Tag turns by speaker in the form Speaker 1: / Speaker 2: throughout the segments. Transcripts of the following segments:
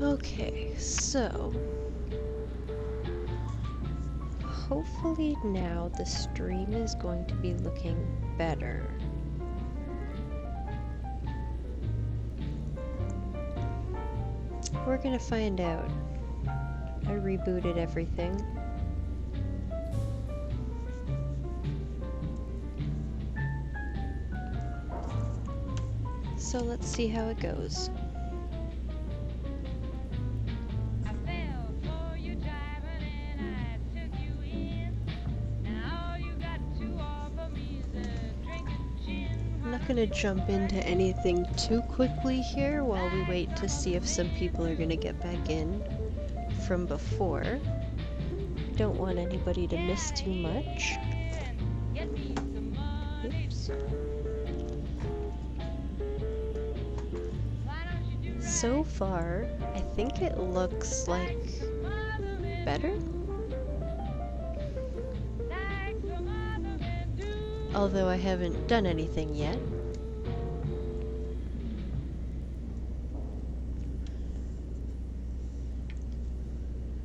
Speaker 1: Okay, so hopefully now the stream is going to be looking better. We're gonna find out. I rebooted everything. So let's see how it goes. I'm not gonna jump into anything too quickly here while we wait to see if some people are gonna get back in from before. Don't want anybody to miss too much. Oops. So far, I think it looks like better. Although I haven't done anything yet.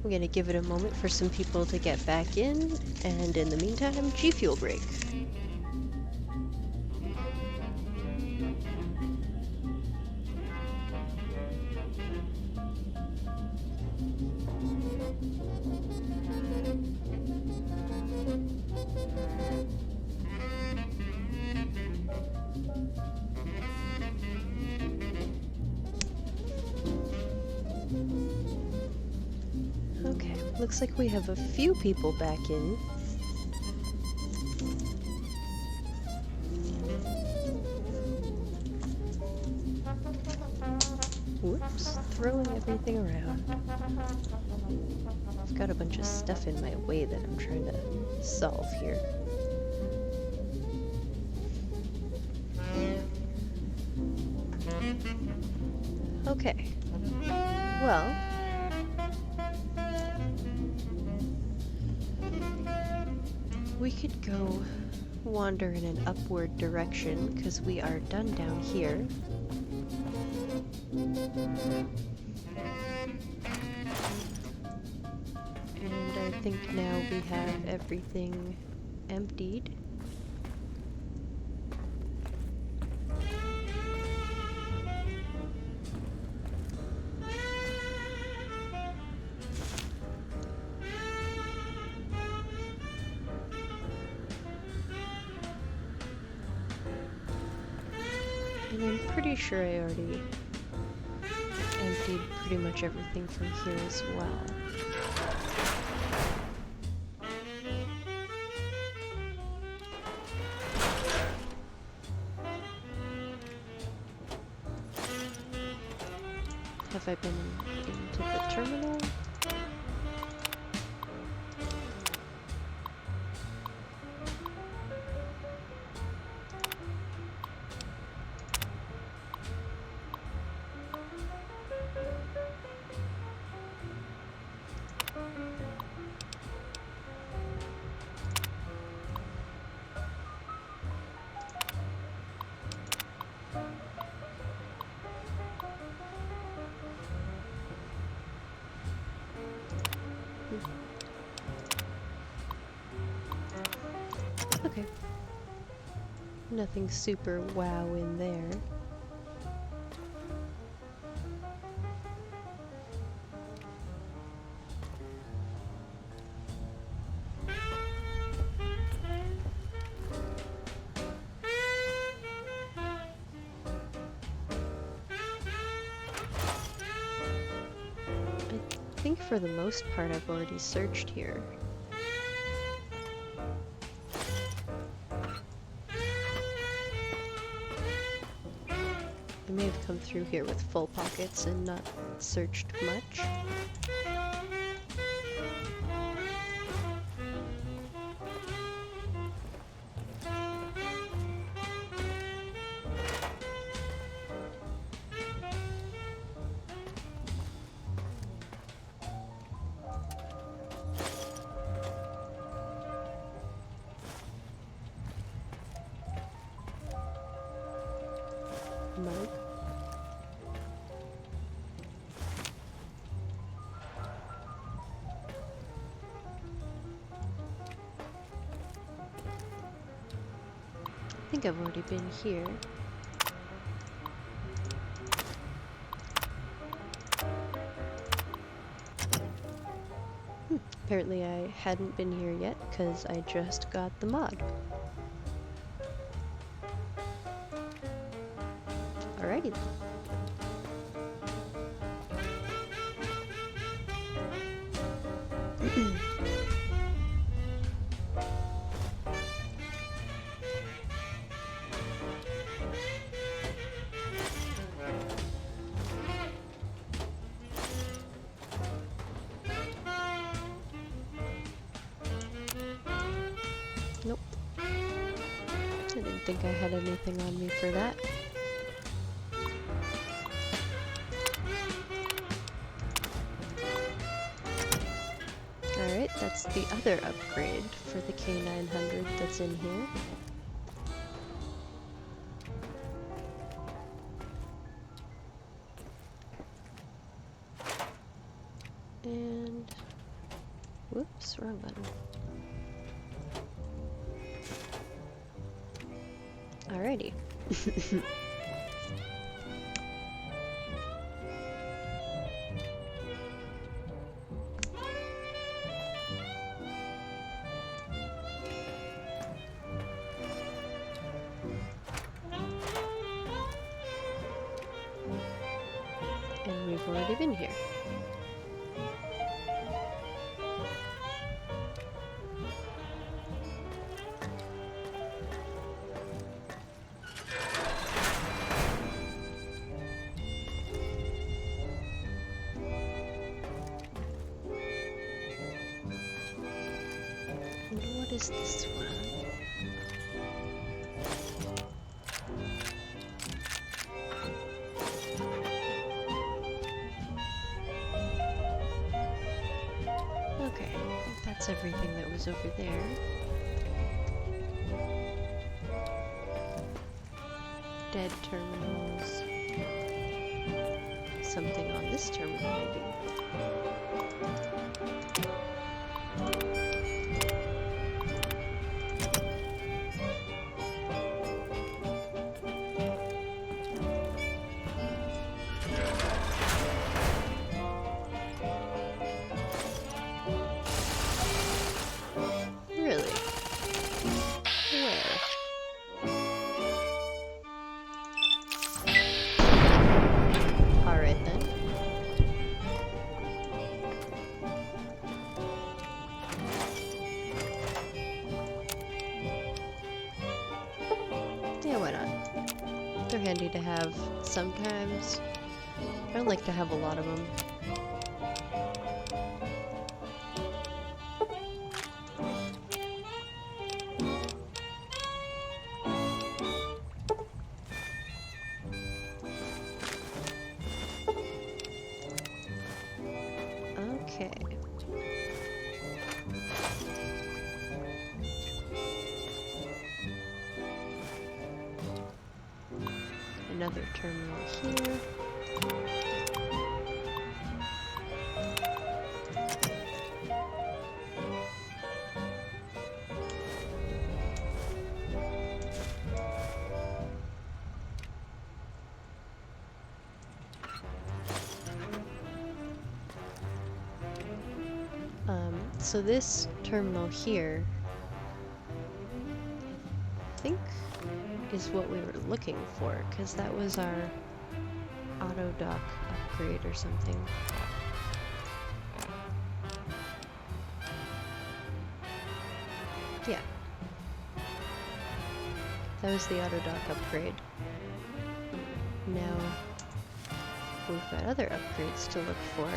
Speaker 1: I'm gonna give it a moment for some people to get back in, and in the meantime, G Fuel break. Okay, looks like we have a few people back in. Whoops, throwing everything around. I've got a bunch of stuff in my way that I'm trying to solve here. Okay, well, we could go wander in an upward direction because we are done down here. And I think now we have everything emptied. And I'm pretty sure I already emptied pretty much everything from here as well. Have I been into the terminal? Okay. Nothing super wow in there. I think for the most part I've already searched here. I may have come through here with full pockets and not searched much. Mug. think I've already been here. Apparently I hadn't been here yet because I just got the mod. Alrighty then. Nope. I didn't think I had anything on me for that. Alright, that's the other upgrade for the K900 that's in here. And... whoops, wrong button. Alrighty. And we've already been here. And what is this one? Okay, that's everything that was over there. Dead terminals. Something on this terminal, maybe. Really? Where? Alright then. Yeah, why not? They're handy to have sometimes. I don't like to have a lot of them. Okay. Another terminal here. So this terminal here, I think, is what we were looking for, because that was our auto dock upgrade or something. Yeah. That was the auto dock upgrade. Now, we've got other upgrades to look for.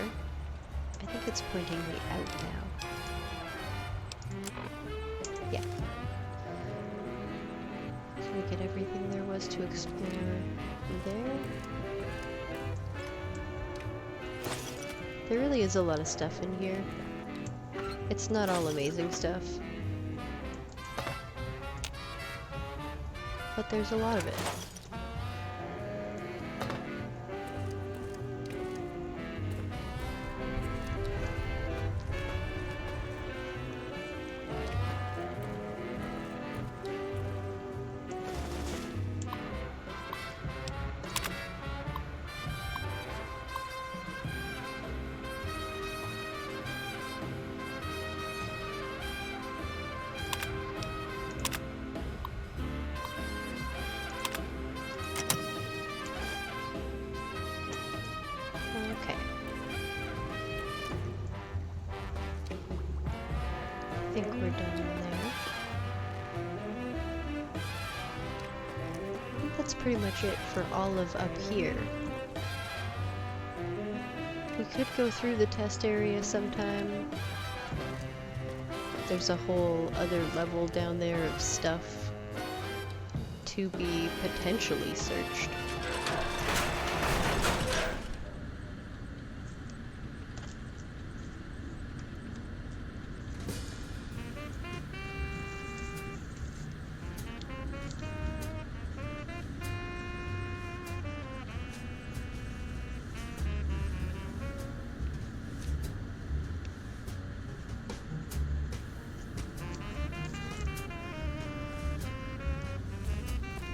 Speaker 1: I think it's pointing me out now. Yeah. Did we get everything there was to explore there? There really is a lot of stuff in here. It's not all amazing stuff, but there's a lot of it. think we're done there. I think that's pretty much it for all of up here. We could go through the test area sometime. There's a whole other level down there of stuff to be potentially searched.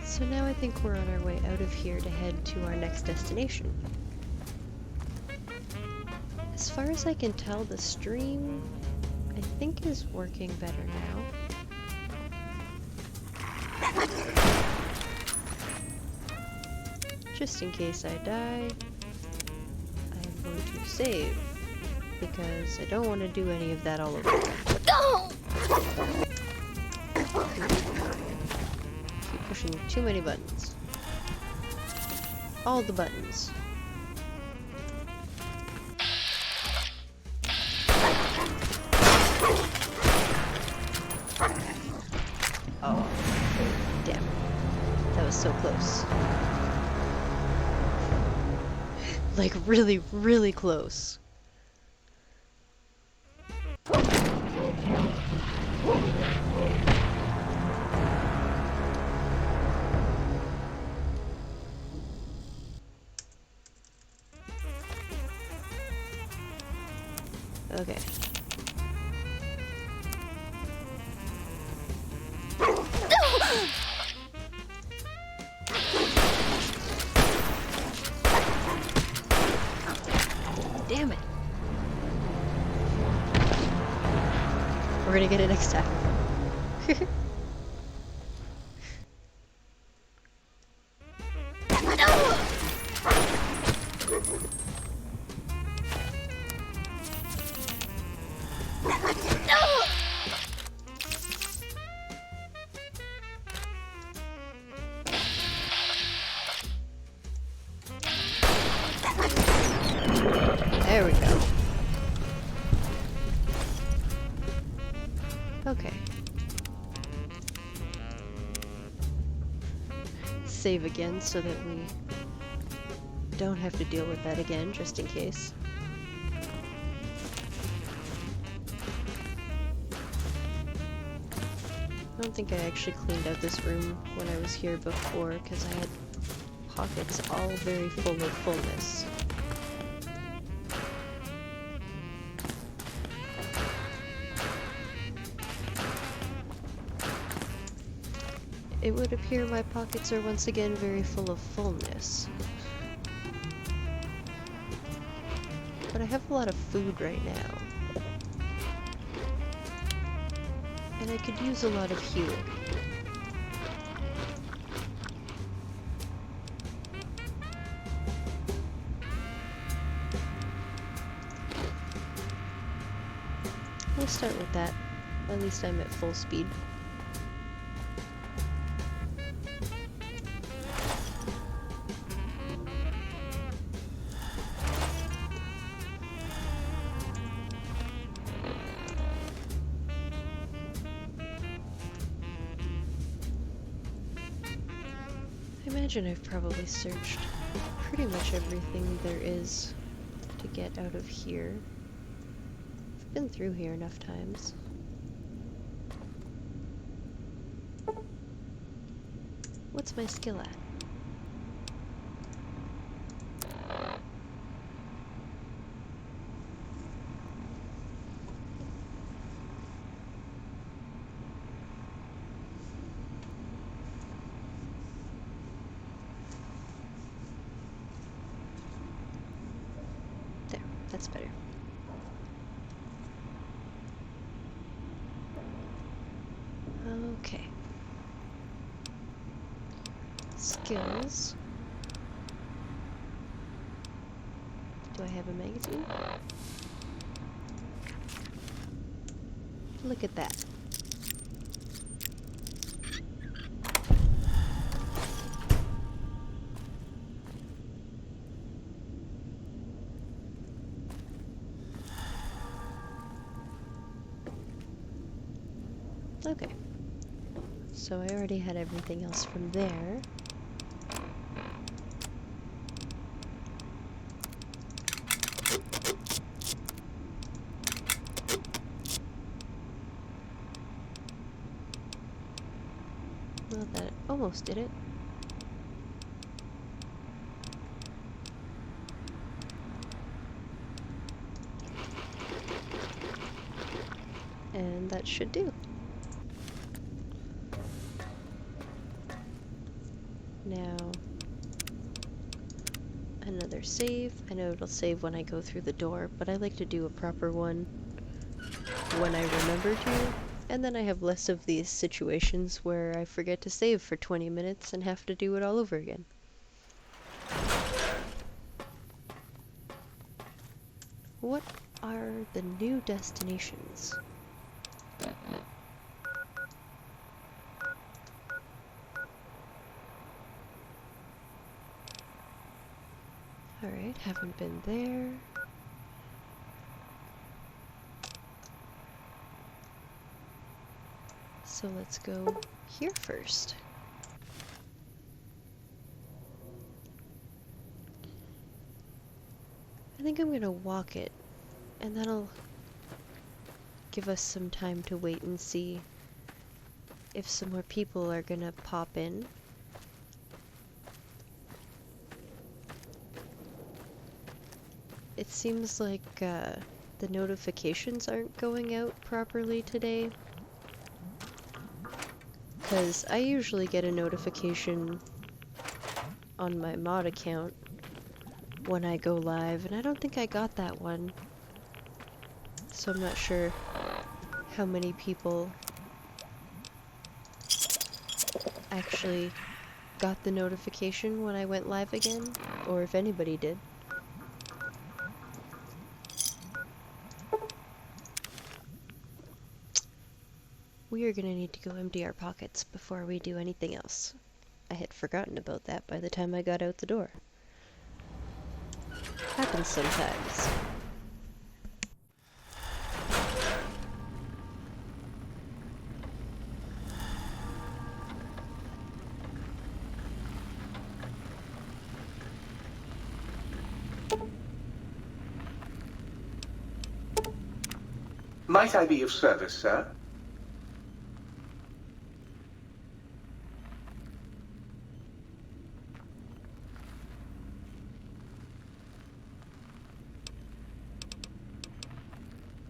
Speaker 1: So now I think we're on our way out of here to head to our next destination. As far as I can tell, the stream, I think, is working better now. Just in case I die, I'm going to save, because I don't want to do any of that all over again. Pushing too many buttons. All the buttons. Oh, damn. That was so close. Like, really, really close. Okay. Damn it. We're gonna get it next time. There we go. Okay. Save again so that we don't have to deal with that again, just in case. I don't think I actually cleaned out this room when I was here before, because I had pockets all very full of fullness. It would appear my pockets are once again very full of fullness. But I have a lot of food right now. And I could use a lot of healing. We'll start with that. At least I'm at full speed. I imagine I've probably searched pretty much everything there is to get out of here. I've been through here enough times. What's my skill at? There, that's better. Okay. Skills. Do I have a magazine? Look at that. Okay. So I already had everything else from there. Well, that almost did it. And that should do. Now, another save. I know it'll save when I go through the door, but I like to do a proper one when I remember to, and then I have less of these situations where I forget to save for 20 minutes and have to do it all over again. What are the new destinations? Alright, haven't been there. So let's go here first. I think I'm gonna walk it, and that'll give us some time to wait and see if some more people are gonna pop in. It seems like the notifications aren't going out properly today, because I usually get a notification on my mod account when I go live, and I don't think I got that one. So I'm not sure how many people actually got the notification when I went live again, or if anybody did. We are gonna need to go empty our pockets before we do anything else. I had forgotten about that by the time I got out the door. Happens sometimes.
Speaker 2: Might I be of service, sir?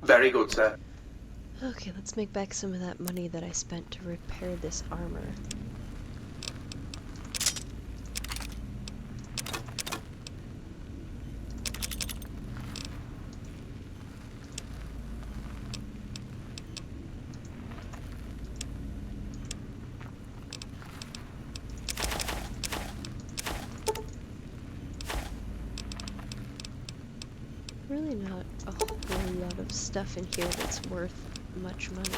Speaker 2: Very good, sir.
Speaker 1: Okay, let's make back some of that money that I spent to repair this armor. Really not a whole lot of stuff in here that's worth much money.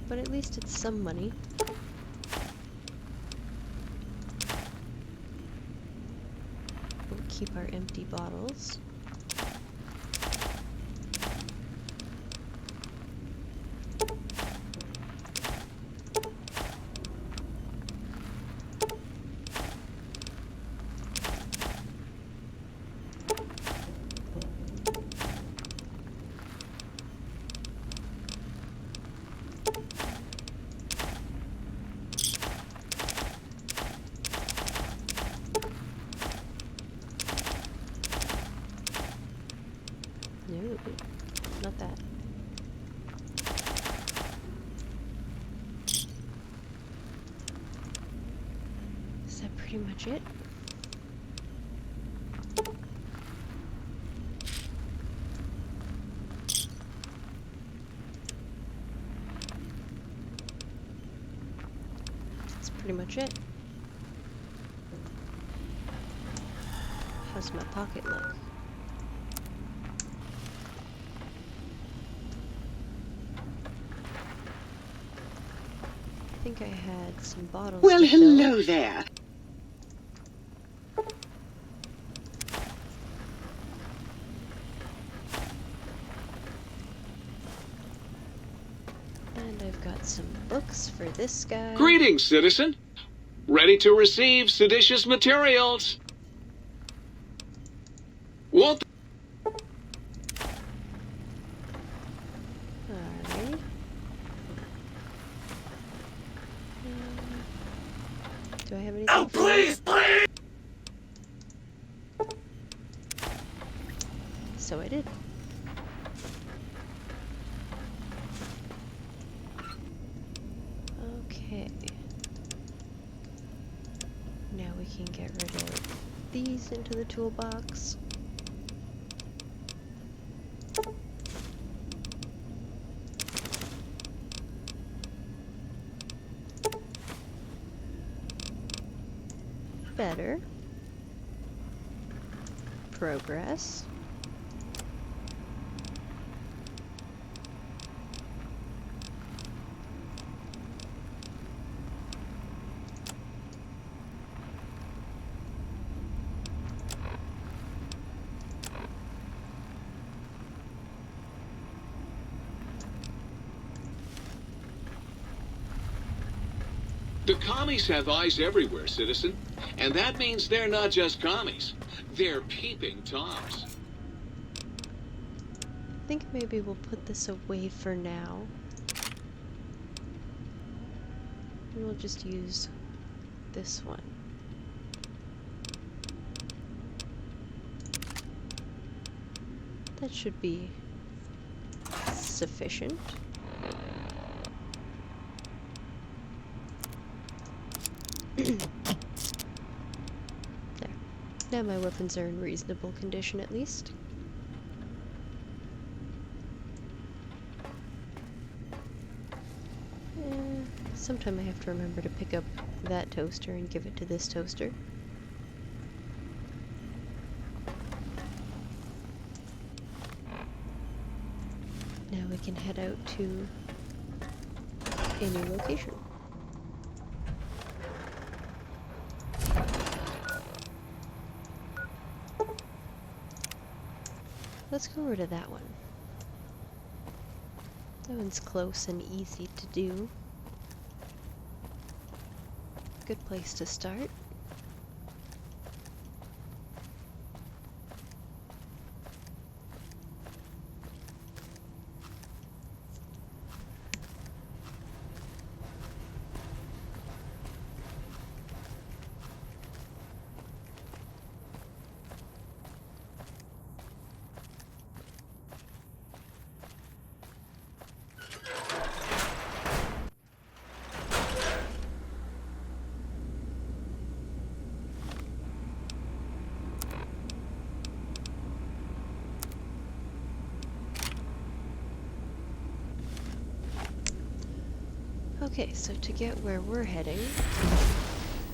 Speaker 1: But at least it's some money. We'll keep our empty bottles. No, not that. Is that pretty much it? That's pretty much it. How's my pocket look? think I had some bottles
Speaker 3: Well,
Speaker 1: to fill.
Speaker 3: hello there.
Speaker 1: And I've got some books for this guy.
Speaker 4: Greetings, citizen. Ready to receive seditious materials. Won't
Speaker 1: Alright. Do I have anything?
Speaker 4: Oh, please, please!
Speaker 1: So I did. Okay. Now we can get rid of these into the toolbox. Better. Progress.
Speaker 4: The commies have eyes everywhere, citizen. And that means they're not just commies. They're peeping Toms.
Speaker 1: I think maybe we'll put this away for now. And we'll just use this one. That should be sufficient. There. Now my weapons are in reasonable condition at least. Sometime I have to remember to pick up that toaster and give it to this toaster. Now we can head out to a new location. Let's go over to that one. That one's close and easy to do. Good place to start. Okay, so to get where we're heading,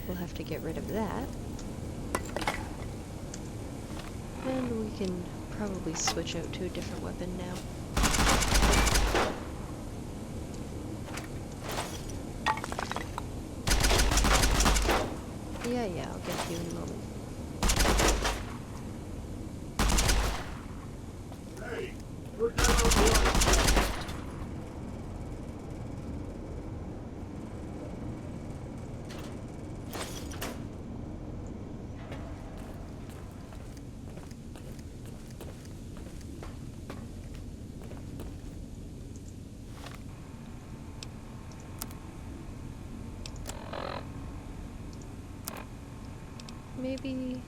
Speaker 1: we'll have to get rid of that. And we can probably switch out to a different weapon now. Yeah, I'll get to you in a moment.
Speaker 5: Hey, we're down one.
Speaker 1: Maybe...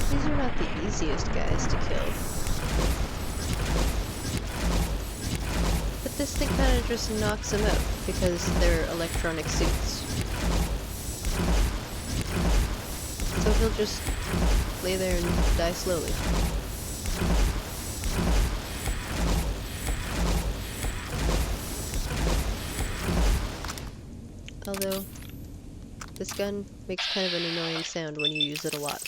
Speaker 1: These are not the easiest guys to kill. But this thing kind of just knocks them out because they're electronic suits. So he'll just lay there and die slowly. Although, this gun makes kind of an annoying sound when you use it a lot.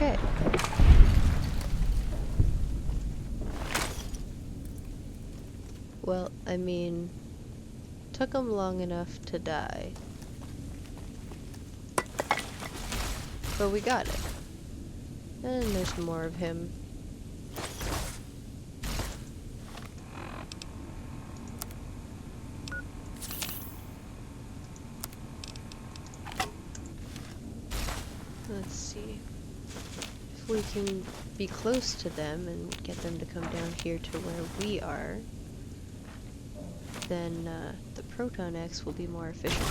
Speaker 1: Okay. Well, I mean, took him long enough to die. But we got it. And there's more of him. Let's see. If we can be close to them and get them to come down here to where we are, then the Proton X will be more efficient.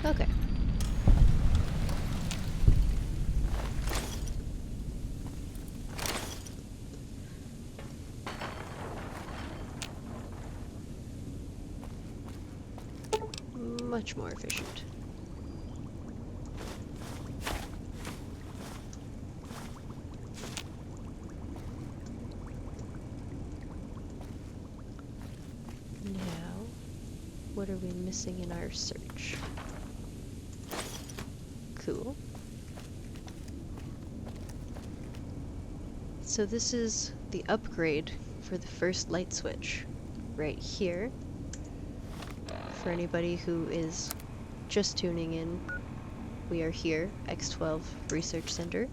Speaker 1: Okay. Much more efficient. Now, what are we missing in our search? Cool. So this is the upgrade for the first light switch right here. For anybody who is just tuning in, we are here, X12 Research Center.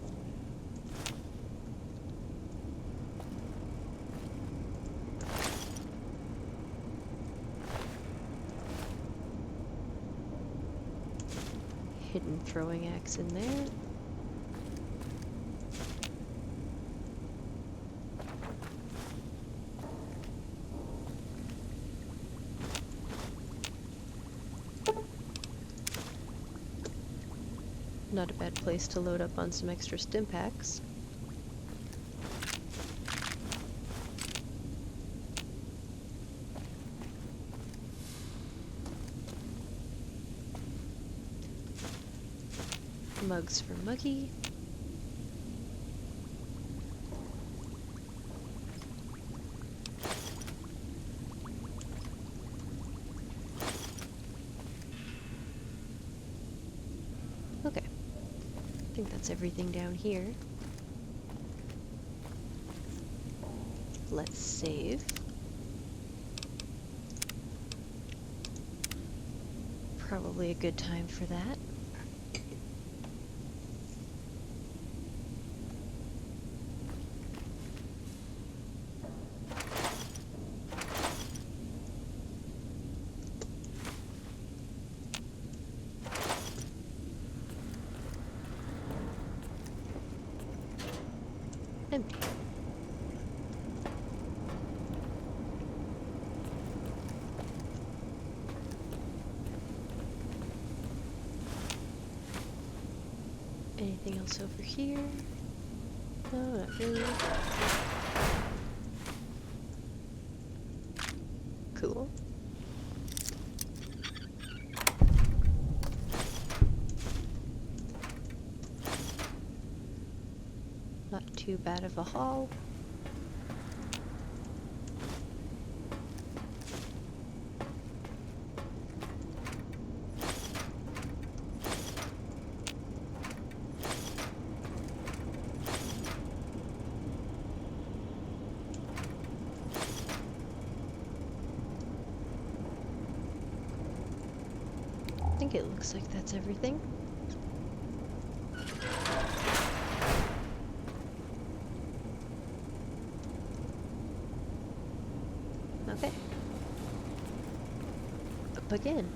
Speaker 1: Hidden throwing axe in there. Not a bad place to load up on some extra stim packs. Mugs for Muggy. Okay. I think that's everything down here. Let's save. Probably a good time for that. Empty. Anything else over here? No, not really. Cool. Not too bad of a haul. I think it looks like that's everything. Okay. Up again.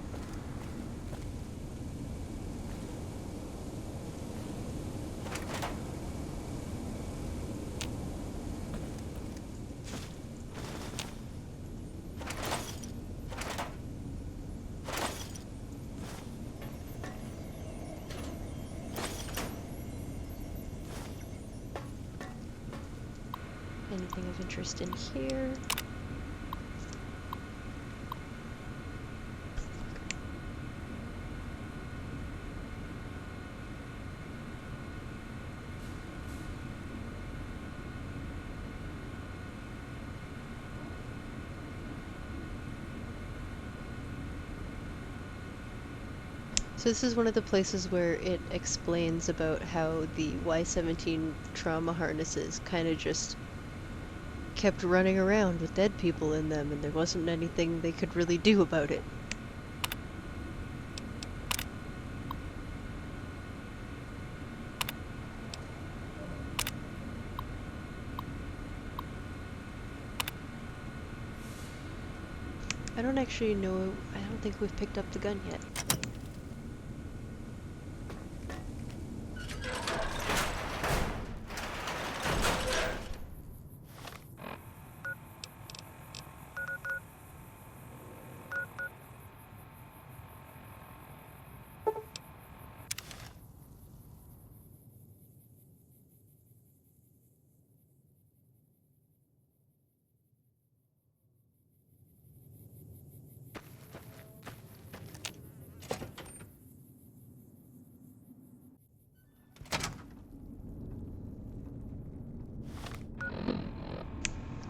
Speaker 1: anything of interest in here. So this is one of the places where it explains about how the Y-17 trauma harnesses kind of just kept running around with dead people in them, and there wasn't anything they could really do about it. I don't actually know, I don't think we've picked up the gun yet.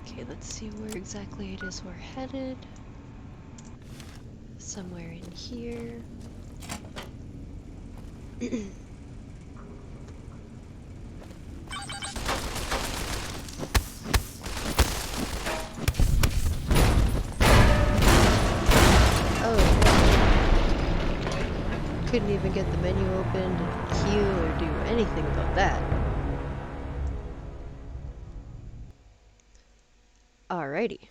Speaker 1: Okay, let's see where exactly it is we're headed. Somewhere in here. Oh, couldn't even get the menu open to heal or do anything about that. Alrighty.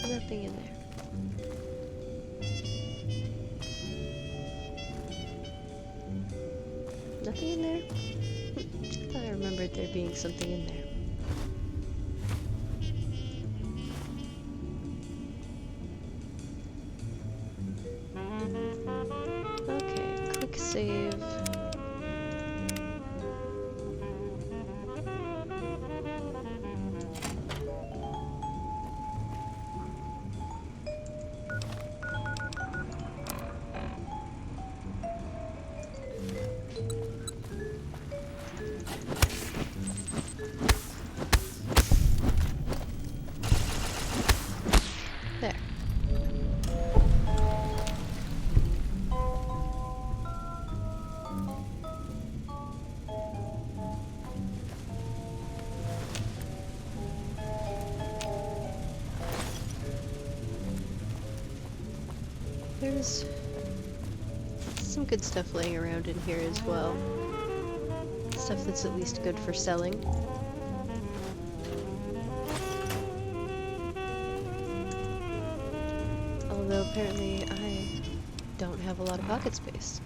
Speaker 1: Nothing in there. Nothing in there? I thought I remembered there being something in there. Okay, quick save. There. There's some good stuff laying around in here as well. Stuff that's at least good for selling. Although apparently I don't have a lot of pocket space.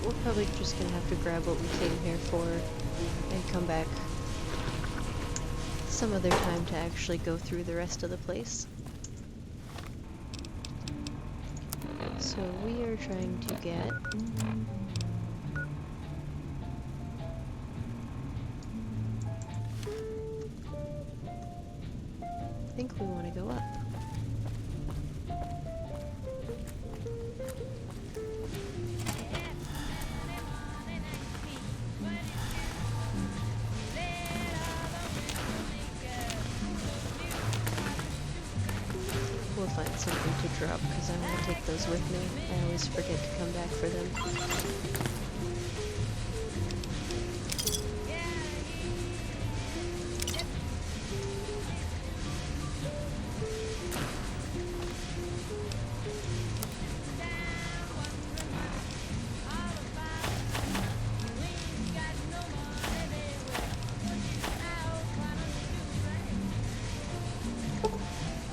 Speaker 1: We're probably just gonna have to grab what we came here for and come back some other time to actually go through the rest of the place. So we are trying to get I think we want to go up. find something to drop because I want to take those with me. I always forget to come back for them.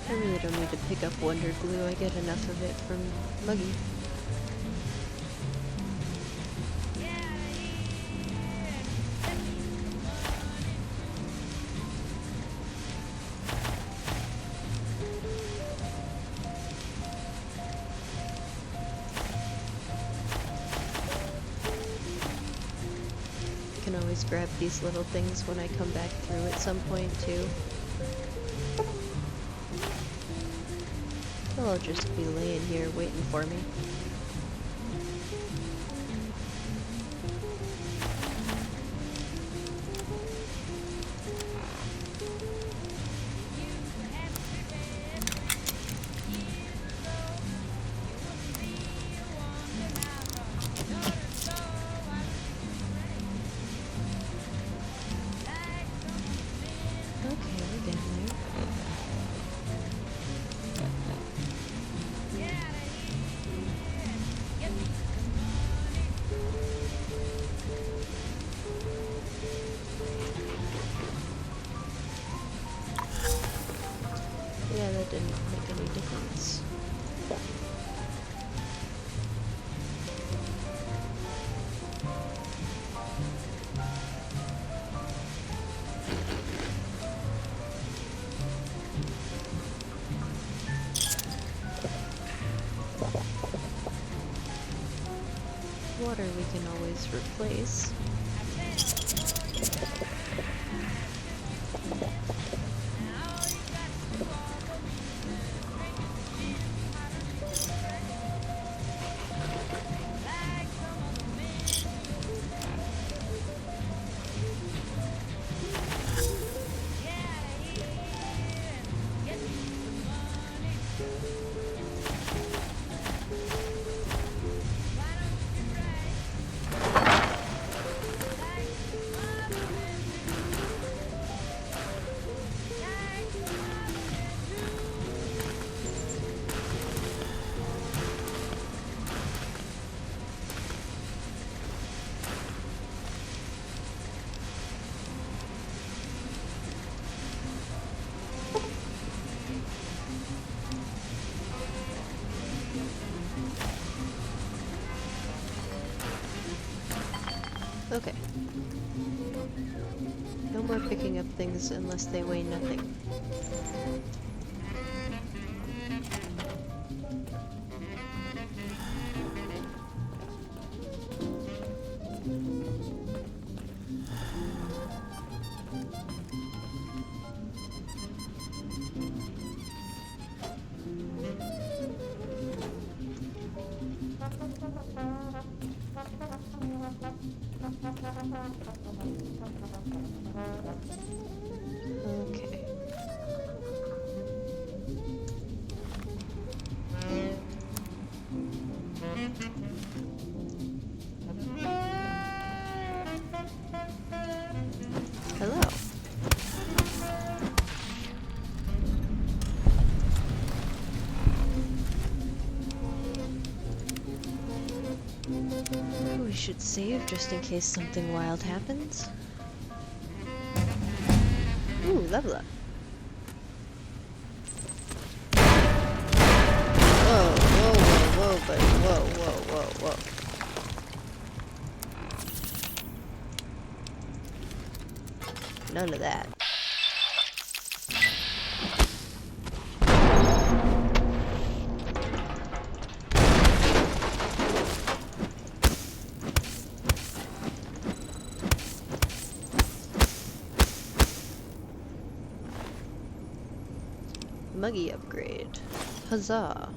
Speaker 1: I really don't need to pick up Wonder Glue. I get enough of it from Muggy. I can always grab these little things when I come back through at some point too. They'll all just be laying here waiting for me. Okay, we're getting there. Yeah, that didn't make any difference. Water we can always replace. Okay. No more picking up things unless they weigh nothing. Okay. Hello. Maybe we should save just in case something wild happens. Ooh, level up. Whoa, whoa, whoa, whoa, buddy. Whoa, whoa, whoa, whoa. None of that. Muggy upgrade. Huzzah.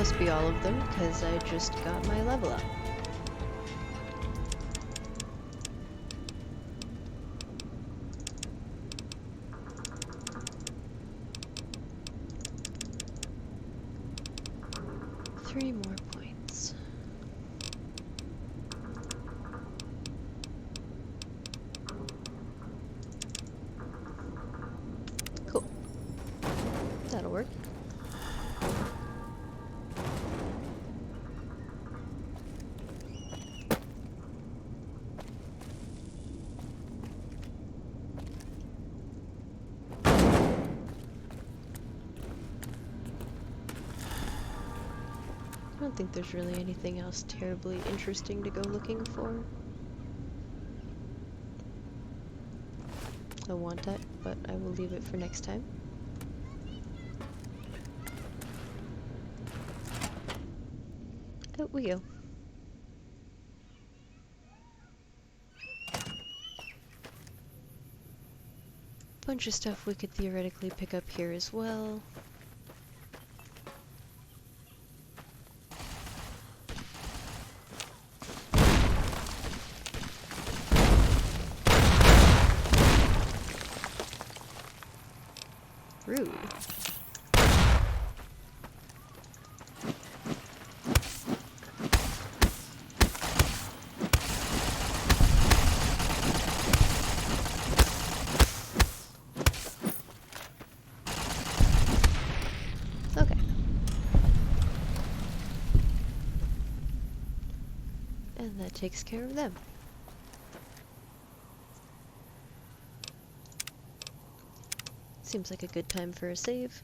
Speaker 1: must be all of them, because I just got my level up. Three more points. Cool. That'll work. I don't think there's really anything else terribly interesting to go looking for. I want that, but I will leave it for next time. Out we go. Bunch of stuff we could theoretically pick up here as well. Rude. Okay. And that takes care of them. Seems like a good time for a save.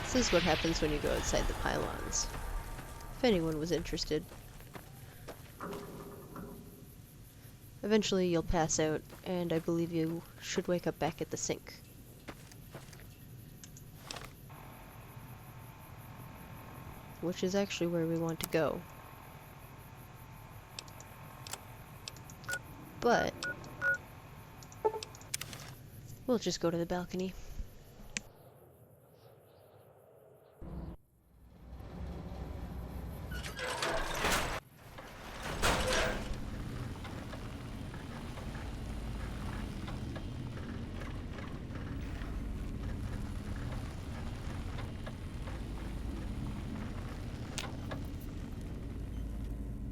Speaker 1: This is what happens when you go outside the pylons. If anyone was interested. Eventually you'll pass out, and I believe you should wake up back at the sink. Which is actually where we want to go. But we'll just go to the balcony.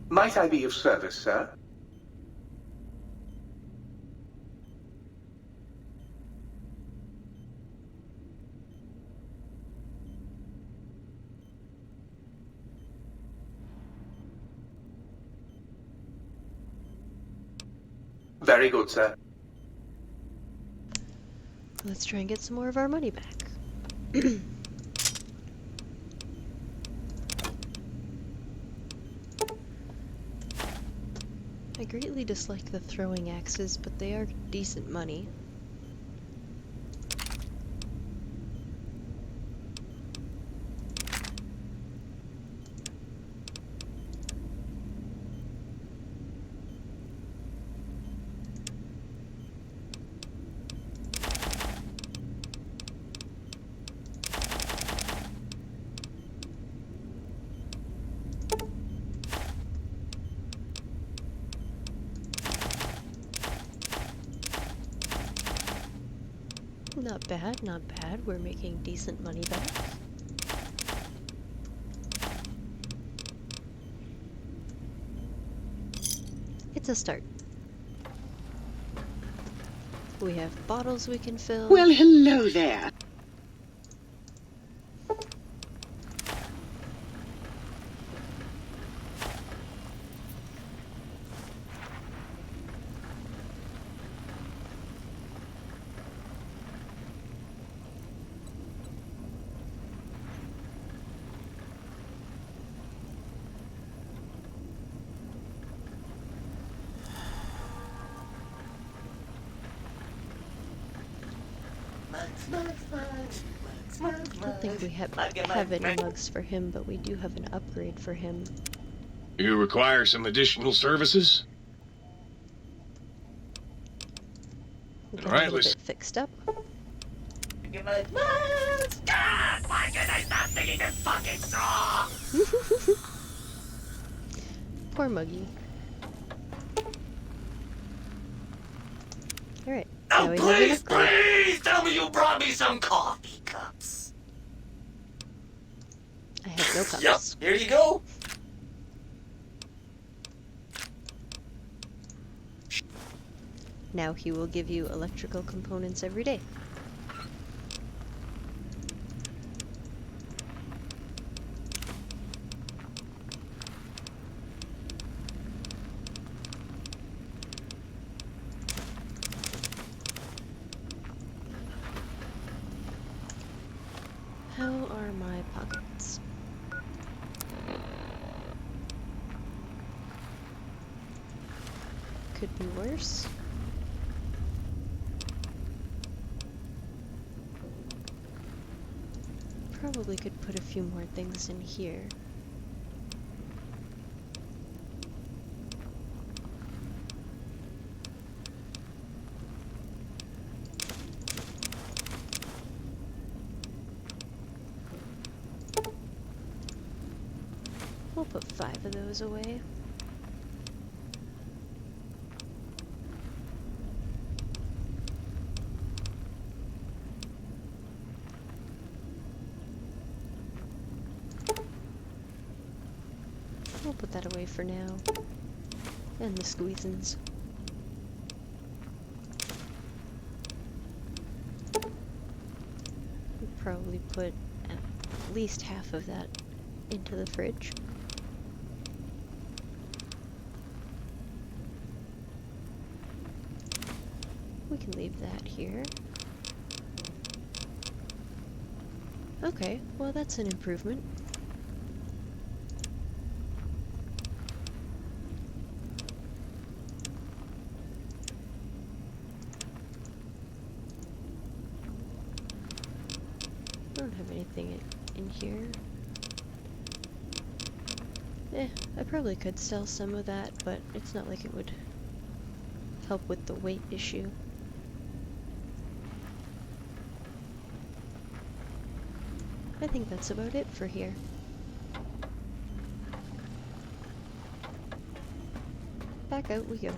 Speaker 2: Might I be of service, sir? Very good, sir.
Speaker 1: Let's try and get some more of our money back. I greatly dislike the throwing axes, but they are decent money. Not bad, not bad. We're making decent money back. It's a start. We have bottles we can fill.
Speaker 3: Well, hello there.
Speaker 1: I don't think we have any mugs for him, but we do have an upgrade for him.
Speaker 3: You require some additional services?
Speaker 1: We
Speaker 3: All
Speaker 1: got a
Speaker 3: right,
Speaker 1: little
Speaker 3: let's...
Speaker 1: bit fixed up.
Speaker 6: You're like, what? God, why can I stop singing this fucking song?
Speaker 1: Poor Muggy. Alright,
Speaker 6: Oh,
Speaker 1: now we have an
Speaker 6: please,
Speaker 1: upgrade.
Speaker 6: please tell me you brought me some coffee cups.
Speaker 1: I have no
Speaker 6: Yep,
Speaker 1: cups.
Speaker 6: here you go.
Speaker 1: Now he will give you electrical components every day. How are my pockets? Could be worse. Probably could put a few more things in here. We'll put 5 of those away. We'll put that away for now. And the squeezins. We'll probably put at least half of that into the fridge. We can leave that here. Okay, well that's an improvement. I don't have anything in here. I probably could sell some of that, but it's not like it would help with the weight issue. I think that's about it for here. Back out we go.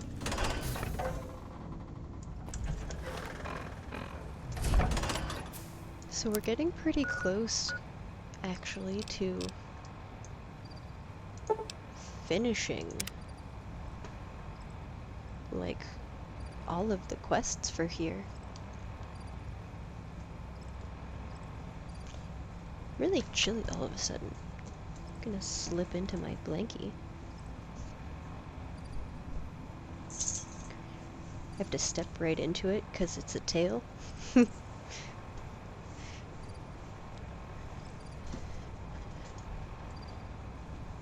Speaker 1: So we're getting pretty close, actually, to finishing, like, all of the quests for here. Really chilly all of a sudden. I'm gonna slip into my blankie. I have to step right into it because it's a tail.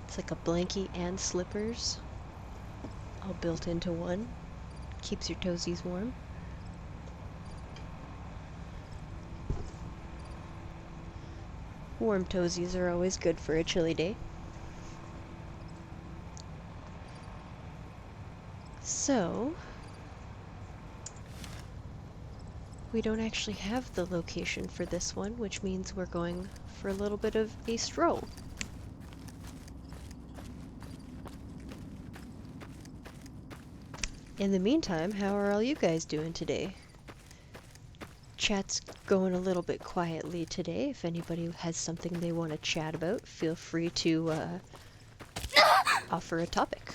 Speaker 1: It's like a blankie and slippers all built into one. Keeps your toesies warm. Warm toesies are always good for a chilly day. So, we don't actually have the location for this one, which means we're going for a little bit of a stroll. In the meantime, how are all you guys doing today? Chat's going a little bit quietly today. If anybody has something they want to chat about, feel free to offer a topic.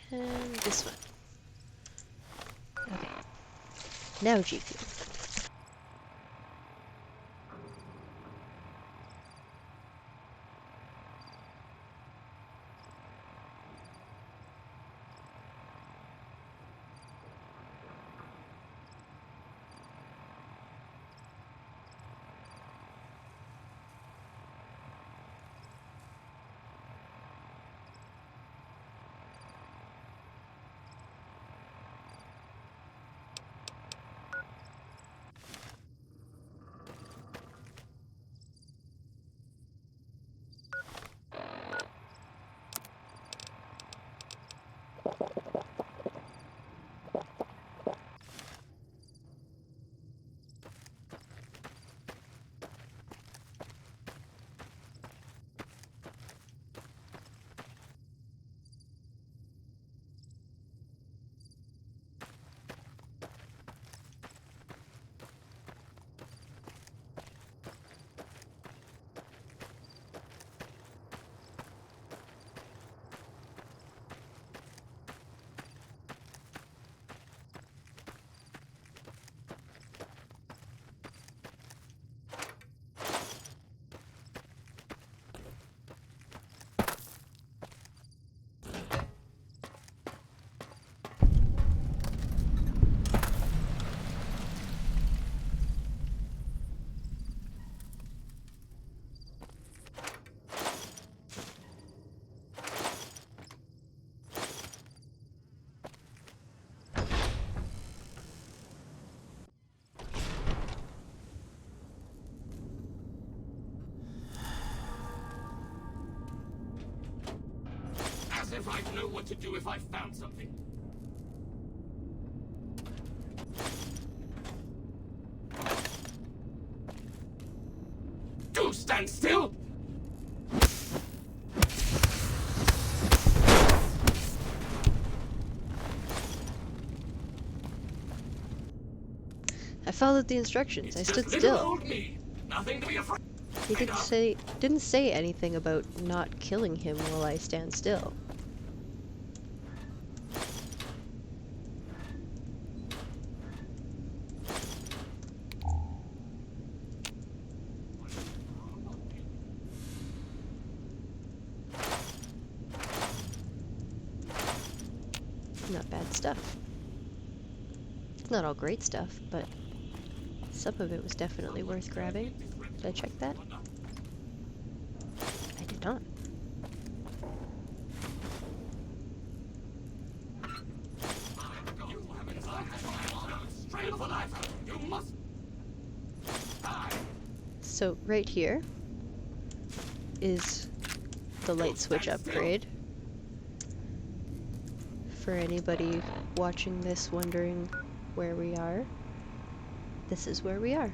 Speaker 1: And this one. Okay. Now G Fuel.
Speaker 7: if I'd know what to do if I found something. Do stand still!
Speaker 1: I followed the instructions. I stood still.
Speaker 7: Old me. Nothing to be afraid.
Speaker 1: He didn't say anything about not killing him while I stand still. Not bad stuff. It's not all great stuff, but some of it was definitely worth grabbing. Did I check that? I did not. So right here is the light switch upgrade. For anybody watching this wondering where we are, this is where we are.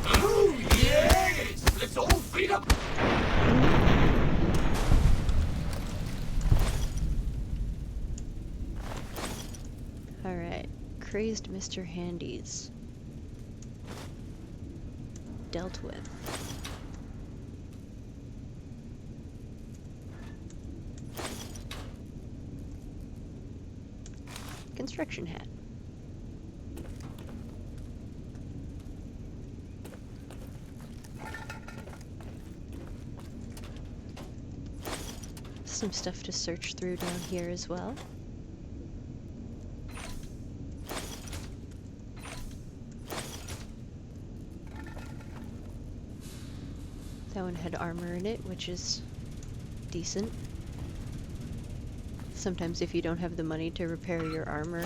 Speaker 7: Oh, yes! Let's all beat up!
Speaker 1: Alright, crazed Mr. Handy's dealt with. Construction hat. Some stuff to search through down here as well. That one had armor in it, which is decent. Sometimes if you don't have the money to repair your armor,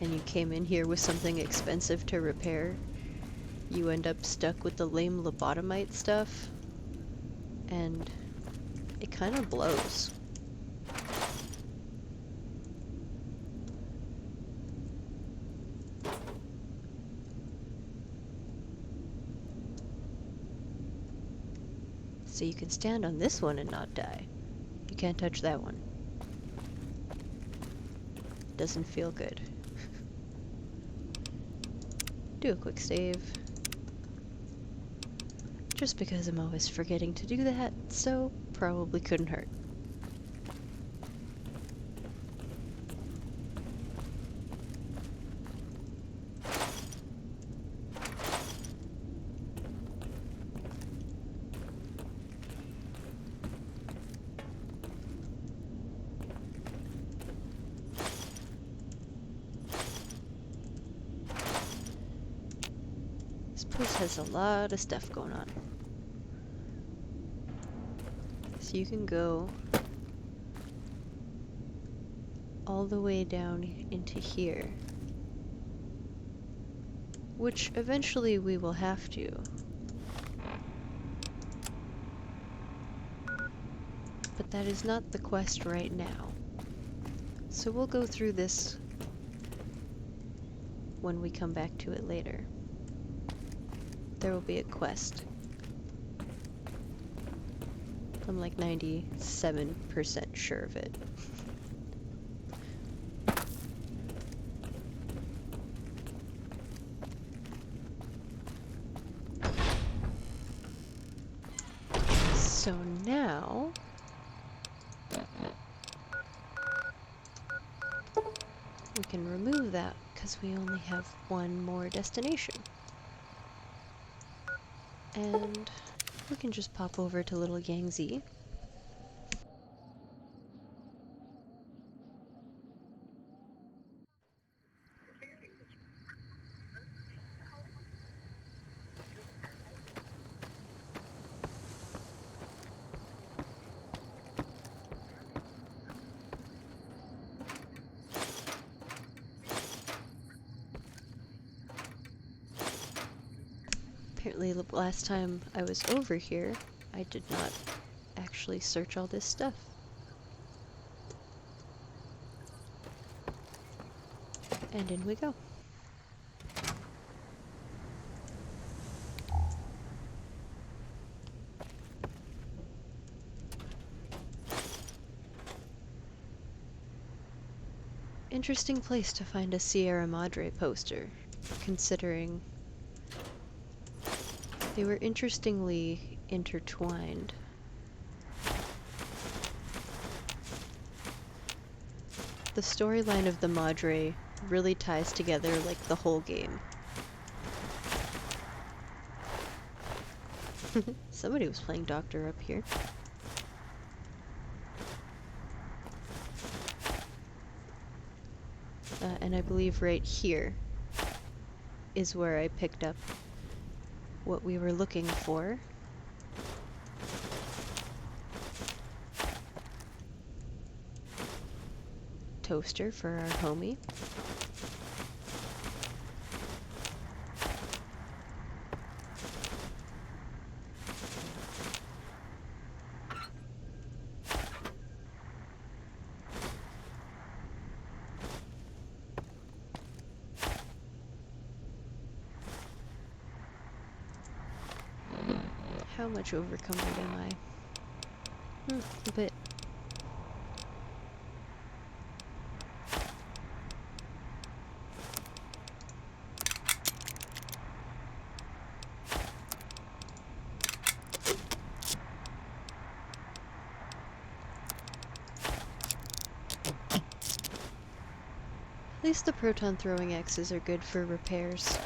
Speaker 1: and you came in here with something expensive to repair, you end up stuck with the lame lobotomite stuff, and it kind of blows. So you can stand on this one and not die. You can't touch that one. Doesn't feel good. Do a quick save. Just because I'm always forgetting to do that, so probably couldn't hurt. This place has a lot of stuff going on. So you can go all the way down into here, which eventually we will have to. But that is not the quest right now. So we'll go through this when we come back to it later. There will be a quest. I'm like 97% sure of it. So now we can remove that because we only have one more destination. And we can just pop over to Little Yangtze. Apparently, the last time I was over here, I did not actually search all this stuff. And in we go. Interesting place to find a Sierra Madre poster, considering they were interestingly intertwined. The storyline of the Madre really ties together like the whole game. Somebody was playing Doctor up here. And I believe right here is where I picked up what we were looking for. Toaster for our homie. How much overcumbered am I? A bit. At least the proton throwing axes are good for repairs,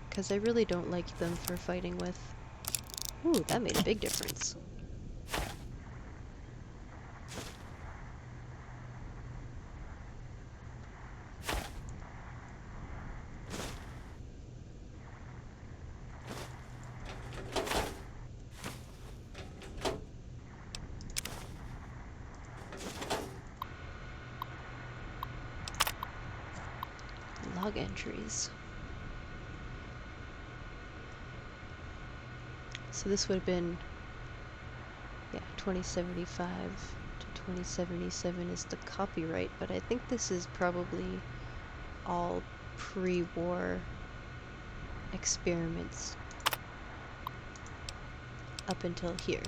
Speaker 1: because I really don't like them for fighting with. Ooh, that made a big difference. Log entries. So this would have been, yeah, 2075 to 2077 is the copyright, but I think this is probably all pre-war experiments up until here.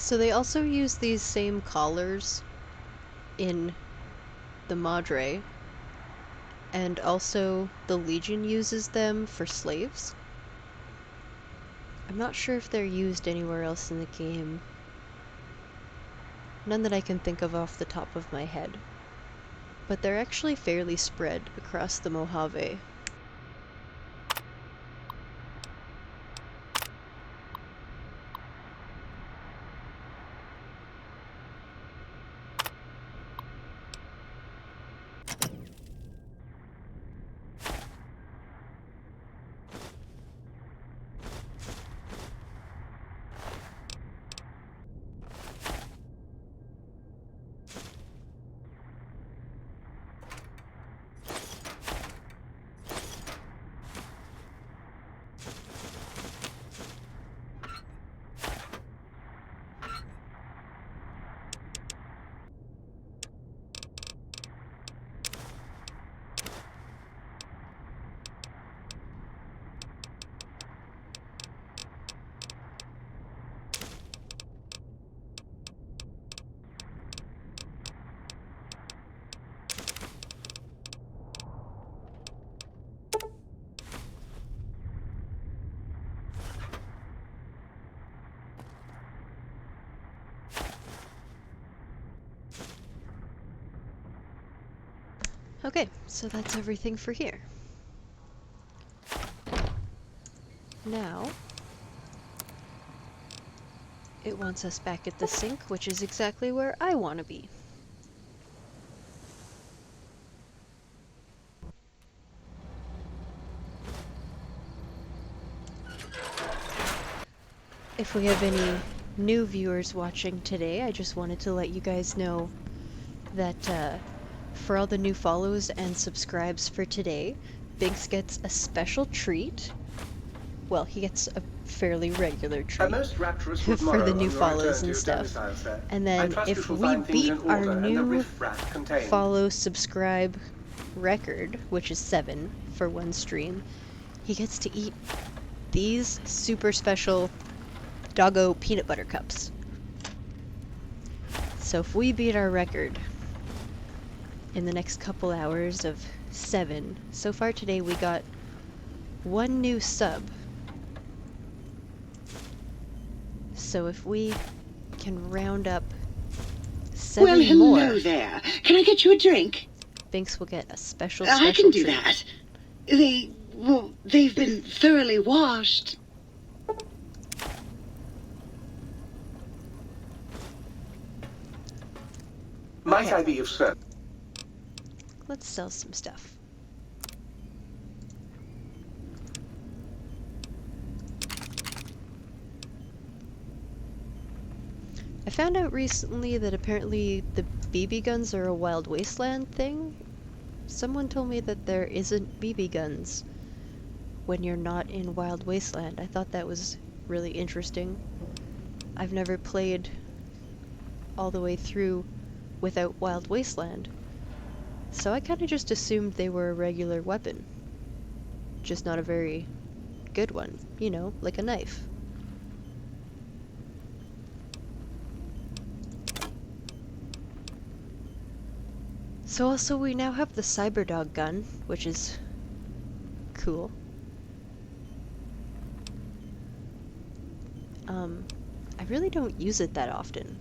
Speaker 1: So they also use these same collars in the Madre, and also the Legion uses them for slaves. I'm not sure if they're used anywhere else in the game. None that I can think of off the top of my head. But they're actually fairly spread across the Mojave. Okay, so that's everything for here. Now, it wants us back at the sink, which is exactly where I want to be. If we have any new viewers watching today, I just wanted to let you guys know that for all the new follows and subscribes for today, Biggs gets a special treat. Well, he gets a fairly regular
Speaker 2: A
Speaker 1: treat
Speaker 2: most rapturous
Speaker 1: for
Speaker 2: good
Speaker 1: the
Speaker 2: morrow
Speaker 1: new
Speaker 2: on your
Speaker 1: follows
Speaker 2: return to
Speaker 1: and
Speaker 2: your
Speaker 1: stuff.
Speaker 2: domicile, sir.
Speaker 1: And
Speaker 2: I
Speaker 1: then
Speaker 2: trust you
Speaker 1: if
Speaker 2: shall
Speaker 1: we
Speaker 2: find things
Speaker 1: beat
Speaker 2: in
Speaker 1: our
Speaker 2: order and the
Speaker 1: new
Speaker 2: riffraff contained.
Speaker 1: follow subscribe record, which is 7 for one stream, he gets to eat these super special doggo peanut butter cups. So if we beat our record in the next couple hours of 7, so far today we got 1 new sub. So if we can round up 7
Speaker 8: Well, hello
Speaker 1: more,
Speaker 8: there. Can I get you a drink?
Speaker 1: Binks will get a special
Speaker 8: I can do
Speaker 1: treat.
Speaker 8: that. They've been thoroughly washed.
Speaker 2: Might
Speaker 1: Okay.
Speaker 2: I be of service?
Speaker 1: Let's sell some stuff. I found out recently that apparently the BB guns are a Wild Wasteland thing. Someone told me that there isn't BB guns when you're not in Wild Wasteland. I thought that was really interesting. I've never played all the way through without Wild Wasteland, so I kind of just assumed they were a regular weapon. Just not a very good one, you know, like a knife. So also we now have the Cyberdog gun, which is cool. I really don't use it that often.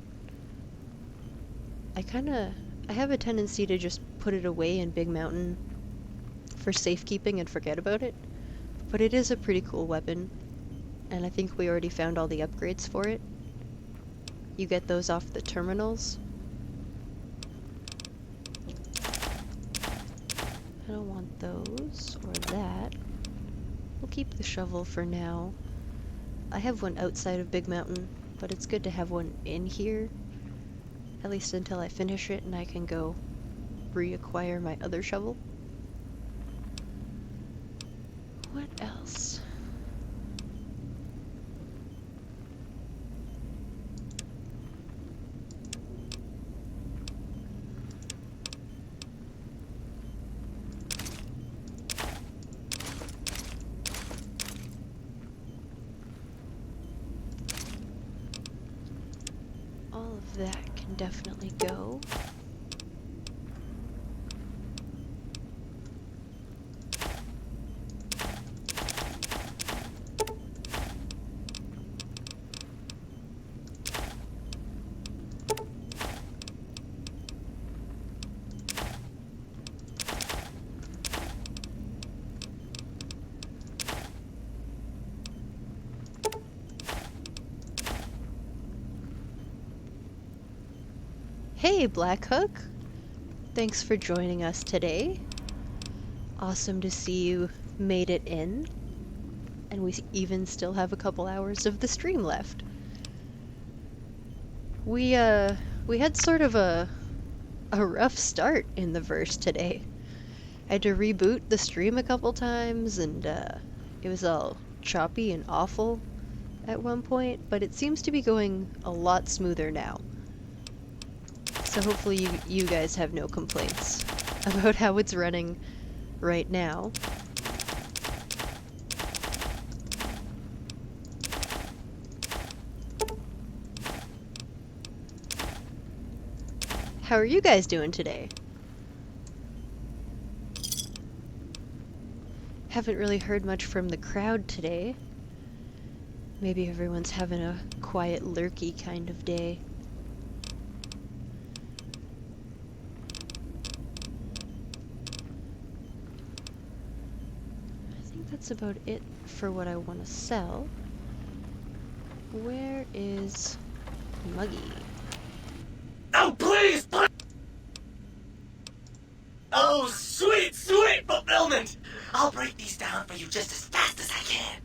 Speaker 1: I have a tendency to just put it away in Big Mountain for safekeeping and forget about it. But it is a pretty cool weapon, and I think we already found all the upgrades for it. You get those off the terminals. I don't want those or that. We'll keep the shovel for now. I have one outside of Big Mountain, but it's good to have one in here. At least until I finish it and I can go reacquire my other shovel. What else? All of that can definitely go. Hey, Black Hook! Thanks for joining us today. Awesome to see you made it in. And we even still have a couple hours of the stream left. We had sort of a rough start in the verse today. I had to reboot the stream a couple times, and it was all choppy and awful at one point, but it seems to be going a lot smoother now. So hopefully you guys have no complaints about how it's running right now. How are you guys doing today? Haven't really heard much from the crowd today. Maybe everyone's having a quiet, lurky kind of day. that's about it for what I want to sell. Where is Muggy?
Speaker 6: Oh, please, please! Oh, sweet, sweet fulfillment! I'll break these down for you just as fast as I can.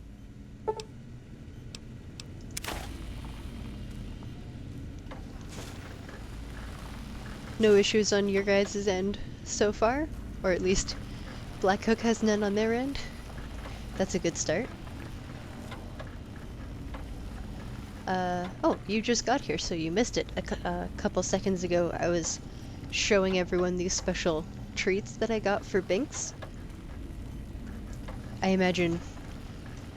Speaker 1: No issues on your guys' end so far? Or at least Black Hook has none on their end? That's a good start. Oh, you just got here, so you missed it. A couple seconds ago, I was showing everyone these special treats that I got for Binks. I imagine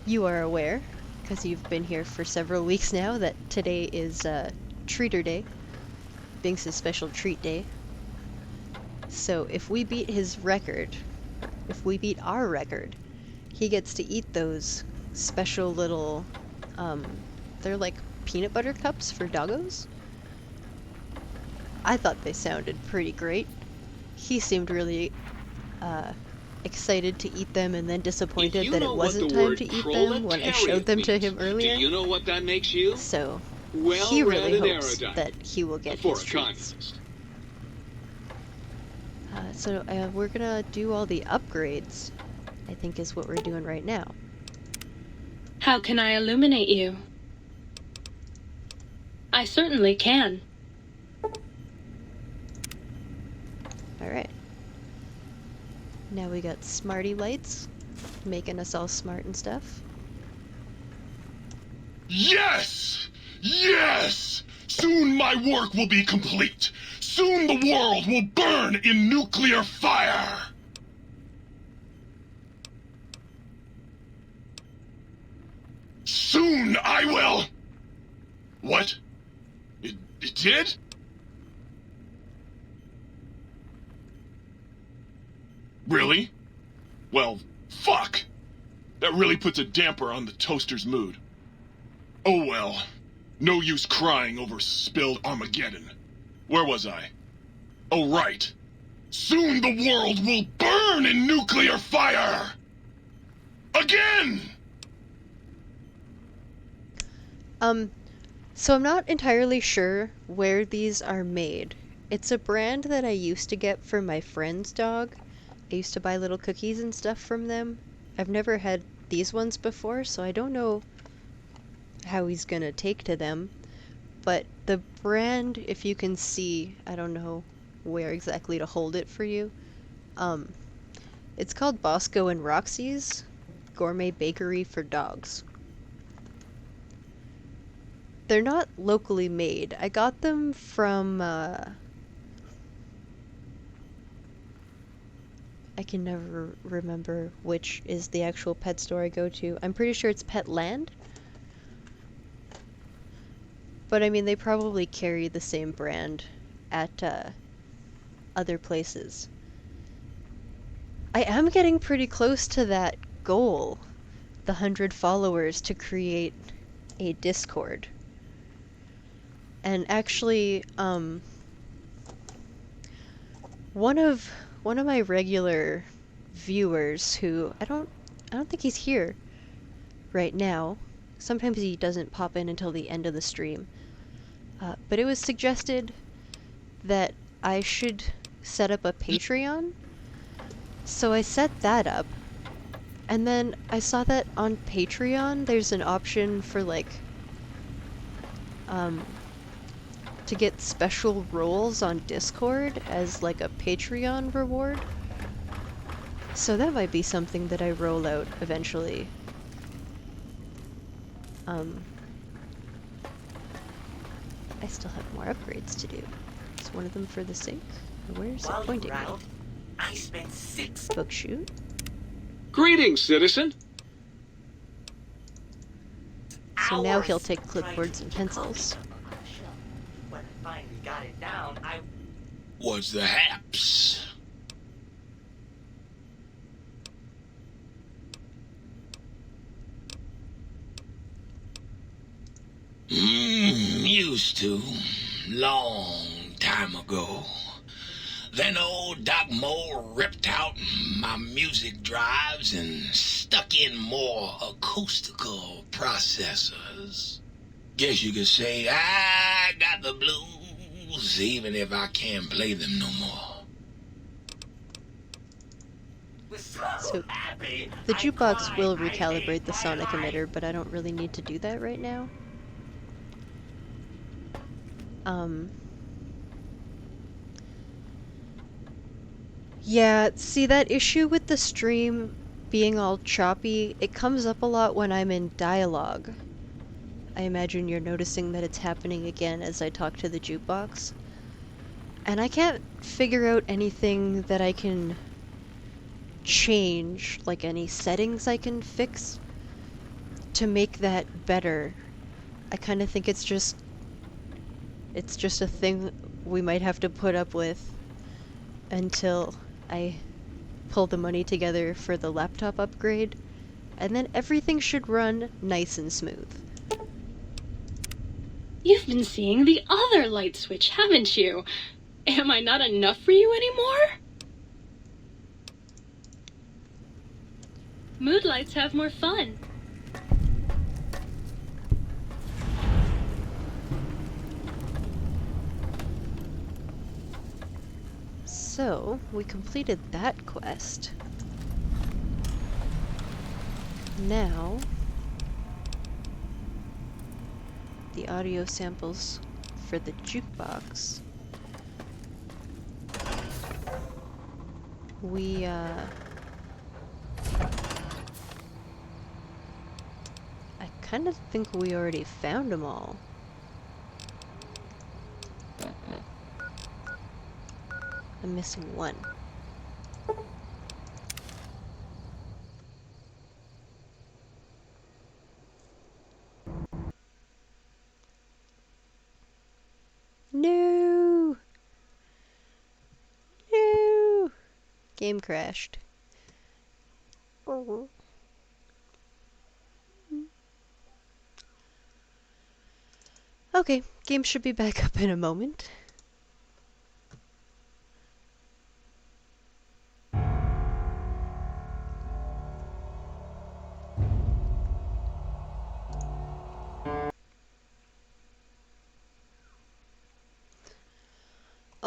Speaker 1: you are aware, because you've been here for several weeks now, that today is Treater Day. Binks' special treat day. So if we beat his record, if we beat our record, he gets to eat those special little, they're like peanut butter cups for doggos. I thought they sounded pretty great. He seemed really excited to eat them and then disappointed that it wasn't time to eat them when I showed them to him earlier.
Speaker 4: Do you know what that makes you?
Speaker 1: So
Speaker 4: Well
Speaker 1: he really
Speaker 4: read and
Speaker 1: hopes
Speaker 4: erudite.
Speaker 1: that he will get
Speaker 4: For
Speaker 1: his
Speaker 4: a
Speaker 1: treats.
Speaker 4: communist.
Speaker 1: So we're gonna do all the upgrades, I think is what we're doing right now.
Speaker 9: How can I illuminate you? I certainly can.
Speaker 1: Alright. Now we got smarty lights, making us all smart and stuff.
Speaker 3: Yes! Yes! Soon my work will be complete. Soon the world will burn in nuclear fire. Soon I will... What? It did? Really? Well, fuck! That really puts a damper on the toaster's mood. Oh well. No use crying over spilled Armageddon. Where was I? Oh right. Soon the world will burn in nuclear fire! Again!
Speaker 1: So I'm not entirely sure where these are made. It's a brand that I used to get for my friend's dog. I used to buy little cookies and stuff from them. I've never had these ones before, so I don't know how he's gonna take to them. But the brand, if you can see, I don't know where exactly to hold it for you. It's called Bosco and Roxy's Gourmet Bakery for Dogs. They're not locally made. I got them from, I can never remember which is the actual pet store I go to. I'm pretty sure it's Petland. But I mean, they probably carry the same brand at other places. I am getting pretty close to that goal, the 100 followers to create a Discord. And actually, one of my regular viewers who I don't think he's here right now. Sometimes he doesn't pop in until the end of the stream. But it was suggested that I should set up a Patreon. So I set that up. And then I saw that on Patreon there's an option for like to get special roles on Discord as like a Patreon reward. So that might be something that I roll out eventually. I still have more upgrades to do. Is one of them for the sink? Or where's it
Speaker 6: While you
Speaker 1: pointing
Speaker 6: were
Speaker 1: me?
Speaker 6: out, I spent 6
Speaker 1: Book shoot?
Speaker 4: Greetings, citizen.
Speaker 1: So now he'll
Speaker 6: hours
Speaker 1: take
Speaker 6: trying
Speaker 1: clipboards
Speaker 6: to
Speaker 1: and
Speaker 6: keep a
Speaker 1: pencils.
Speaker 6: copy on my shelf. When I finally got it down, I
Speaker 3: What's the haps?
Speaker 7: Used to. Long time ago.
Speaker 10: Then old Doc Mole ripped out my music drives and stuck in more acoustical processors. Guess you could say I got the blues, even if I can't play them no more.
Speaker 1: So, the jukebox will recalibrate the sonic emitter, but I don't really need to do that right now. Yeah, see that issue with the stream being all choppy, it comes up a lot when I'm in dialogue. I imagine you're noticing that it's happening again as I talk to the jukebox. And I can't figure out anything that I can change, like any settings I can fix to make that better. I kind of think it's just a thing we might have to put up with until I pull the money together for the laptop upgrade, and then everything should run nice and smooth.
Speaker 9: You've been seeing the other light switch, haven't you? Am I not enough for you anymore? Mood lights have more fun.
Speaker 1: So, we completed that quest. Now, the audio samples for the jukebox. I kind of think we already found them all. I'm missing one. No! No! Game crashed. Oh. Okay, game should be back up in a moment.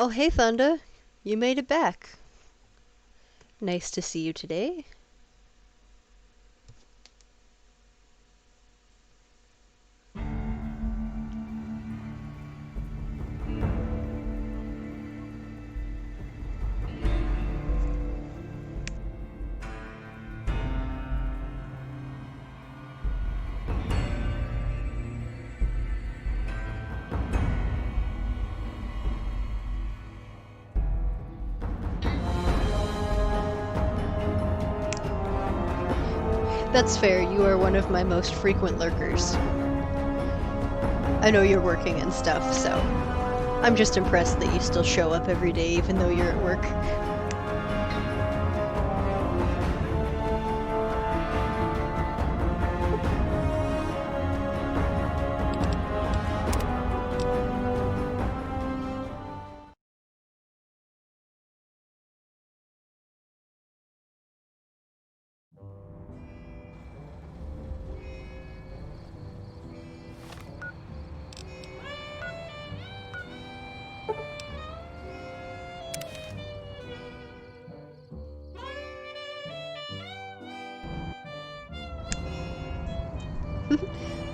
Speaker 1: Oh, hey, Thunder. You made it back. Nice to see you today. That's fair, you are one of my most frequent lurkers. I know you're working and stuff, so I'm just impressed that you still show up every day even though you're at work.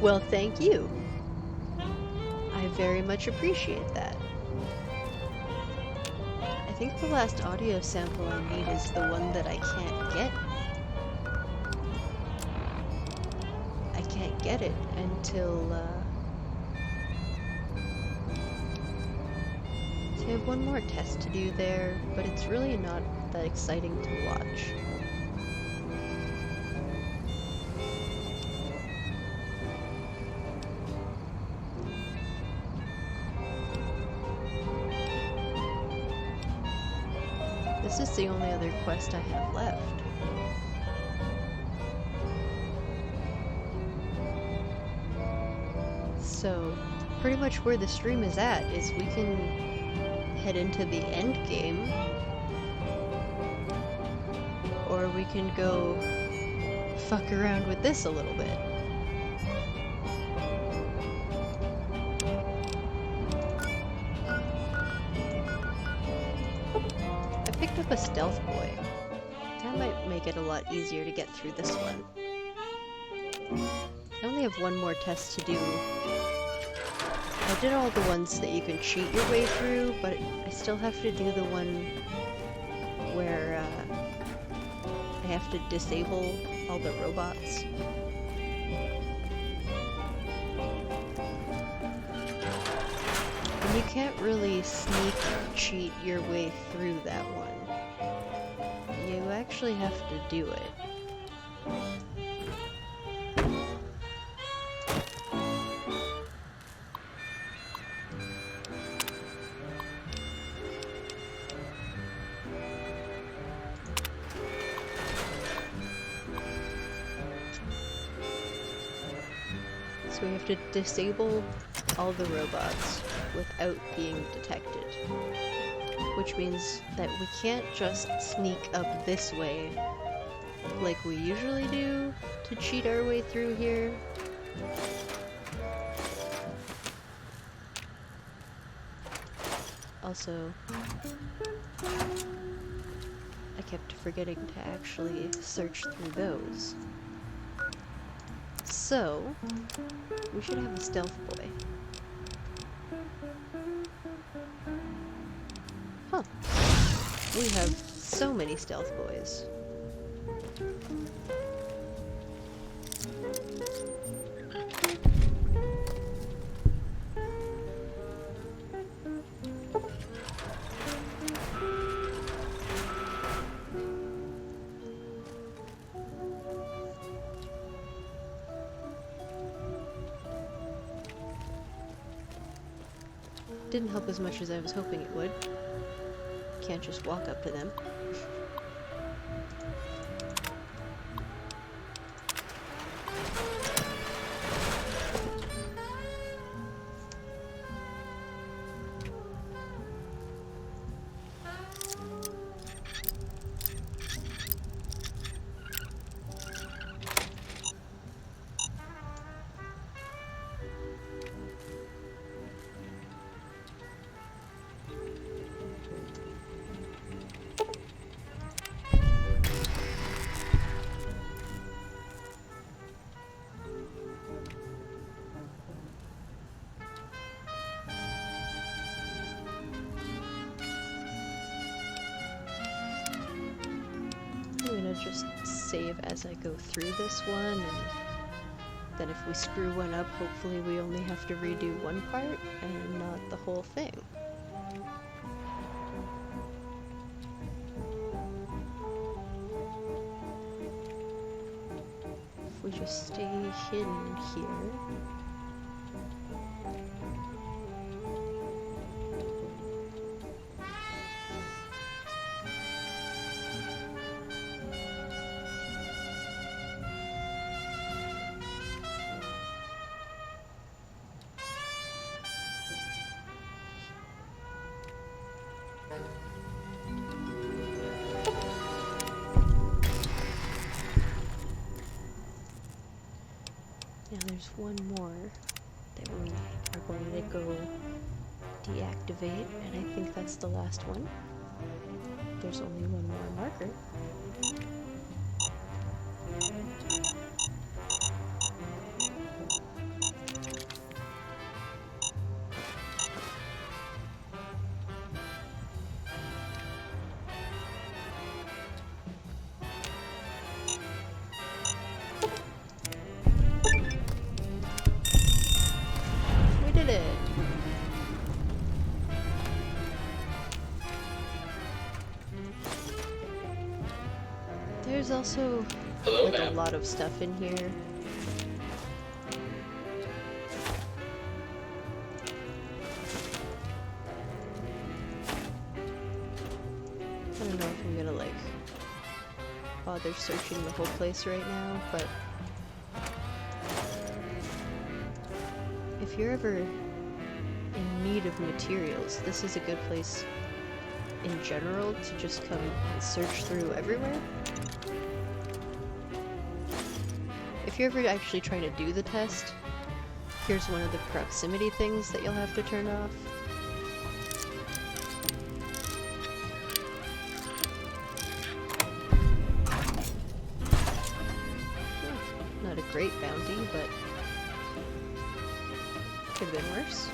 Speaker 1: Well, thank you. I very much appreciate that. I think the last audio sample I need is the one that I can't get. I can't get it until, so I have one more test to do there, but it's really not that exciting to watch. This is the only other quest I have left. So, pretty much where the stream is at is we can head into the end game, or we can go fuck around with this a little bit. I picked up a stealth boy. That might make it a lot easier to get through this one. I only have one more test to do. I did all the ones that you can cheat your way through, but I still have to do the one where I have to disable all the robots. And you can't really sneak cheat your way through that one. You actually have to do it. So we have to disable all the robots without being detected. Which means that we can't just sneak up this way like we usually do to cheat our way through here. Also, I kept forgetting to actually search through those. So, we should have a stealth boy. Huh. We have so many stealth boys. Didn't help as much as I was hoping it would. Can't just walk up to them. I'm gonna just save as I go through this one, and then if we screw one up, hopefully we only have to redo one part and not the whole thing. If we just stay hidden here. Now there's one more that we are going to go deactivate, and I think that's the last one. There's only one more marker. There's also like a lot of stuff in here. I don't know if I'm gonna like bother searching the whole place right now, but if you're ever in need of materials, this is a good place in general to just come and search through everywhere. If you're ever actually trying to do the test, here's one of the proximity things that you'll have to turn off. Not a great bounty, but could have been worse.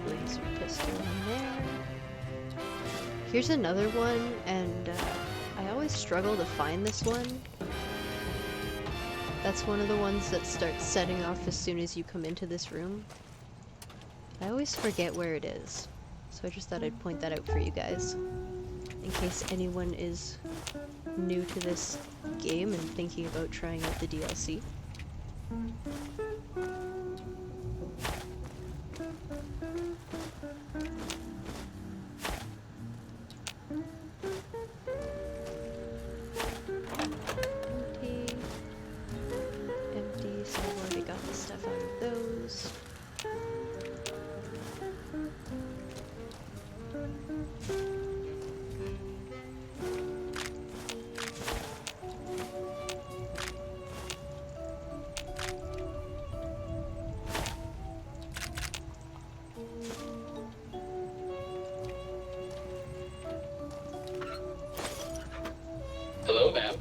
Speaker 1: Laser pistol in there. Here's another one, and I always struggle to find this one. That's one of the ones that starts setting off as soon as you come into this room. I always forget where it is, so I just thought I'd point that out for you guys, in case anyone is new to this game and thinking about trying out the DLC. Empty, so I've already got the stuff out of those.
Speaker 4: Hello, ma'am.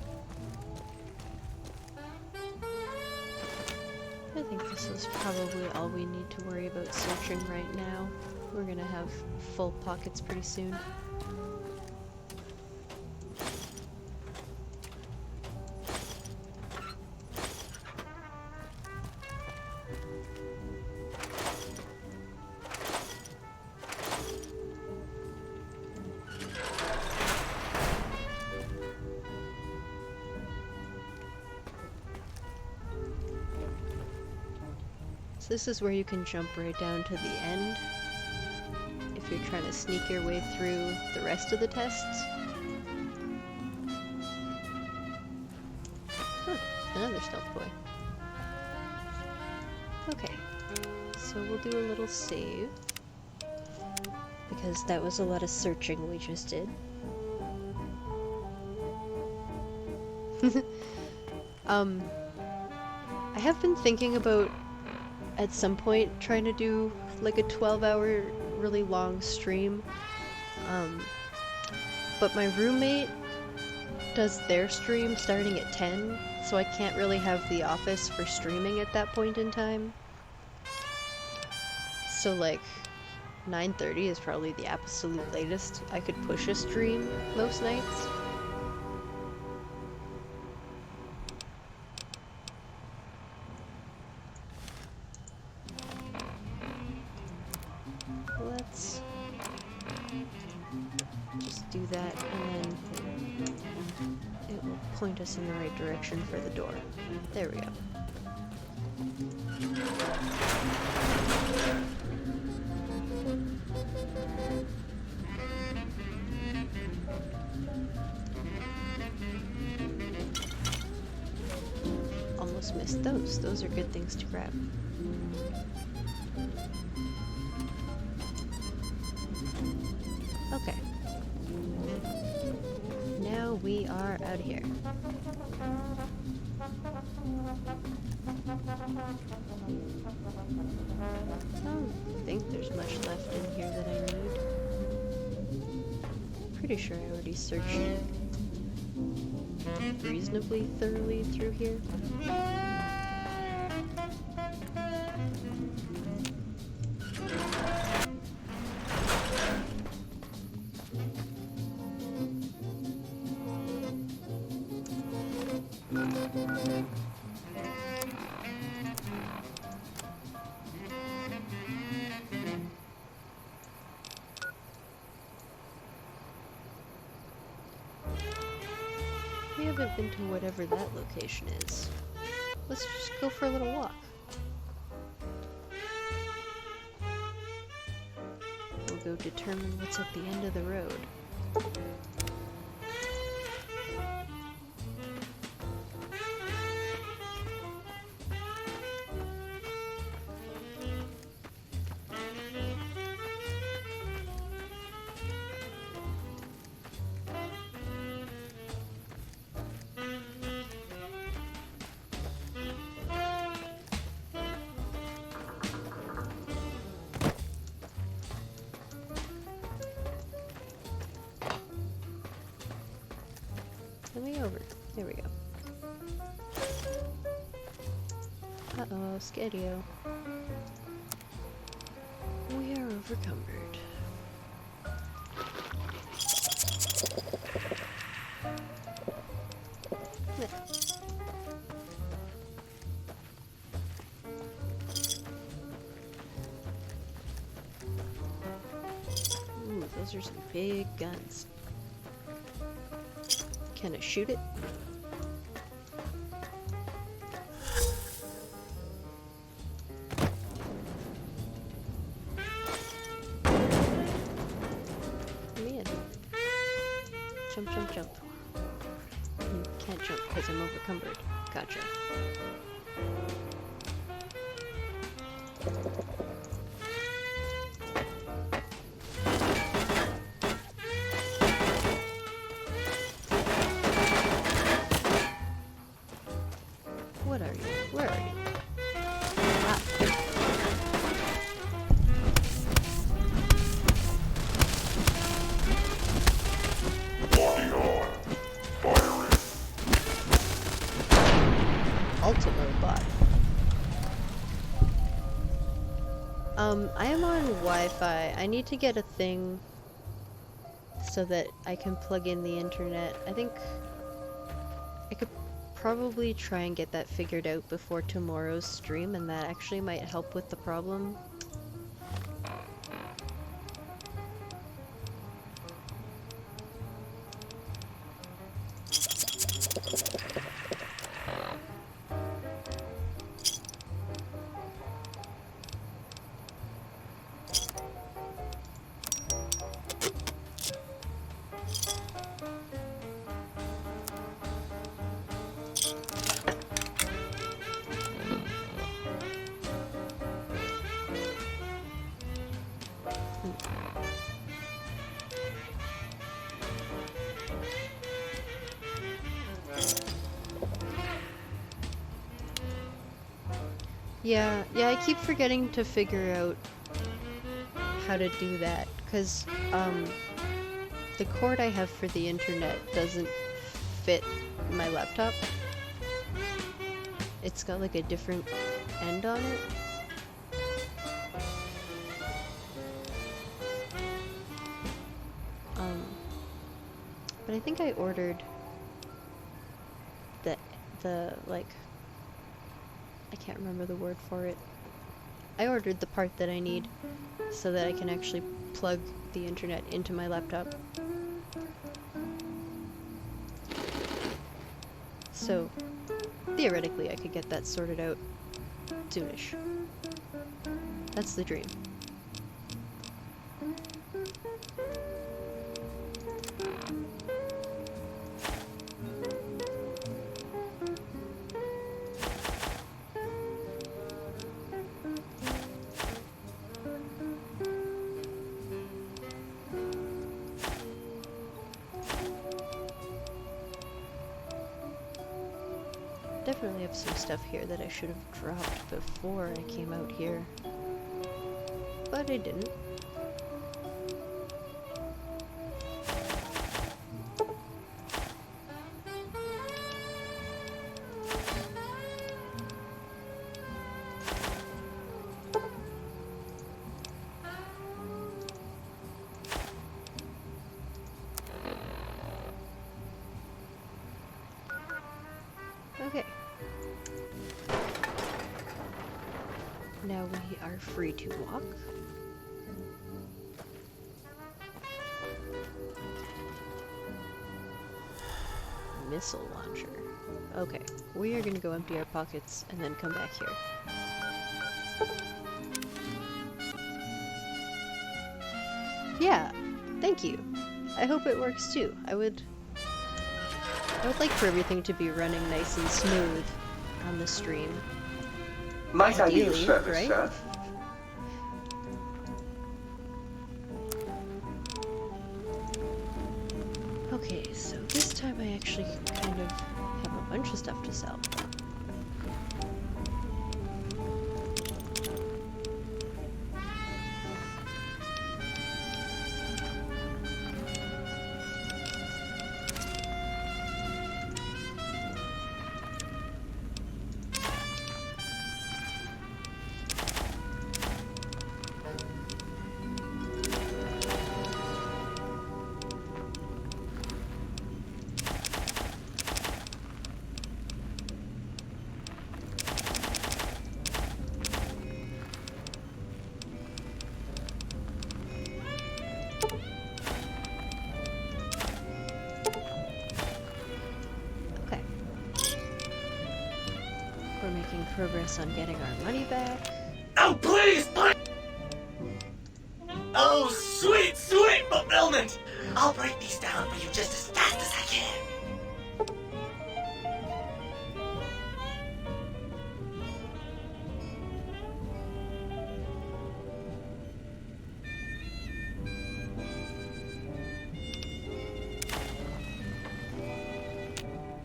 Speaker 1: I think this is probably all we need to worry about searching right now. We're gonna have full pockets pretty soon. So this is where you can jump right down to the end if you're trying to sneak your way through the rest of the tests. Huh, another stealth boy. Okay, so we'll do a little save, because that was a lot of searching we just did. I have been thinking about at some point trying to do like a 12-hour really long stream, but my roommate does their stream starting at 10, so I can't really have the office for streaming at that point in time. So like 9:30 is probably the absolute latest I could push a stream most nights. Let's just do that, and then it will point us in the right direction for the door. There we go. Almost missed those. Those are good things to grab. Okay. Now we are out of here. I don't think there's much left in here that I need. Pretty sure I already searched reasonably thoroughly through here. We haven't been to whatever that location is. Let's just go for a little walk. we'll go determine what's at the end of the road. Let me over. There we go. Uh-oh, Scadio. We are overcumbered. There. Ooh, those are some big guns. Can I shoot it? Come in. Jump, jump, jump. Can't jump because I'm overcumbered. Gotcha. What are you? Where are you? Ah.
Speaker 5: Locking on. Firing.
Speaker 1: Ultimo bot. I am on Wi-Fi. I need to get a thing so that I can plug in the internet. I think I could probably try and get that figured out before tomorrow's stream, and that actually might help with the problem. Yeah, I keep forgetting to figure out how to do that, because the cord I have for the internet doesn't fit my laptop. It's got like a different end on it. But I think I ordered the like, I can't remember the word for it. I ordered the part that I need so that I can actually plug the internet into my laptop. So, theoretically I could get that sorted out soonish. That's the dream. Definitely have some stuff here that I should have dropped before I came out here, but I didn't. Okay. Now we are free to walk. Missile launcher. Okay, we are gonna go empty our pockets and then come back here. Yeah, thank you. I hope it works too. I would like for everything to be running nice and smooth on the stream.
Speaker 2: Might I be of
Speaker 1: Ideally,
Speaker 2: service,
Speaker 1: right?
Speaker 2: sir?
Speaker 1: Okay, so this time I actually kind of have a bunch of stuff to sell. Okay. We're making progress on getting our money back.
Speaker 6: Oh, please, please! Oh, sweet, sweet fulfillment! I'll break these down for you just as fast as I can.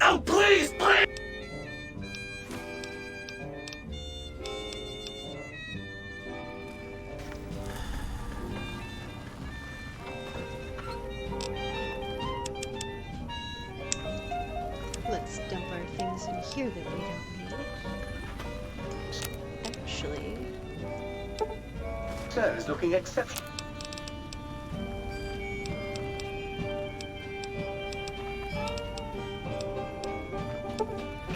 Speaker 6: Oh, please, please!
Speaker 1: Let's dump our things in here that we don't need. Actually,
Speaker 2: Sir is looking exceptional.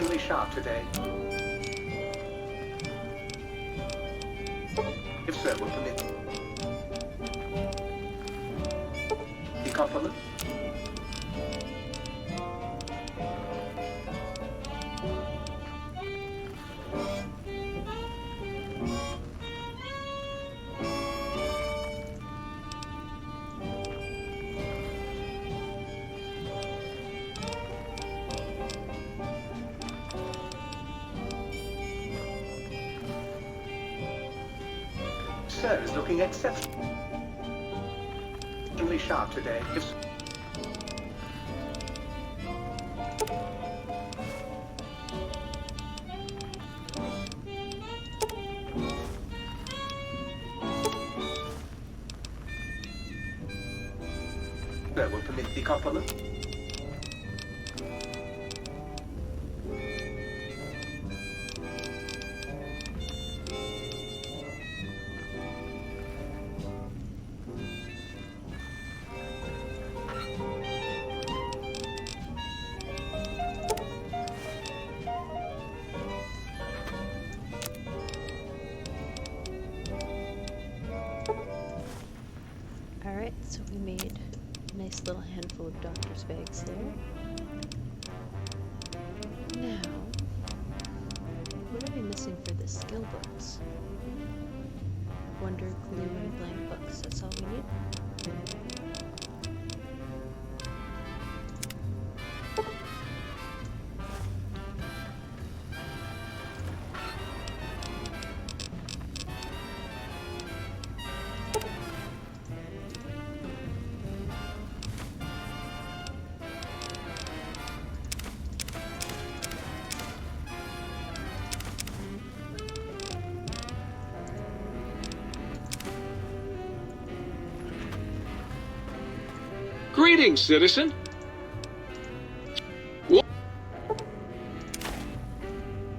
Speaker 2: Really sharp today. If sir will permit. The compliment? Sir is looking exceptionally sharp today. If sir will permit the compliment.
Speaker 1: alright, so we made a nice little handful of doctor's bags there. Now, what are we missing for the skill books? Wonder, clue, and blank books, that's all we need.
Speaker 4: Greetings, citizen.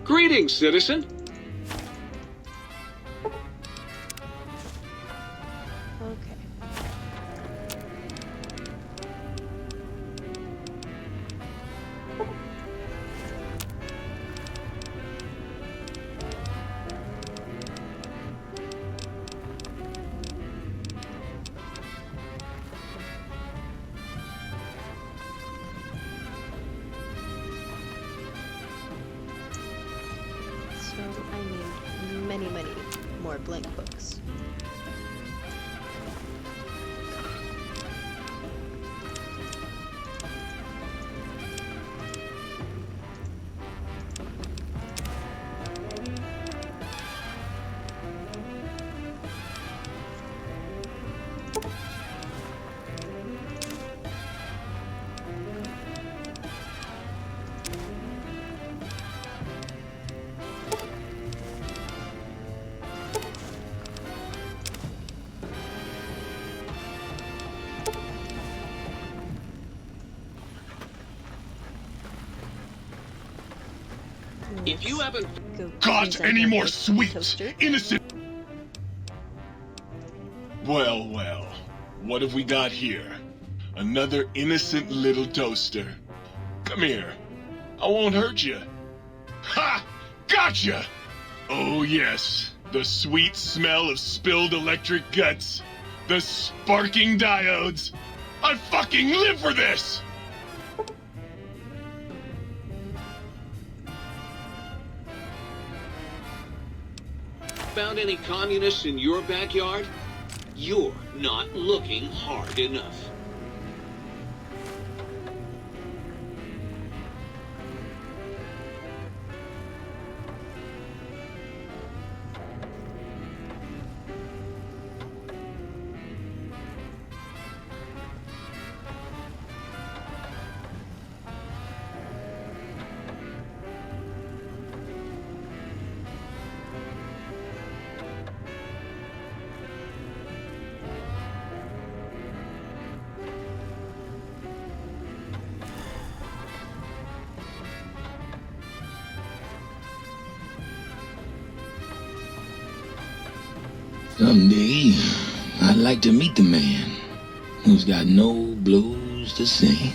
Speaker 4: Greetings, citizen.
Speaker 1: Okay. So I need many more blank books.
Speaker 4: If you haven't
Speaker 1: Go
Speaker 3: Got
Speaker 1: present
Speaker 3: any
Speaker 1: our
Speaker 3: more
Speaker 1: first
Speaker 3: sweet,
Speaker 1: toaster.
Speaker 3: innocent... Well, well. What have we got here? Another innocent little toaster. Come here. I won't hurt you. Ha! Gotcha! Oh yes, the sweet smell of spilled electric guts. The sparking diodes. I fucking live for this!
Speaker 4: found any communists in your backyard, you're not looking hard enough.
Speaker 10: Someday, I'd like to meet the man who's got no blues to sing.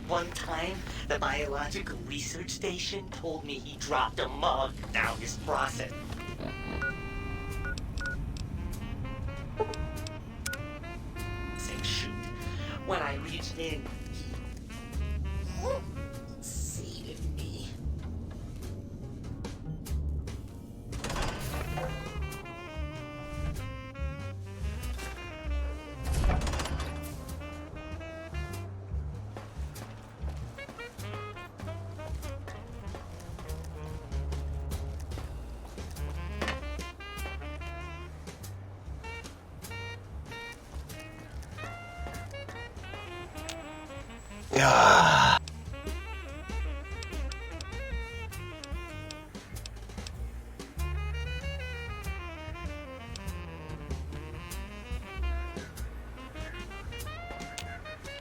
Speaker 6: One time, the biological research station told me he dropped a mug down his process. Shoot. When I reached in, he seated me.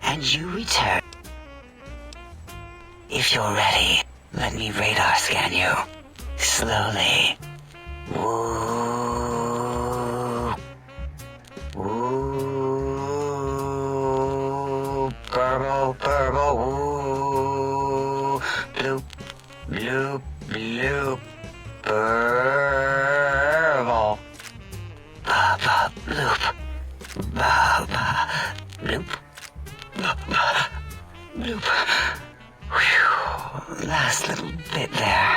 Speaker 6: And you return. If you're ready, let me radar scan you. Slowly. Woo. Woo. Purple, purple, woo. Bloop, bloop, bloop. Purple. Ba, ba, bloop. Ba, ba, bloop. Bloop. Whew. Last little bit there.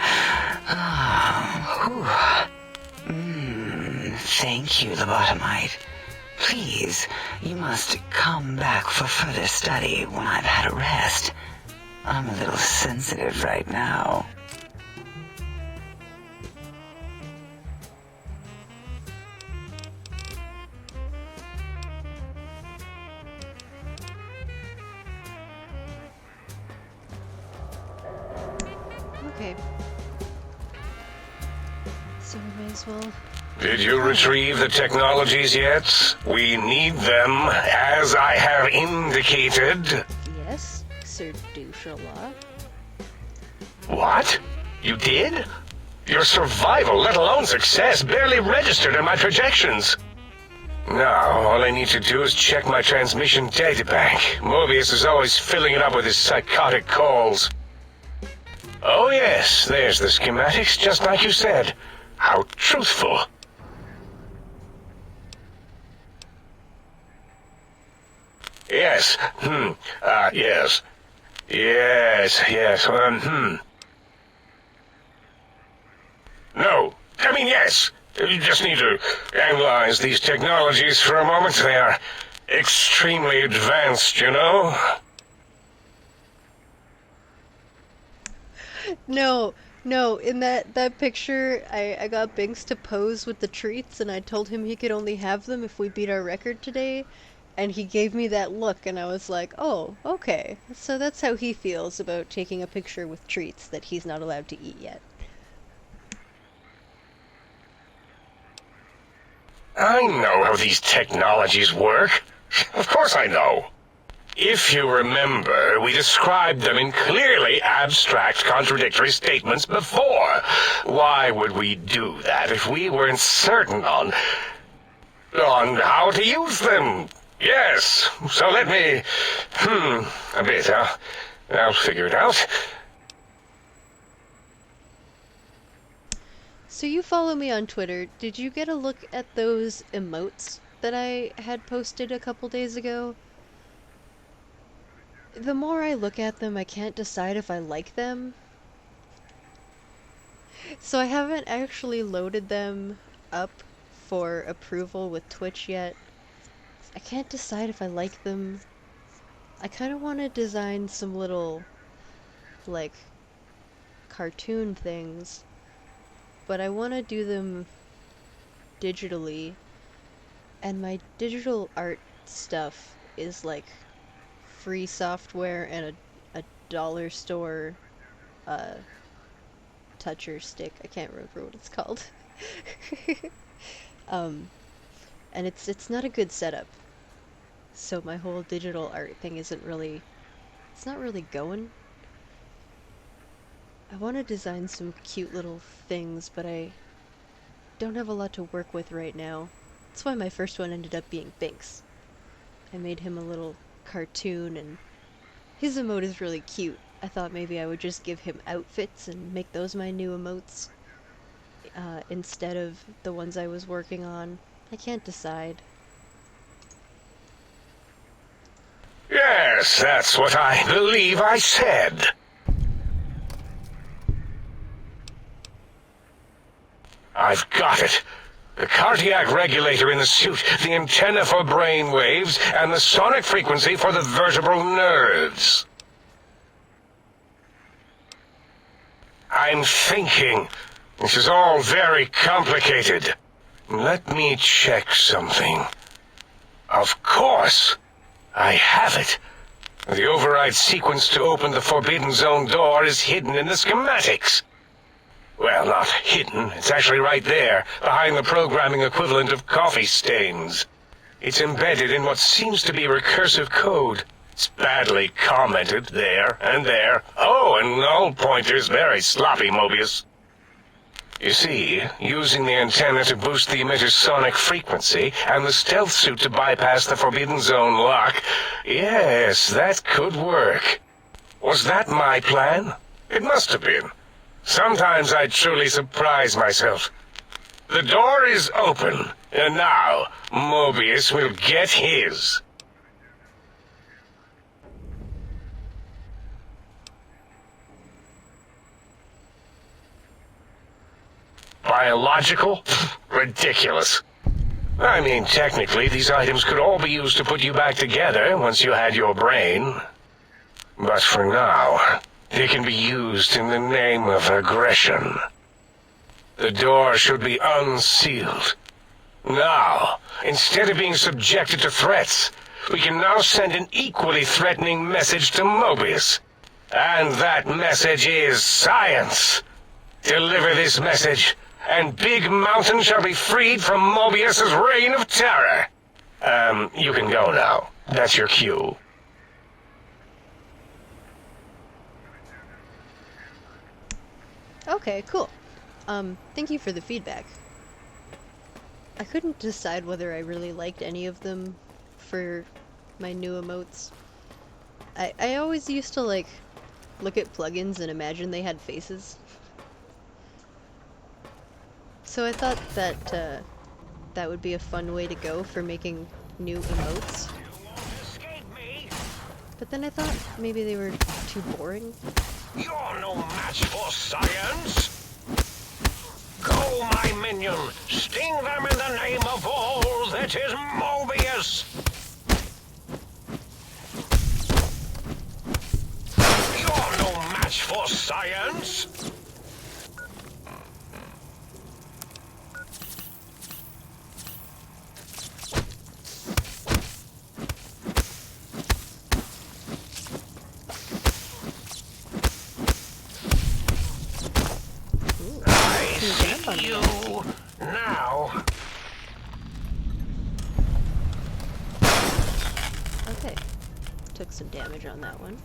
Speaker 6: Thank you, lobotomite. Please, you must come back for further study when I've had a rest. I'm a little sensitive right now.
Speaker 1: Okay. So we may as well...
Speaker 11: Did you retrieve the technologies yet? We need them, as I have indicated.
Speaker 1: Yes, Sir Dushala.
Speaker 11: What? You did? Your survival, let alone success, barely registered in my projections. Now, all I need to do is check my transmission databank. Mobius is always filling it up with his psychotic calls. Oh yes, there's the schematics, just like you said. How truthful. Yes, yes. Yes, No, I mean yes. You just need to analyze these technologies for a moment. They are extremely advanced, you know?
Speaker 1: No, no, in that picture, I got Binks to pose with the treats, and I told him he could only have them if we beat our record today, and he gave me that look, and I was like, oh, okay. So that's how he feels about taking a picture with treats that he's not allowed to eat yet.
Speaker 11: I know how these technologies work. Of course I know. If you remember, we described them in clearly abstract, contradictory statements before. Why would we do that if we weren't certain on how to use them? Yes, so let me... a bit, huh? I'll figure it out.
Speaker 1: So you follow me on Twitter. Did you get a look at those emotes that I had posted a couple days ago? The more I look at them, I can't decide if I like them. So I haven't actually loaded them up for approval with Twitch yet. I can't decide if I like them. I kind of want to design some little, like, cartoon things, but I want to do them digitally, and my digital art stuff is like free software and a dollar store toucher stick. I can't remember what it's called. And it's not a good setup. So my whole digital art thing it's not really going. I want to design some cute little things, but I don't have a lot to work with right now. That's why my first one ended up being Binks. I made him a little cartoon, and his emote is really cute. I thought maybe I would just give him outfits and make those my new emotes, instead of the ones I was working on. I can't decide.
Speaker 11: Yes, that's what I believe I said. I've got it. The cardiac regulator in the suit, the antenna for brain waves, and the sonic frequency for the vertebral nerves. I'm thinking. This is all very complicated. Let me check something. Of course. I have it. The override sequence to open the Forbidden Zone door is hidden in the schematics. Well, not hidden. It's actually right there, behind the programming equivalent of coffee stains. It's embedded in what seems to be recursive code. It's badly commented there and there. Oh, and null pointers very sloppy, Mobius. You see, using the antenna to boost the emitter's sonic frequency and the stealth suit to bypass the Forbidden Zone lock, yes, that could work. Was that my plan? It must have been. Sometimes I truly surprise myself. The door is open, and now Mobius will get his. Biological? Ridiculous. I mean, technically, these items could all be used to put you back together once you had your brain. But for now, they can be used in the name of aggression. The door should be unsealed. Now, instead of being subjected to threats, we can now send an equally threatening message to Mobius. And that message is science. Deliver this message, and Big Mountain shall be freed from Mobius's reign of terror. You can go now. That's your cue.
Speaker 1: Okay, cool. Thank you for the feedback. I couldn't decide whether I really liked any of them for my new emotes. I always used to, like, look at plugins and imagine they had faces. So I thought that, that would be a fun way to go for making new emotes. But then I thought maybe they were too boring.
Speaker 11: You're no match for science. Go, my minion. Sting them in the name of all that is Mobius. You're no match for science. science! I see you now.
Speaker 1: Okay. Took some damage on that one.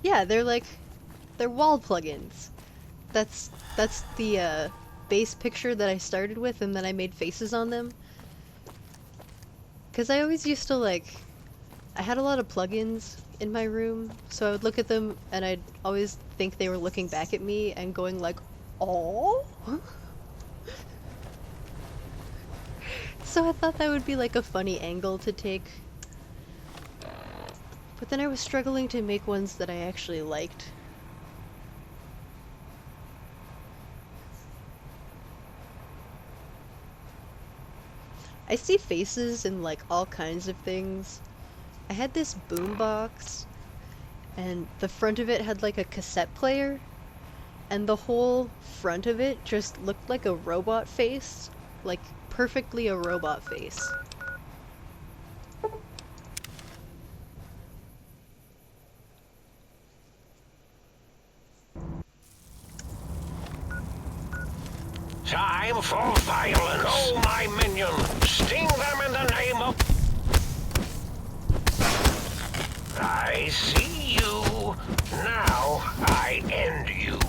Speaker 1: Yeah, they're wall plugins. That's the base picture that I started with, and then I made faces on them. Cause I always used to I had a lot of plugins in my room, so I would look at them and I'd always think they were looking back at me and going like, "Oh." So I thought that would be like a funny angle to take. But then I was struggling to make ones that I actually liked. I see faces in like all kinds of things. I had this boombox, and the front of it had like a cassette player, and the whole front of it just looked like a robot face. Like, perfectly a robot face.
Speaker 11: Time for violence! Go, my minion! Sting them in the name of... I see you. Now I end you.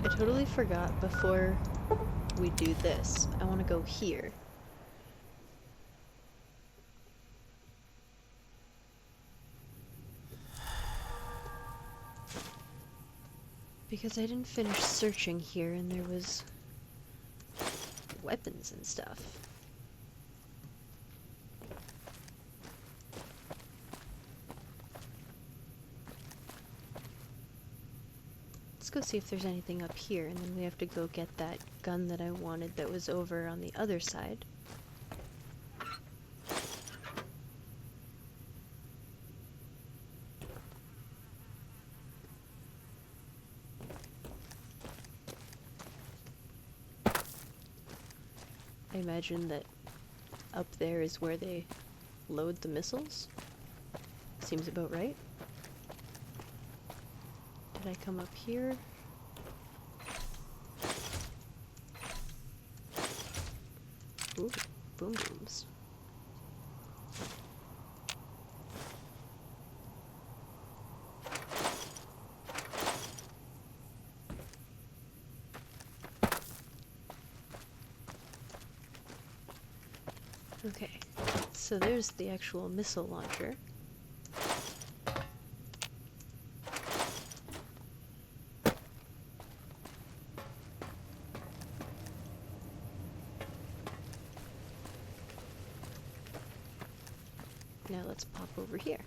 Speaker 1: I totally forgot before we do this. I want to go here. Because I didn't finish searching here and there was weapons and stuff. Let's go see if there's anything up here, and then we have to go get that gun that I wanted that was over on the other side. I imagine that up there is where they load the missiles. Seems about right. Did I come up here? Ooh, boom booms. Okay, so there's the actual missile launcher. Now let's pop over here.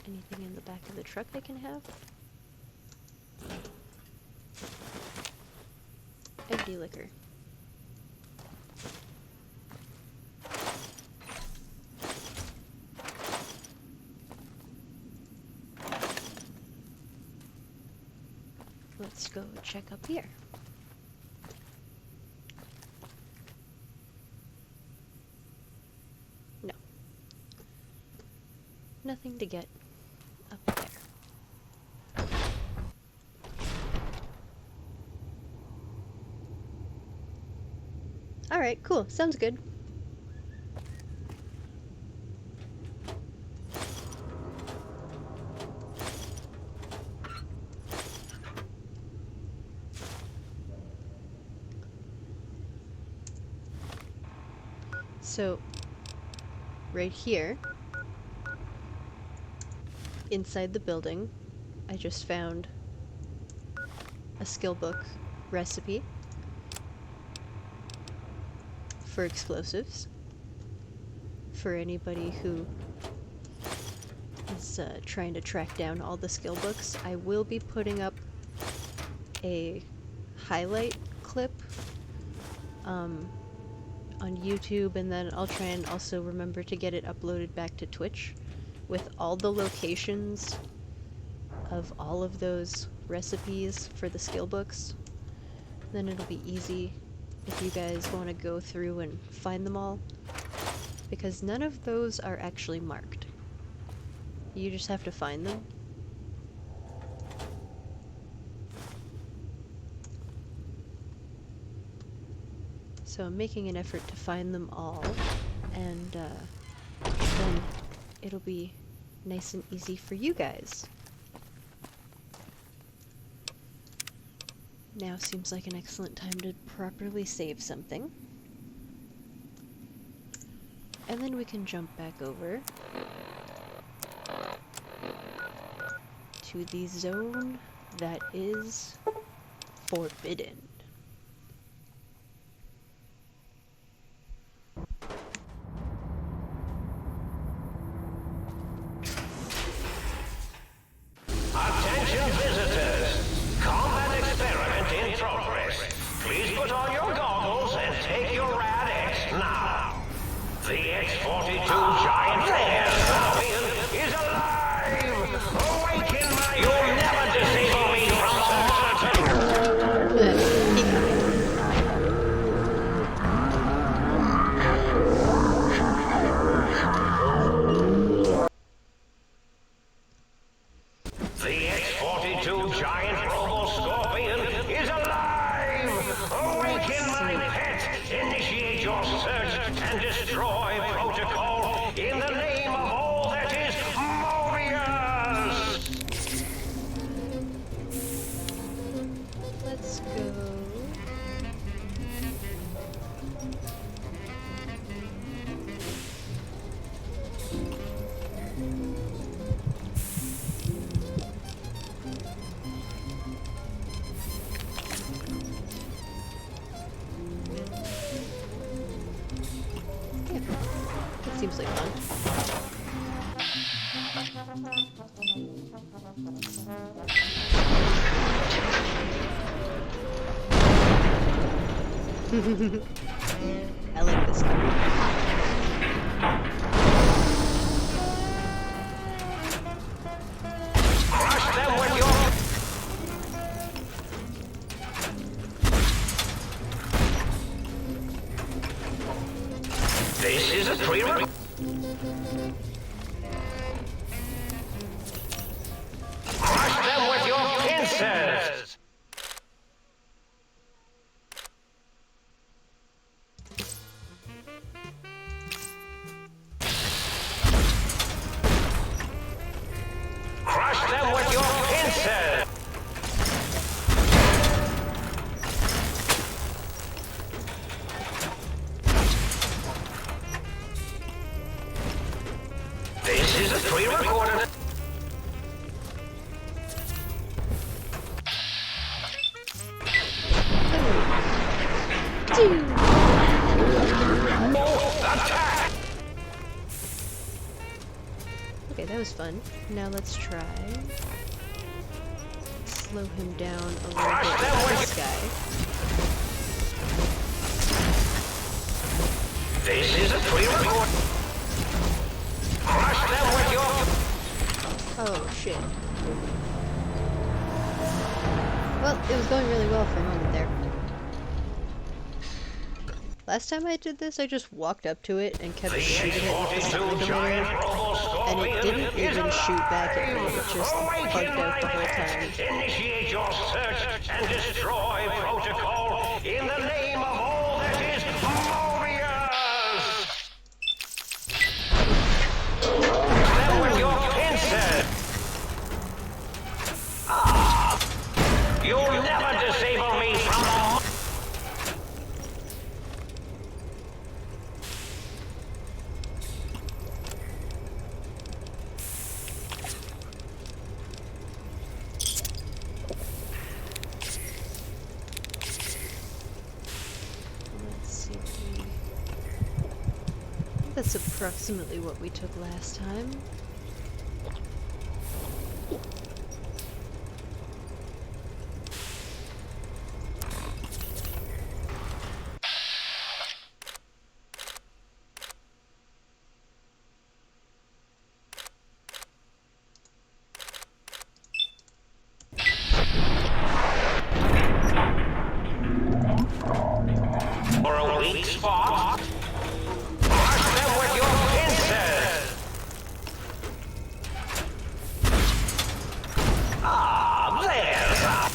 Speaker 1: Anything in the back of the truck I can have? Empty liquor. Let's go check up here. No. Nothing to get up there. Alright, cool. Sounds good. So, right here, inside the building, I just found a skill book recipe for explosives for anybody who is trying to track down all the skill books. I will be putting up a highlight clip on YouTube, and then I'll try and also remember to get it uploaded back to Twitch with all the locations of all of those recipes for the skill books. Then it'll be easy if you guys want to go through and find them all, because none of those are actually marked. You just have to find them. So I'm making an effort to find them all, and then it'll be nice and easy for you guys. Now seems like an excellent time to properly save something. And then we can jump back over to the zone that is forbidden.
Speaker 11: Attention visitors! Combat experiment in progress. Please put on your goggles and take your rad X now. The X-42 giant scorpion is alive! Awaken my... You'll never disable me from The X-42 giant robo-scorpion is alive! Awaken my pet! Initiate your search and destroy protocol in the name of all that is Mobius!
Speaker 1: Let's go. Yeah, that seems like fun. I like this one.
Speaker 11: Crush them with your... This is a prerequisite. Crush them with your pincers. Crush them with your pincers. This is a pre-recorded. Attack!
Speaker 1: Okay, that was fun. Now let's try. Slow him down a little bit with this guy.
Speaker 11: This is a pre-record. Crush them with your...
Speaker 1: Oh, shit. Well, it was going really well for a moment there. Last time I did this, I just walked up to it and kept shooting it with the sound emitter, and it didn't even shoot back at me, it just bugged out the whole time.
Speaker 11: Initiate your search and destroy protocol in the name of all that is Mobius! Them with your pincers! Ah! You'll never disable me from the...
Speaker 1: that's approximately what we took last time.
Speaker 11: For a weak spot, crush them with your pincers. Ah, there's a...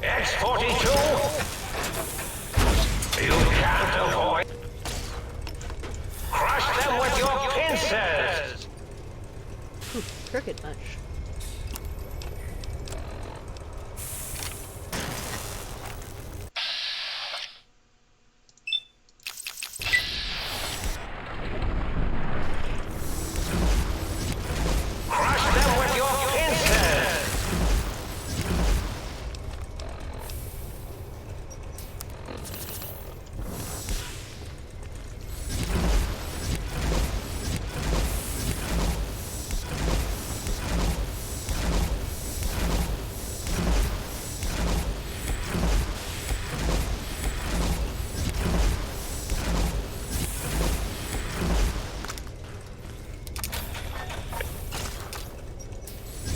Speaker 11: X-42. You can't avoid. Crush them with your pincers.
Speaker 1: Ooh, crooked bunch.
Speaker 11: Crush them with your pincers.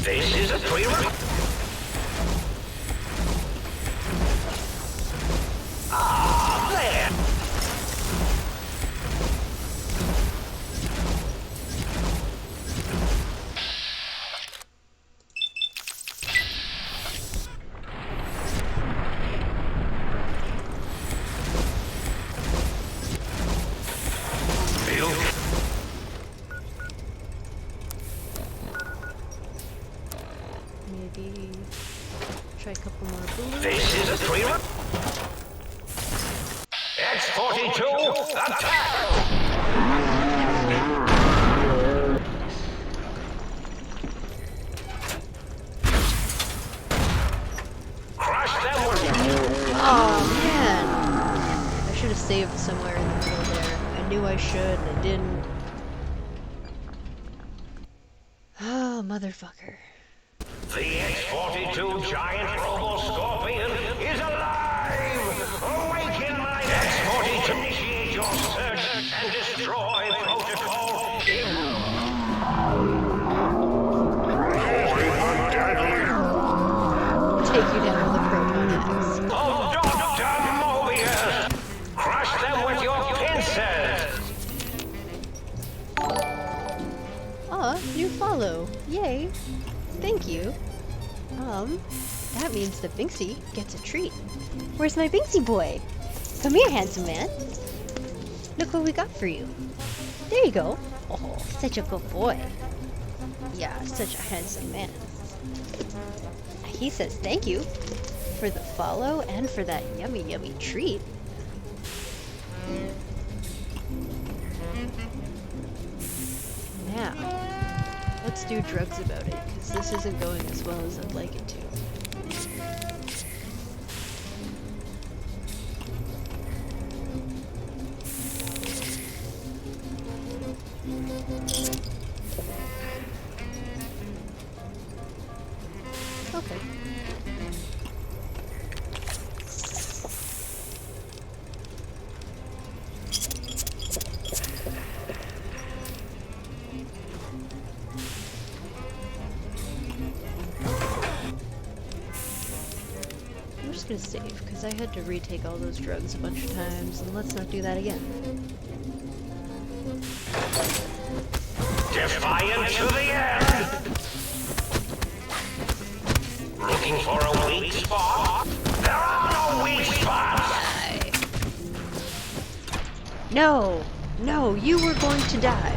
Speaker 11: This is a pre-run. Ah, there. You
Speaker 1: Maybe try a couple more bullets.
Speaker 11: This is a pre-run. X-42, attack! Crush them with...
Speaker 1: Oh man! I should have saved somewhere in the middle there. I knew I should and I didn't. Oh, motherfucker.
Speaker 11: The X-42 giant robo-scorpion is alive! Awaken my X-42! Initiate your search and destroy protocol.
Speaker 1: Take you down with a proton axe.
Speaker 11: Oh, Dr. Mobius! Crush them with your pincers!
Speaker 1: Aw, new follow. Yay. Thank you. That means that Binksy gets a treat. Where's my Binksy boy? Come here, handsome man. Look what we got for you. There you go. Oh, such a good boy. Yeah, such a handsome man. He says thank you for the follow and for that yummy, yummy treat. Now, let's do drugs about it, because this isn't going as well as I'd like it to. Okay. I'm just gonna save, because I had to retake all those drugs a bunch of times, and let's not do that again.
Speaker 11: Defiant to the end! Looking for a weak spot? There are no weak spots!
Speaker 1: No! No, you were going to die.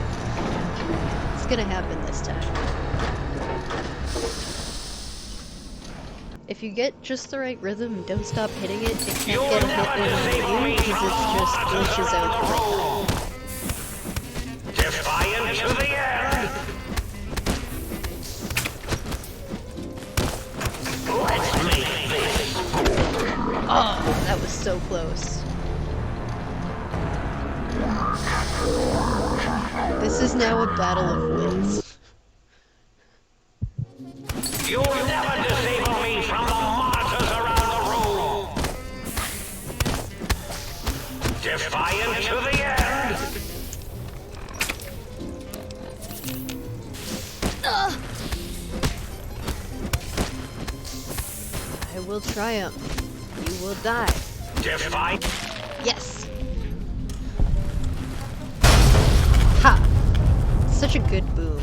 Speaker 1: It's gonna happen this time. If you get just the right rhythm and don't stop hitting it, it can't get a hit in on you because it just glitches out.
Speaker 11: Defiant to the end! Let's make this.
Speaker 1: Oh, that was so close. This is now a battle of wits.
Speaker 11: You'll never disable me from the monitors around the room! Defiant to the end!
Speaker 1: I will triumph. You will die.
Speaker 11: Defiant.
Speaker 1: Yes! Ha! Such a good boom.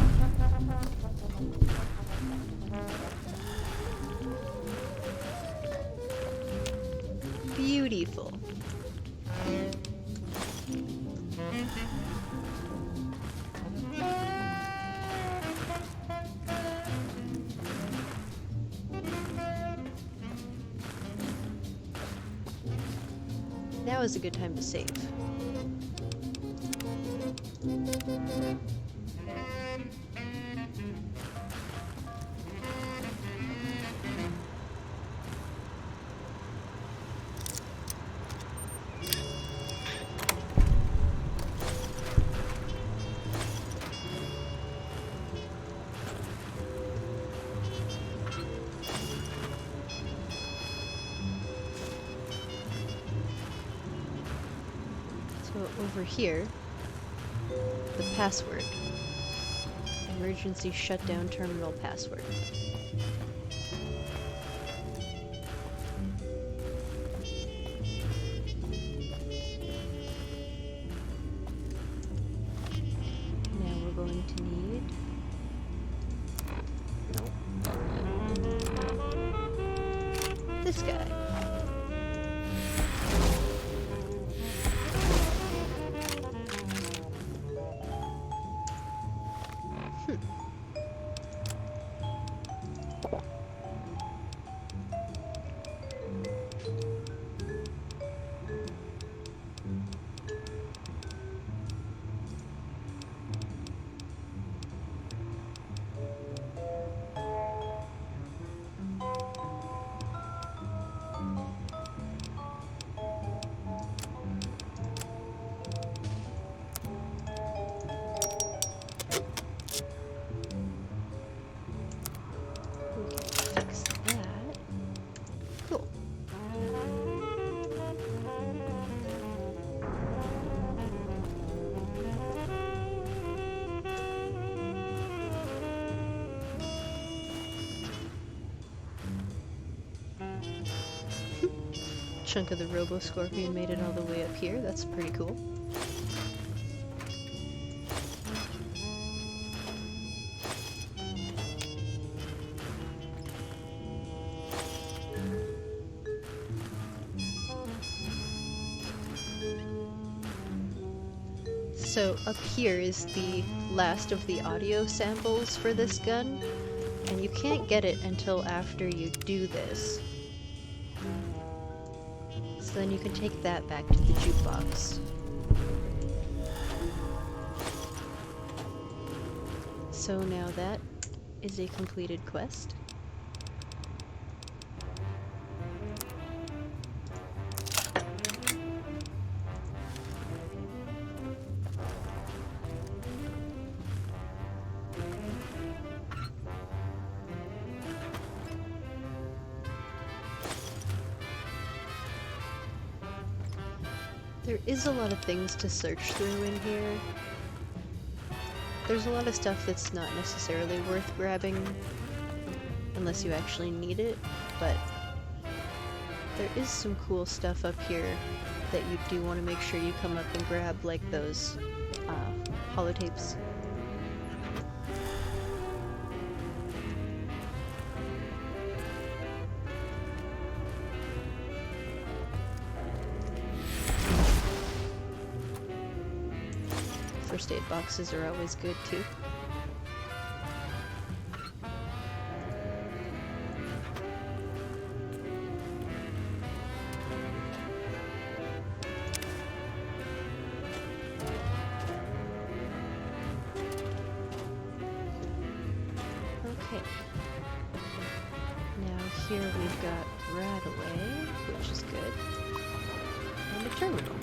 Speaker 1: Beautiful. Now is a good time to save. Over here, the password. Emergency shutdown terminal password. Now we're going to need... Nope. This guy. Chunk of the Robo-Scorpion made it all the way up here. That's pretty cool. So up here is the last of the audio samples for this gun, and you can't get it until after you do this. So then you can take that back to the jukebox. So now that is a completed quest. There is a lot of things to search through in here. There's a lot of stuff that's not necessarily worth grabbing unless you actually need it, but there is some cool stuff up here that you do want to make sure you come up and grab, like those holotapes. First aid boxes are always good too. Okay. Now here we've got Radaway, which is good. And a terminal.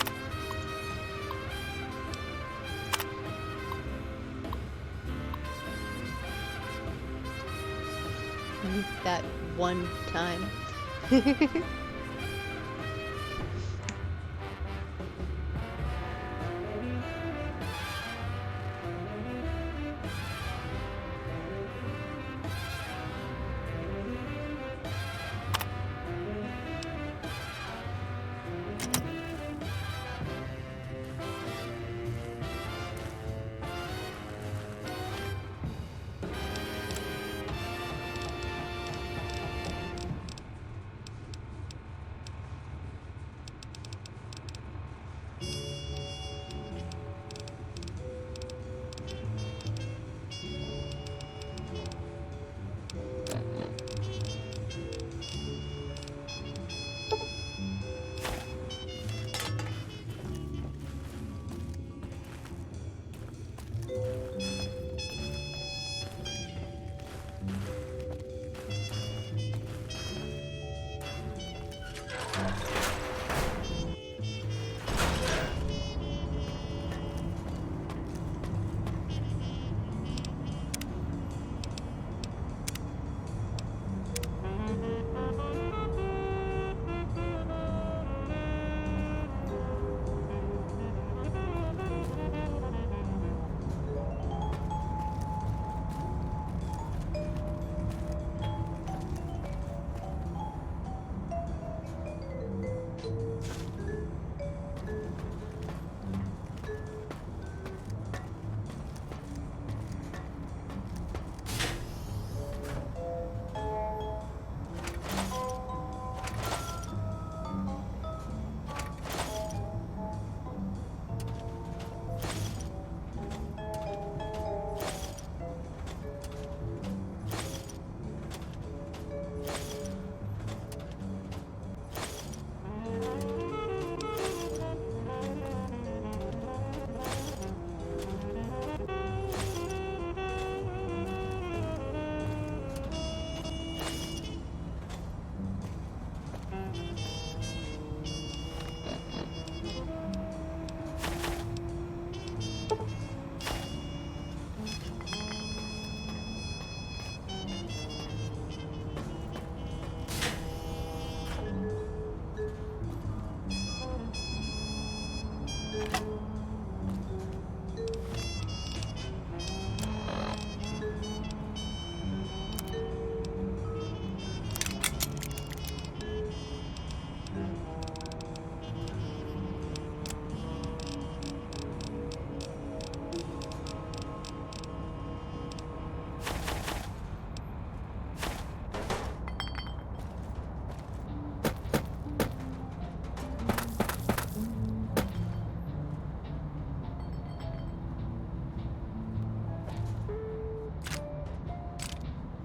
Speaker 1: That one time.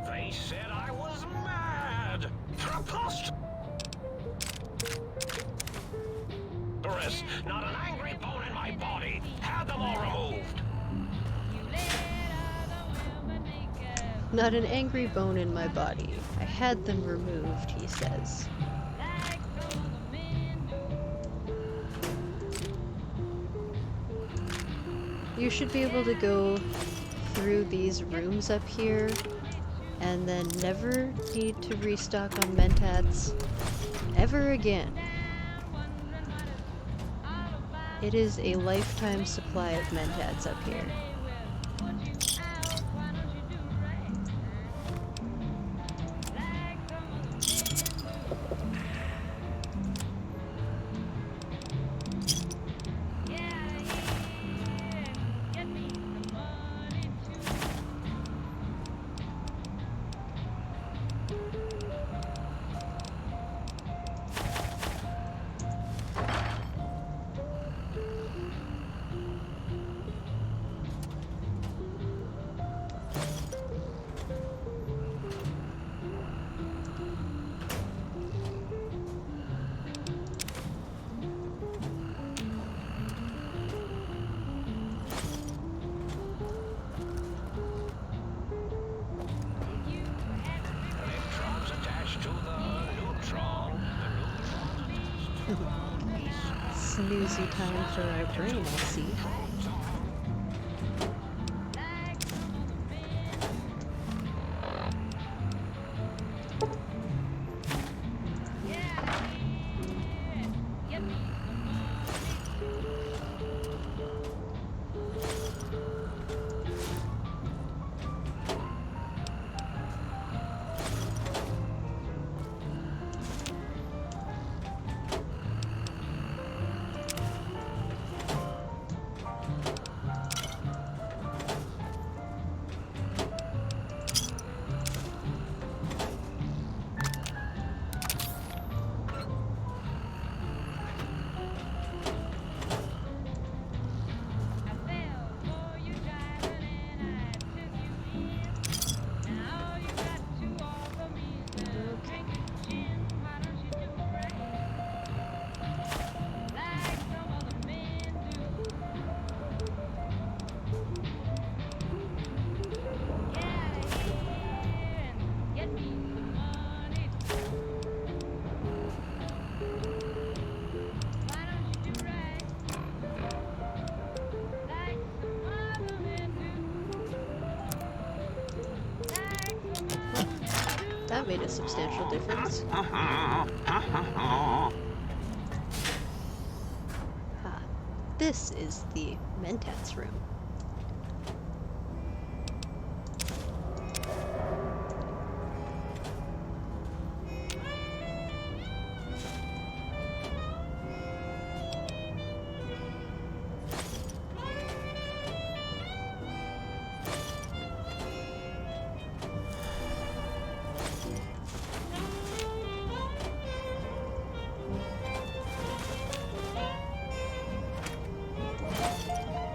Speaker 11: They said I was mad. Preposterous. Not an angry bone in my body. Had them all removed.
Speaker 1: Not an angry bone in my body. I had them removed, he says. You should be able to go through these rooms up here and then never need to restock on mentats ever again. It is a lifetime supply of mentats up here. Snoozy time for our brain, I see. That made a substantial difference. Ah, this is the Mentats room.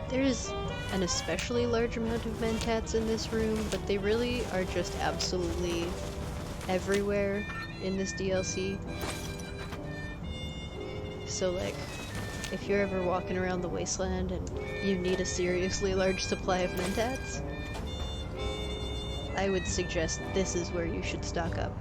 Speaker 1: There is an especially large amount of Mentats in this room, but they really are just absolutely everywhere in this DLC. So like, if you're ever walking around the Wasteland and you need a seriously large supply of Mentats, I would suggest this is where you should stock up.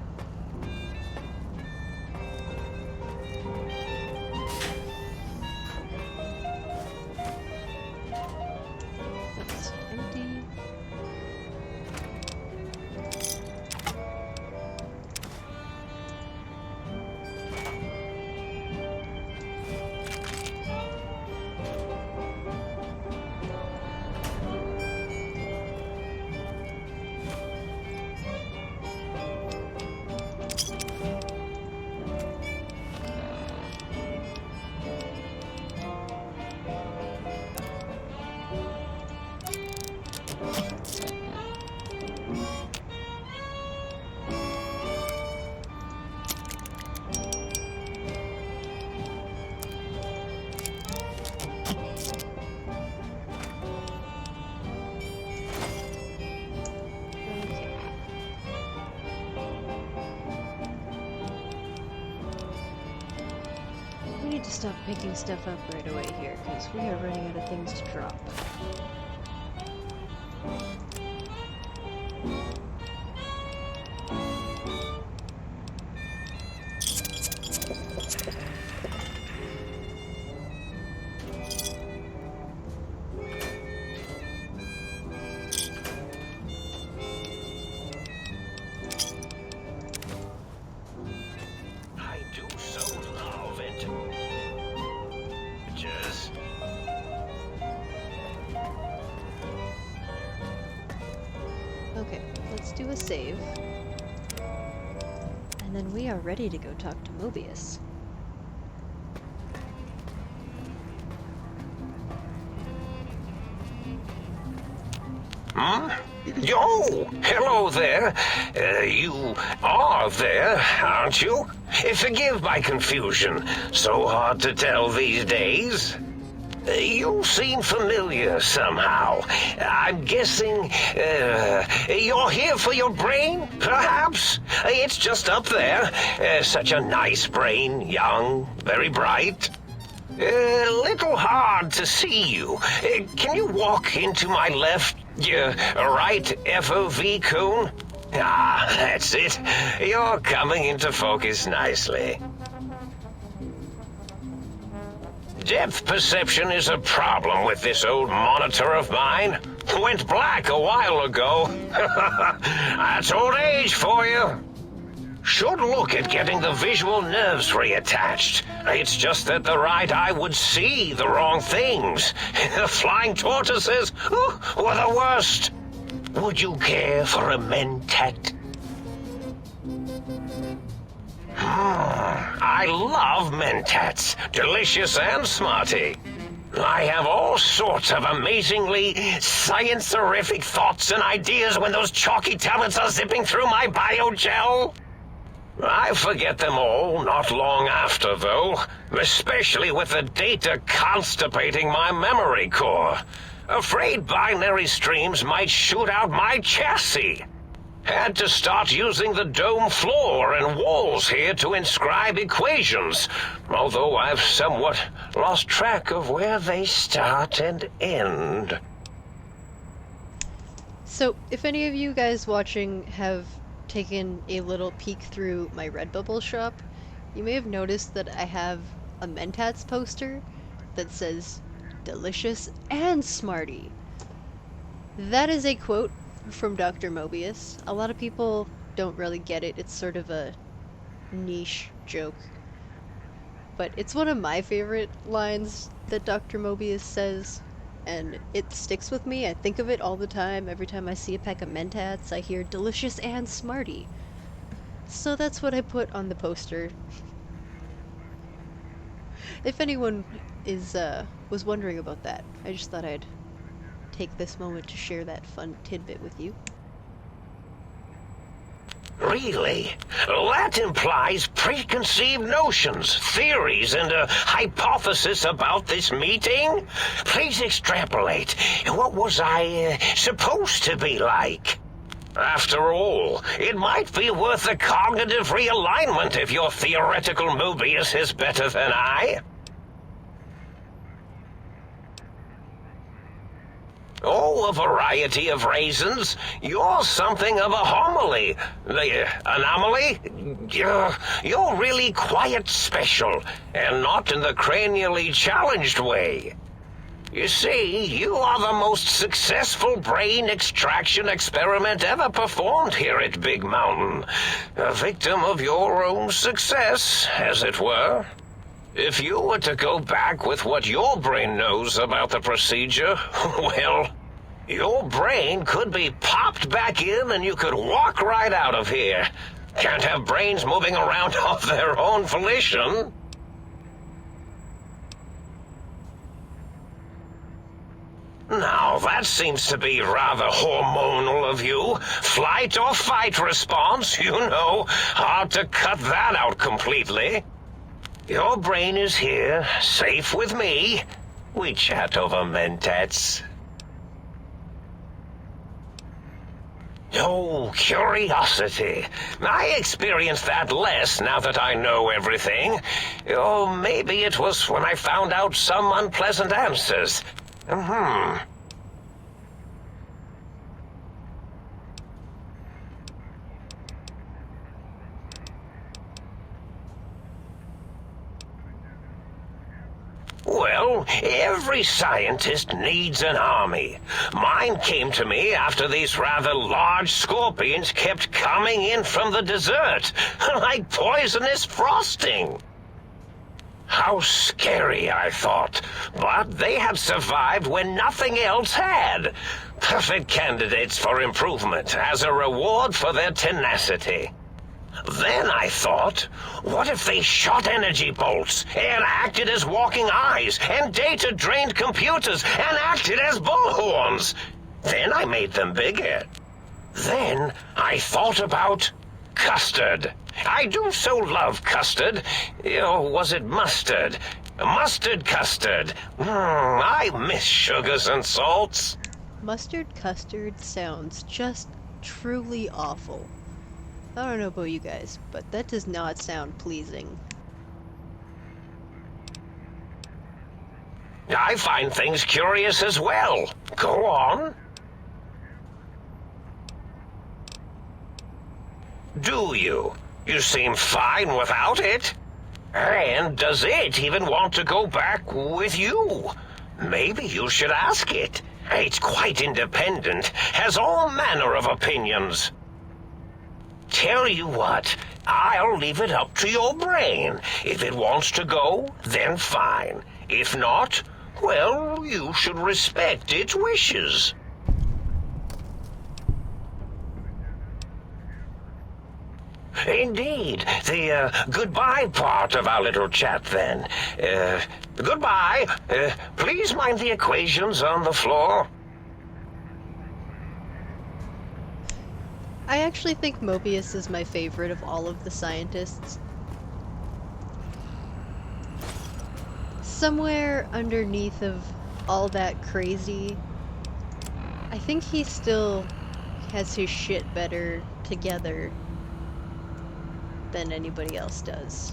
Speaker 1: That's empty. We need to stop picking stuff up right away here, because we are running out of things to drop.
Speaker 11: I do so love it. Just
Speaker 1: Okay, let's do a save. And then we are ready to go talk to Mobius.
Speaker 11: Huh? Yo, hello there. You are there, aren't you? Forgive my confusion. So hard to tell these days. You seem familiar somehow. I'm guessing you're here for your brain, perhaps? It's just up there. Such a nice brain, young, very bright. A little hard to see you. Can you walk into my left, right FOV cone? Ah, that's it. You're coming into focus nicely. Depth perception is a problem with this old monitor of mine. Went black a while ago. That's old age for you. Should look at getting the visual nerves reattached. It's just that the right eye would see the wrong things. Flying tortoises were the worst. Would you care for a mentat? I love mentats. Delicious and smarty. I have all sorts of amazingly science-orific thoughts and ideas when those chalky tablets are zipping through my biogel. I forget them all not long after, though, especially with the data constipating my memory core. Afraid binary streams might shoot out my chassis. Had to start using the dome floor and walls here to inscribe equations, although I've somewhat lost track of where they start and end.
Speaker 1: So, if any of you guys watching have taken a little peek through my Redbubble shop, you may have noticed that I have a Mentats poster that says, "Delicious and Smarty." That is a quote from Dr. Mobius. A lot of people don't really get it. It's sort of a niche joke. But it's one of my favorite lines that Dr. Mobius says, and it sticks with me. I think of it all the time. Every time I see a pack of Mentats, I hear "Delicious and Smarty." So that's what I put on the poster. If anyone was wondering about that, I just thought I'd take this moment to share that fun tidbit with you.
Speaker 11: Really? That implies preconceived notions, theories, and a hypothesis about this meeting? Please extrapolate. What was I supposed to be like? After all, it might be worth a cognitive realignment if your theoretical Mobius is better than I. Oh, a variety of reasons. You're something of a homily. The anomaly? You're really quite special, and not in the cranially challenged way. You see, you are the most successful brain extraction experiment ever performed here at Big Mountain. A victim of your own success, as it were. If you were to go back with what your brain knows about the procedure, well, your brain could be popped back in and you could walk right out of here. Can't have brains moving around of their own volition. Now, that seems to be rather hormonal of you. Flight or fight response, you know. Hard to cut that out completely. Your brain is here, safe with me. We chat over mentats. Oh, curiosity. I experience that less now that I know everything. Or maybe it was when I found out some unpleasant answers. Well, every scientist needs an army. Mine came to me after these rather large scorpions kept coming in from the desert, like poisonous frosting. How scary, I thought, but they had survived when nothing else had. Perfect candidates for improvement as a reward for their tenacity. Then I thought, what if they shot energy bolts and acted as walking eyes and data-drained computers and acted as bullhorns? Then I made them bigger. Then I thought about custard. I do so love custard. Or was it mustard? Mustard custard. I miss sugars and salts.
Speaker 1: Mustard custard sounds just truly awful. I don't know about you guys, but that does not sound pleasing.
Speaker 11: I find things curious as well. Go on. Do you? You seem fine without it. And does it even want to go back with you? Maybe you should ask it. It's quite independent, has all manner of opinions. Tell you what, I'll leave it up to your brain. If it wants to go, then fine. If not, well, you should respect its wishes. Indeed. The goodbye part of our little chat, then. Goodbye. Please mind the equations on the floor.
Speaker 1: I actually think Mobius is my favorite of all of the scientists. Somewhere underneath of all that crazy, I think he still has his shit better together than anybody else does.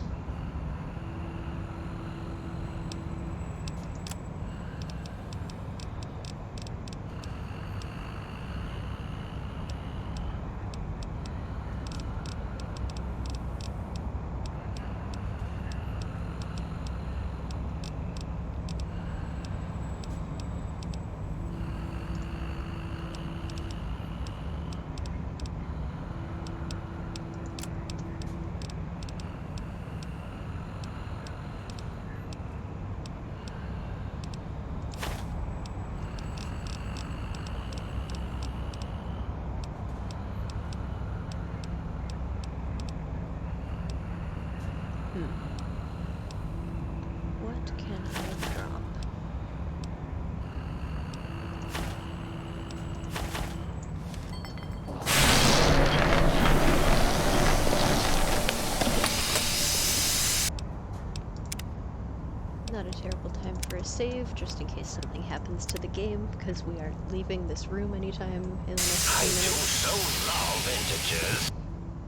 Speaker 1: What can I drop? Not a terrible time for a save, just in case something happens to the game, because we are leaving this room anytime in the next few minutes.
Speaker 11: I do so love integers.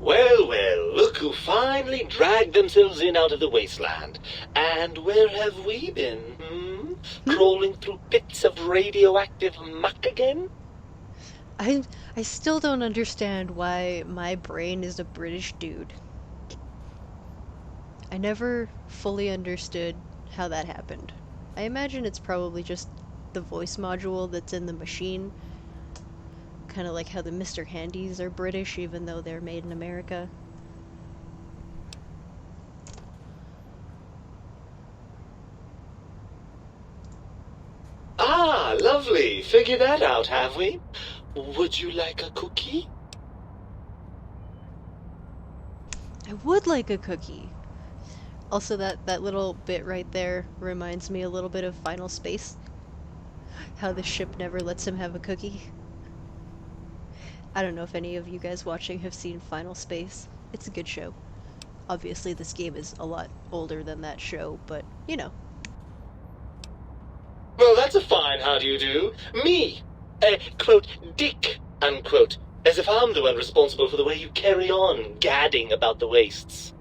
Speaker 12: Well, well, look who finally dragged themselves in out of the wasteland. And where have we been, Crawling through pits of radioactive muck again?
Speaker 1: I still don't understand why my brain is a British dude. I never fully understood how that happened. I imagine it's probably just the voice module that's in the machine. Kind of like how the Mr. Handys are British even though they're made in America.
Speaker 12: Ah, lovely. Figured that out, have we? Would you like a cookie?
Speaker 1: I would like a cookie. Also, that little bit right there reminds me a little bit of Final Space. How the ship never lets him have a cookie. I don't know if any of you guys watching have seen Final Space. It's a good show. Obviously, this game is a lot older than that show, but, you know.
Speaker 12: Well, that's a fine how do you do. Me, quote, dick, unquote. As if I'm the one responsible for the way you carry on gadding about the wastes.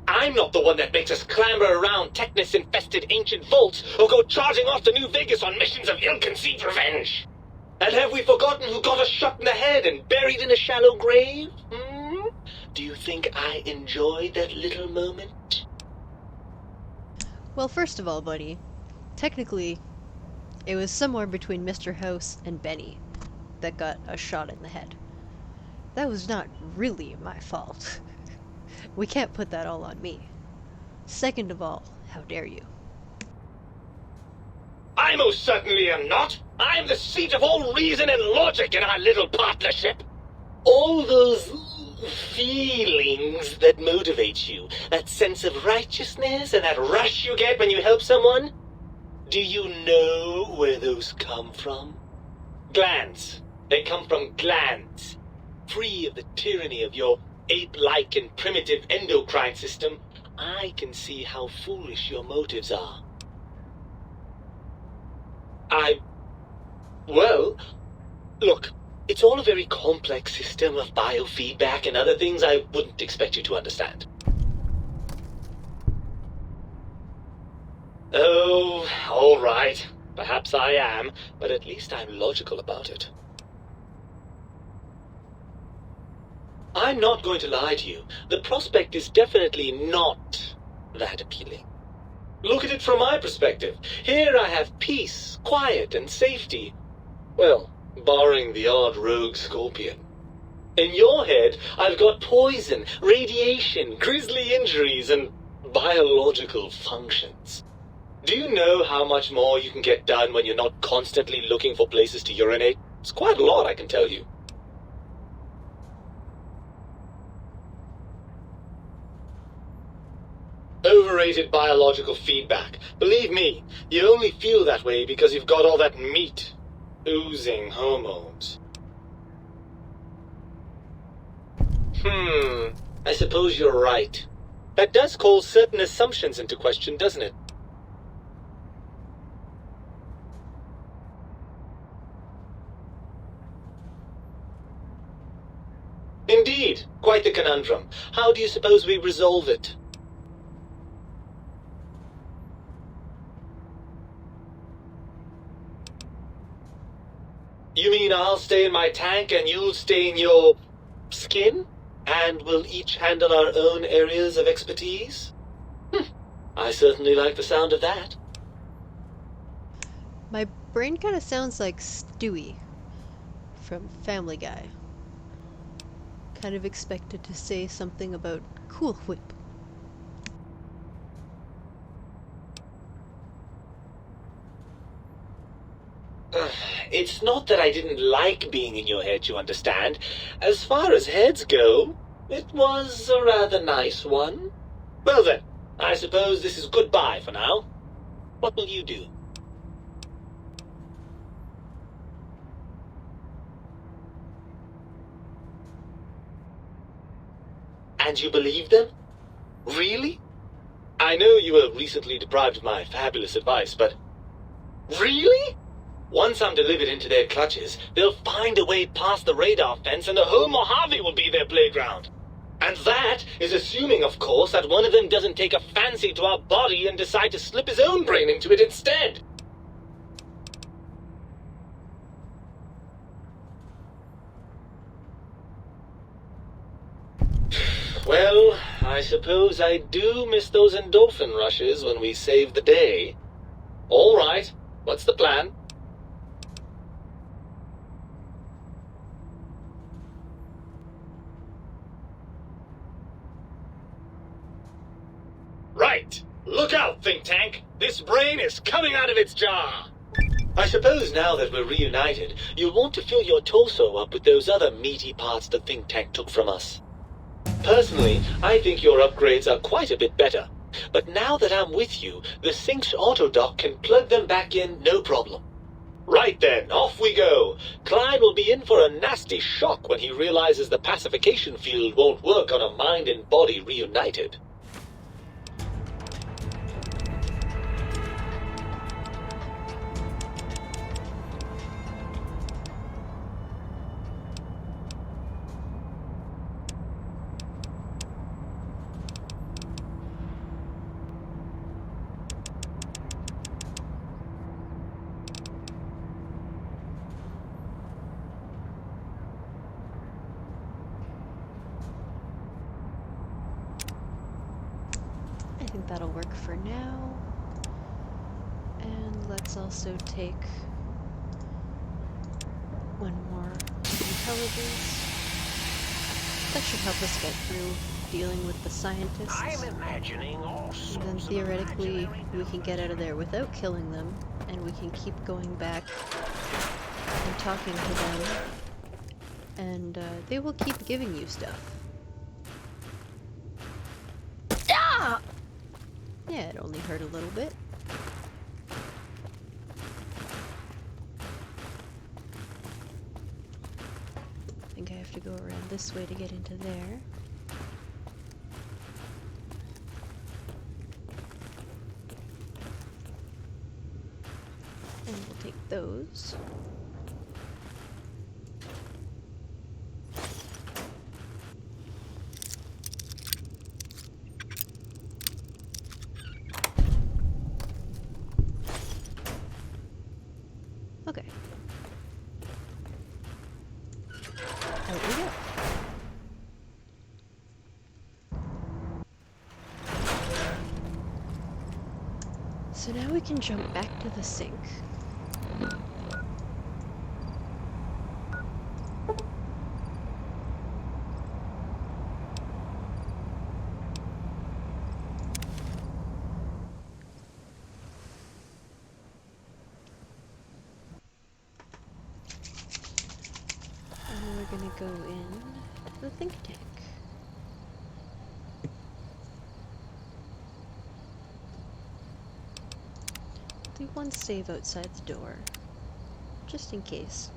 Speaker 12: I'm not the one that makes us clamber around Technus-infested ancient vaults or go charging off to New Vegas on missions of ill-conceived revenge. And have we forgotten who got us shot in the head and buried in a shallow grave? Do you think I enjoyed that little moment?
Speaker 1: Well, first of all, buddy, technically, it was somewhere between Mr. House and Benny that got a shot in the head. That was not really my fault. We can't put that all on me. Second of all, how dare you?
Speaker 12: I most certainly am not. I'm the seat of all reason and logic in our little partnership. All those feelings that motivate you, that sense of righteousness and that rush you get when you help someone, do you know where those come from? Glands. They come from glands. Free of the tyranny of your ape-like and primitive endocrine system, I can see how foolish your motives are. Well, look, it's all a very complex system of biofeedback and other things I wouldn't expect you to understand. Oh, all right. Perhaps I am, but at least I'm logical about it. I'm not going to lie to you. The prospect is definitely not that appealing. Look at it from my perspective. Here I have peace, quiet, and safety. Well, barring the odd rogue scorpion. In your head, I've got poison, radiation, grisly injuries, and biological functions. Do you know how much more you can get done when you're not constantly looking for places to urinate? It's quite a lot, I can tell you. Overrated biological feedback. Believe me, you only feel that way because you've got all that meat. Oozing hormones. I suppose you're right. That does call certain assumptions into question, doesn't it? Indeed, quite the conundrum. How do you suppose we resolve it? You mean I'll stay in my tank and you'll stay in your skin? And we'll each handle our own areas of expertise? I certainly like the sound of that.
Speaker 1: My brain kind of sounds like Stewie from Family Guy. Kind of expected to say something about Cool Whip.
Speaker 12: It's not that I didn't like being in your head, you understand. As far as heads go, it was a rather nice one. Well then, I suppose this is goodbye for now. What will you do? And you believe them? Really? I know you were recently deprived of my fabulous advice, but... Really? Once I'm delivered into their clutches, they'll find a way past the radar fence and the whole Mojave will be their playground. And that is assuming, of course, that one of them doesn't take a fancy to our body and decide to slip his own brain into it instead. Well, I suppose I do miss those endorphin rushes when we save the day. All right, what's the plan? Right. Look out, think tank. This brain is coming out of its jar. I suppose now that we're reunited, you'll want to fill your torso up with those other meaty parts the think tank took from us. Personally, I think your upgrades are quite a bit better. But now that I'm with you, the Sync's autodock can plug them back in no problem. Right then, off we go. Klein will be in for a nasty shock when he realizes the pacification field won't work on a mind and body reunited.
Speaker 1: I think that'll work for now. And let's also take one more intelligence. That should help us get through dealing with the scientists.
Speaker 10: I'm imagining all sorts
Speaker 1: And then theoretically, we can get out of there without killing them, and we can keep going back and talking to them, and they will keep giving you stuff. Ah! Yeah, it only hurt a little bit. I think I have to go around this way to get into there. And we'll take those. Okay. Out we go. So now we can jump back to the sink. And we're gonna go in the think tank. Leave one save outside the door, just in case.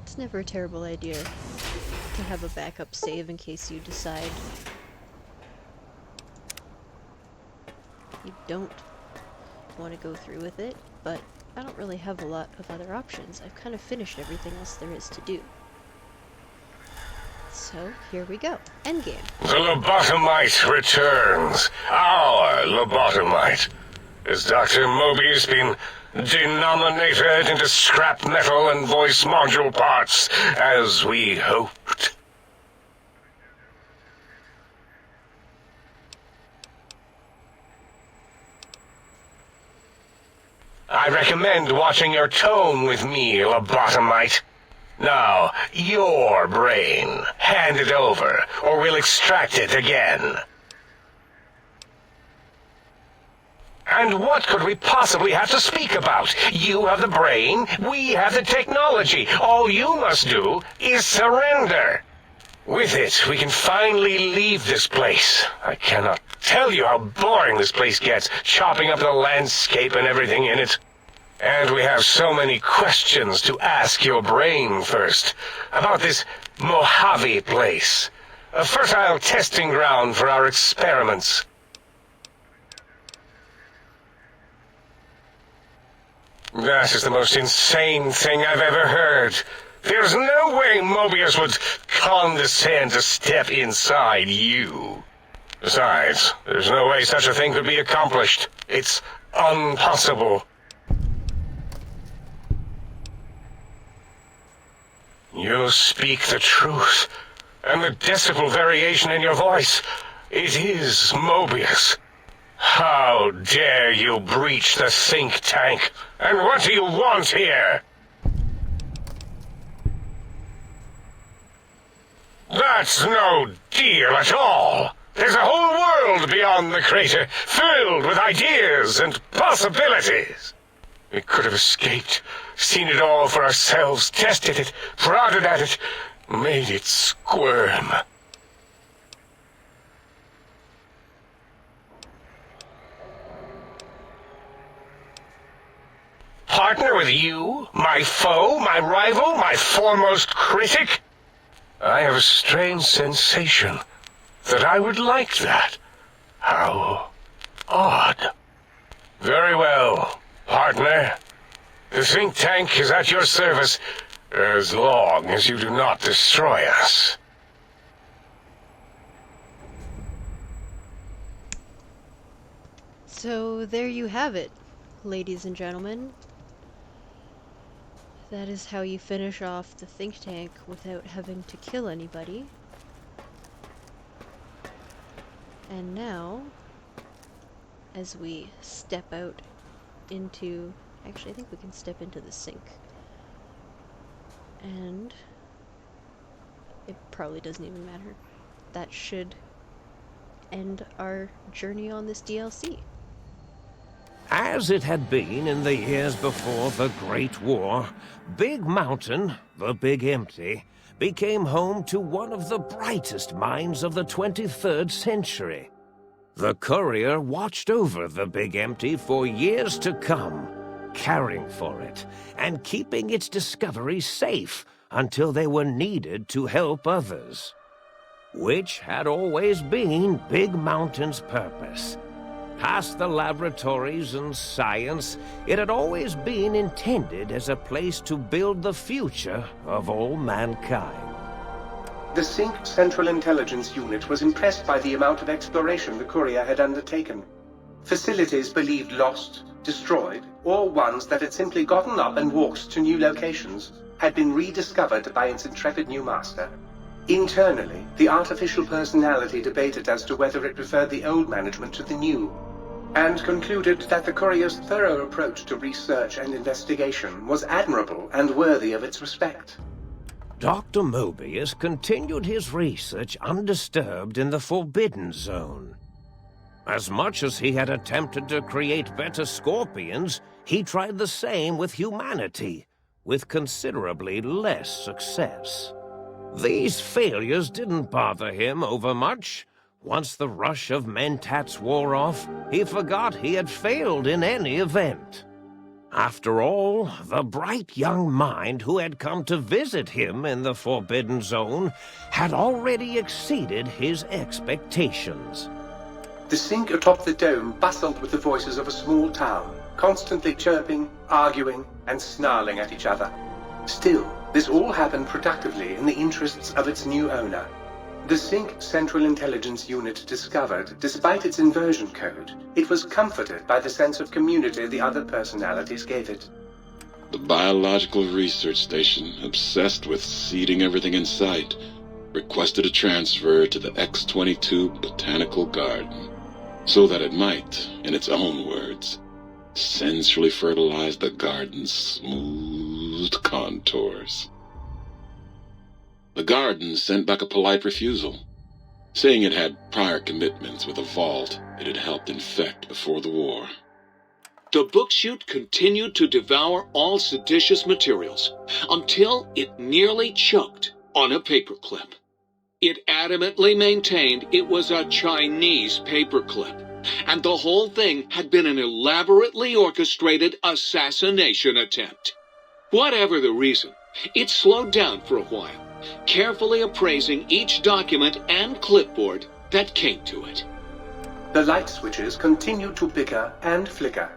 Speaker 1: It's never a terrible idea to have a backup save in case you decide you don't want to go through with it, but I don't really have a lot of other options. I've kind of finished everything else there is to do. So, here we go. Endgame.
Speaker 11: The lobotomite returns. Our lobotomite. Has Dr. Mobius been denominated into scrap metal and voice module parts, as we hoped? I recommend watching your tone with me, lobotomite. Now, your brain. Hand it over, or we'll extract it again. And what could we possibly have to speak about? You have the brain, we have the technology. All you must do is surrender. With it, we can finally leave this place. I cannot tell you how boring this place gets, chopping up the landscape and everything in it. And we have so many questions to ask your brain first. About this Mojave place. A fertile testing ground for our experiments. That is the most insane thing I've ever heard. There's no way Mobius would condescend to step inside you. Besides, there's no way such a thing could be accomplished. It's impossible. You speak the truth, and the decibel variation in your voice, it is Mobius. How dare you breach the think tank? And what do you want here? That's no deal at all. There's a whole world beyond the crater, filled with ideas and possibilities. We could have escaped, seen it all for ourselves, tested it, prodded at it, made it squirm. Partner with you, my foe, my rival, my foremost critic? I have a strange sensation that I would like that. How odd. Very well, partner. The think tank is at your service as long as you do not destroy us.
Speaker 1: So there you have it, ladies and gentlemen. That is how you finish off the think tank without having to kill anybody. And now, as we step out into... Actually, I think we can step into the sink. And... it probably doesn't even matter. That should end our journey on this DLC.
Speaker 13: As it had been in the years before the Great War, Big Mountain, the Big Empty, became home to one of the brightest minds of the 23rd century. The courier watched over the Big Empty for years to come, caring for it and keeping its discoveries safe until they were needed to help others. Which had always been Big Mountain's purpose. Past the laboratories and science, it had always been intended as a place to build the future of all mankind.
Speaker 2: The Sync Central Intelligence Unit was impressed by the amount of exploration the courier had undertaken. Facilities believed lost, destroyed, or ones that had simply gotten up and walked to new locations had been rediscovered by its intrepid new master. Internally, the artificial personality debated as to whether it preferred the old management to the new. and concluded that the courier's thorough approach to research and investigation was admirable and worthy of its respect.
Speaker 13: Dr. Mobius continued his research undisturbed in the Forbidden Zone. As much as he had attempted to create better scorpions, he tried the same with humanity, with considerably less success. These failures didn't bother him overmuch. Once the rush of mentats wore off, he forgot he had failed in any event. After all, the bright young mind who had come to visit him in the Forbidden Zone had already exceeded his expectations.
Speaker 2: The sink atop the dome bustled with the voices of a small town, constantly chirping, arguing, and snarling at each other. Still, this all happened productively in the interests of its new owner. The Sync Central Intelligence Unit discovered, despite its inversion code, it was comforted by the sense of community the other personalities gave it.
Speaker 3: The Biological Research Station, obsessed with seeding everything in sight, requested a transfer to the X-22 Botanical Garden, so that it might, in its own words, sensually fertilize the garden's smooth contours. The garden sent back a polite refusal, saying it had prior commitments with a vault it had helped infect before the war.
Speaker 4: The book chute continued to devour all seditious materials until it nearly choked on a paperclip. It adamantly maintained it was a Chinese paperclip, and the whole thing had been an elaborately orchestrated assassination attempt. Whatever the reason, it slowed down for a while, carefully appraising each document and clipboard that came to it.
Speaker 2: The light switches continued to bicker and flicker.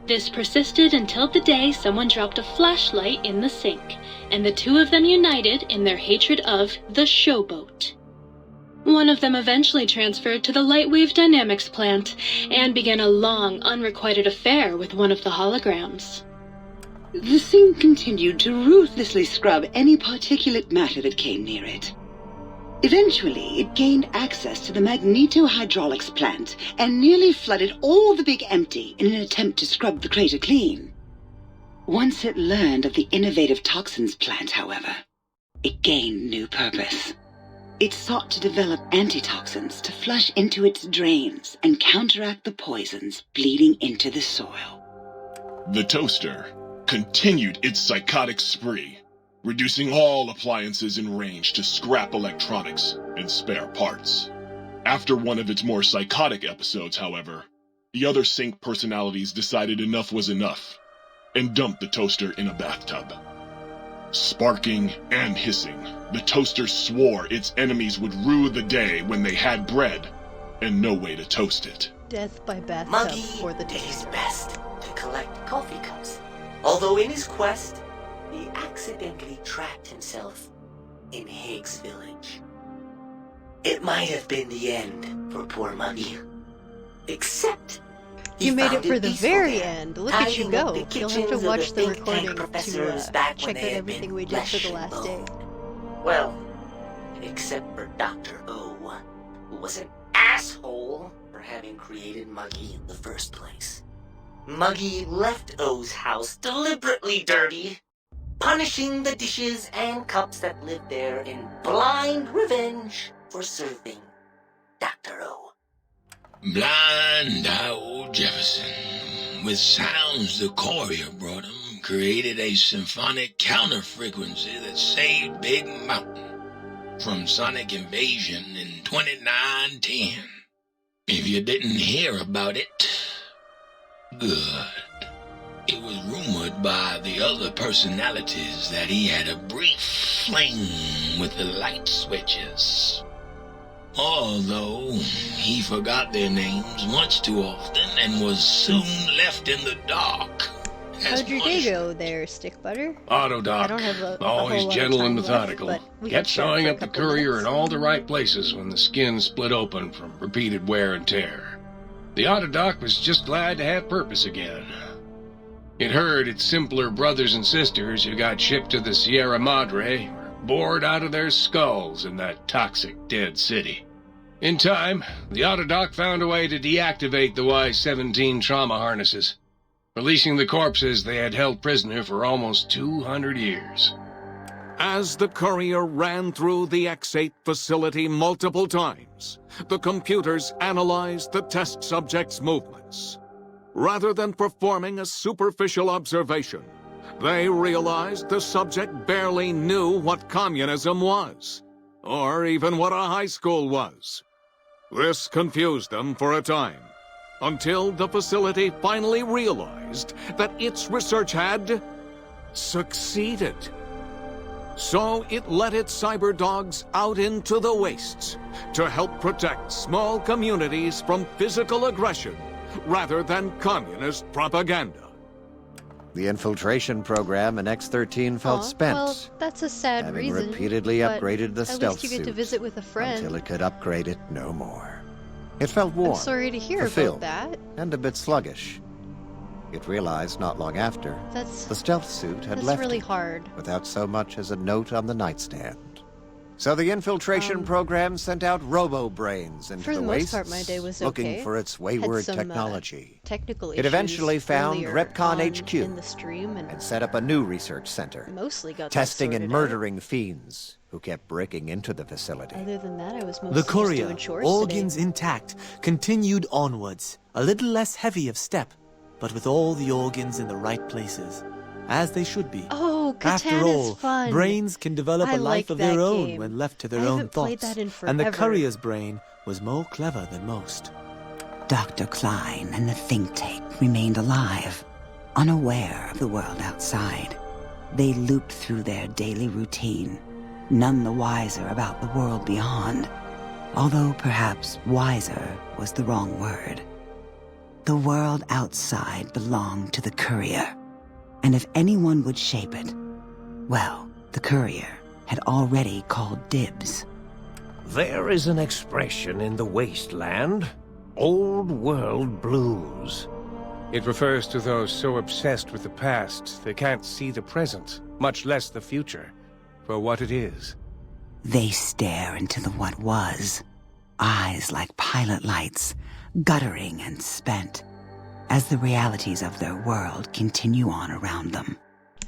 Speaker 9: This persisted until the day someone dropped a flashlight in the sink, and the two of them united in their hatred of the showboat. One of them eventually transferred to the Lightwave Dynamics plant and began a long, unrequited affair with one of the holograms.
Speaker 8: The sink continued to ruthlessly scrub any particulate matter that came near it. Eventually, it gained access to the magnetohydraulics plant and nearly flooded all the Big Empty in an attempt to scrub the crater clean. Once it learned of the innovative toxins plant, however, it gained new purpose. It sought to develop antitoxins to flush into its drains and counteract the poisons bleeding into the soil.
Speaker 3: The toaster continued its psychotic spree, reducing all appliances in range to scrap electronics and spare parts. After one of its more psychotic episodes, however, the other Sync personalities decided enough was enough and dumped the toaster in a bathtub. Sparking and hissing, the toaster swore its enemies would rue the day when they had bread and no way to toast it.
Speaker 1: Death by bathtub
Speaker 12: Muggy
Speaker 1: for the
Speaker 12: did his
Speaker 1: toaster.
Speaker 12: best to collect coffee cups, although in his quest, he accidentally trapped himself in Higgs Village. It might have been the end for poor Muggy, except
Speaker 1: You made it for the very end. Look at you go. You'll have to watch the recording to check out everything we did for the last day.
Speaker 12: Well, except for Dr. O, who was an asshole for having created Muggy in the first place. Muggy left O's house deliberately dirty, punishing the dishes and cups that lived there in blind revenge for serving Dr. O.
Speaker 10: Blind old Jefferson, with sounds the courier brought him, created a symphonic counter-frequency that saved Big Mountain from sonic invasion in 2910. If you didn't hear about it, good. It was rumored by the other personalities that he had a brief fling with the light switches. Although he forgot their names much too often and was soon left in the dark.
Speaker 1: How'd your day go there, Stick Butter?
Speaker 11: Autodoc,
Speaker 1: I don't have a
Speaker 11: always
Speaker 1: whole lot of
Speaker 11: gentle
Speaker 1: time
Speaker 11: and
Speaker 1: left,
Speaker 11: methodical.
Speaker 1: but we can
Speaker 11: Kept
Speaker 1: chat
Speaker 11: sewing
Speaker 1: for a
Speaker 11: up the
Speaker 1: couple
Speaker 11: courier
Speaker 1: minutes.
Speaker 11: in all the right places when the skin split open from repeated wear and tear. The Autodoc was just glad to have purpose again. It heard its simpler brothers and sisters who got shipped to the Sierra Madre were bored out of their skulls in that toxic dead city. In time, the Autodoc found a way to deactivate the Y-17 trauma harnesses, releasing the corpses they had held prisoner for almost 200 years.
Speaker 4: As the courier ran through the X-8 facility multiple times, the computers analyzed the test subject's movements. Rather than performing a superficial observation, they realized the subject barely knew what communism was, or even what a high school was. This confused them for a time, until the facility finally realized that its research had succeeded. So it let its cyber dogs out into the wastes to help protect small communities from physical aggression rather than communist propaganda.
Speaker 14: The infiltration program in X-13 felt spent.
Speaker 1: Well, that's a sad
Speaker 14: having
Speaker 1: reason.
Speaker 14: repeatedly
Speaker 1: but
Speaker 14: upgraded the stealth
Speaker 1: At least you get to
Speaker 14: suit
Speaker 1: visit with a friend.
Speaker 14: until it could upgrade it no more. It felt warm,
Speaker 1: I'm sorry to hear
Speaker 14: fulfilled,
Speaker 1: about that.
Speaker 14: and a bit sluggish. It realized not long after the stealth suit had left
Speaker 1: really
Speaker 14: it
Speaker 1: hard.
Speaker 14: without so much as a note on the nightstand. So the infiltration program sent out robo-brains into
Speaker 1: For the most
Speaker 14: wastes,
Speaker 1: part, my day was
Speaker 14: looking
Speaker 1: okay.
Speaker 14: for its
Speaker 1: Had
Speaker 14: wayward
Speaker 1: some,
Speaker 14: technology.
Speaker 1: Technical
Speaker 14: It eventually
Speaker 1: issues
Speaker 14: found
Speaker 1: earlier
Speaker 14: Repcon
Speaker 1: on
Speaker 14: HQ
Speaker 1: in the stream and
Speaker 14: set up a new research center,
Speaker 1: mostly got that
Speaker 14: testing and
Speaker 1: sorted out.
Speaker 14: murdering fiends who kept breaking into the facility.
Speaker 1: Other than that, I was mostly
Speaker 15: The
Speaker 1: just
Speaker 15: courier,
Speaker 1: doing chores
Speaker 15: organs
Speaker 1: today.
Speaker 15: intact, continued onwards, a little less heavy of step, but with all the organs in the right places, as they should be.
Speaker 1: Oh,
Speaker 15: After
Speaker 1: Katana's
Speaker 15: all,
Speaker 1: fun.
Speaker 15: brains can develop
Speaker 1: I
Speaker 15: a life
Speaker 1: like
Speaker 15: of their
Speaker 1: that
Speaker 15: own
Speaker 1: game.
Speaker 15: when left to their
Speaker 1: I
Speaker 15: own
Speaker 1: haven't played
Speaker 15: thoughts.
Speaker 1: that in
Speaker 15: And the
Speaker 1: forever.
Speaker 15: courier's brain was more clever than most.
Speaker 6: Dr. Klein and the think tank remained alive, unaware of the world outside. They looped through their daily routine, none the wiser about the world beyond, although perhaps wiser was the wrong word. The world outside belonged to the courier, and if anyone would shape it, well, the courier had already called dibs.
Speaker 13: There is an expression in the Wasteland, old world blues.
Speaker 11: It refers to those so obsessed with the past they can't see the present, much less the future, for what it is.
Speaker 6: They stare into the what was, eyes like pilot lights, guttering and spent, as the realities of their world continue on around them.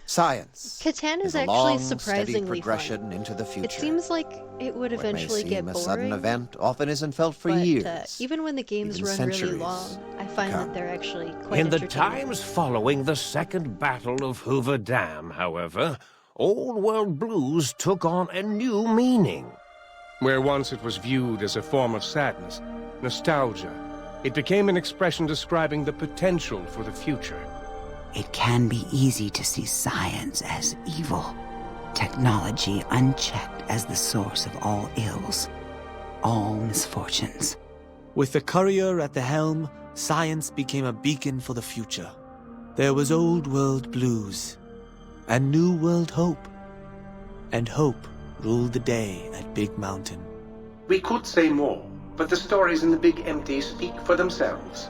Speaker 14: Science
Speaker 1: Katana's
Speaker 14: is a
Speaker 1: actually
Speaker 14: long, steady
Speaker 1: surprisingly
Speaker 14: progression
Speaker 1: fun.
Speaker 14: into the future.
Speaker 1: It seems like it would
Speaker 14: What may
Speaker 1: eventually
Speaker 14: seem
Speaker 1: get
Speaker 14: a
Speaker 1: boring.
Speaker 14: sudden event often isn't felt for
Speaker 1: but,
Speaker 14: years.
Speaker 1: even when the games
Speaker 14: even
Speaker 1: run really
Speaker 14: centuries
Speaker 1: long, I find that they're actually quite
Speaker 13: In the
Speaker 1: entertaining.
Speaker 13: times following the Second Battle of Hoover Dam, however, old world blues took on a new meaning.
Speaker 11: Where once it was viewed as a form of sadness, nostalgia, it became an expression describing the potential for the future.
Speaker 6: It can be easy to see science as evil, technology unchecked as the source of all ills, all misfortunes.
Speaker 15: With the courier at the helm, science became a beacon for the future. There was old world blues, and new world hope. And hope ruled the day at Big Mountain.
Speaker 2: We could say more, but the stories in the Big Empty speak for themselves.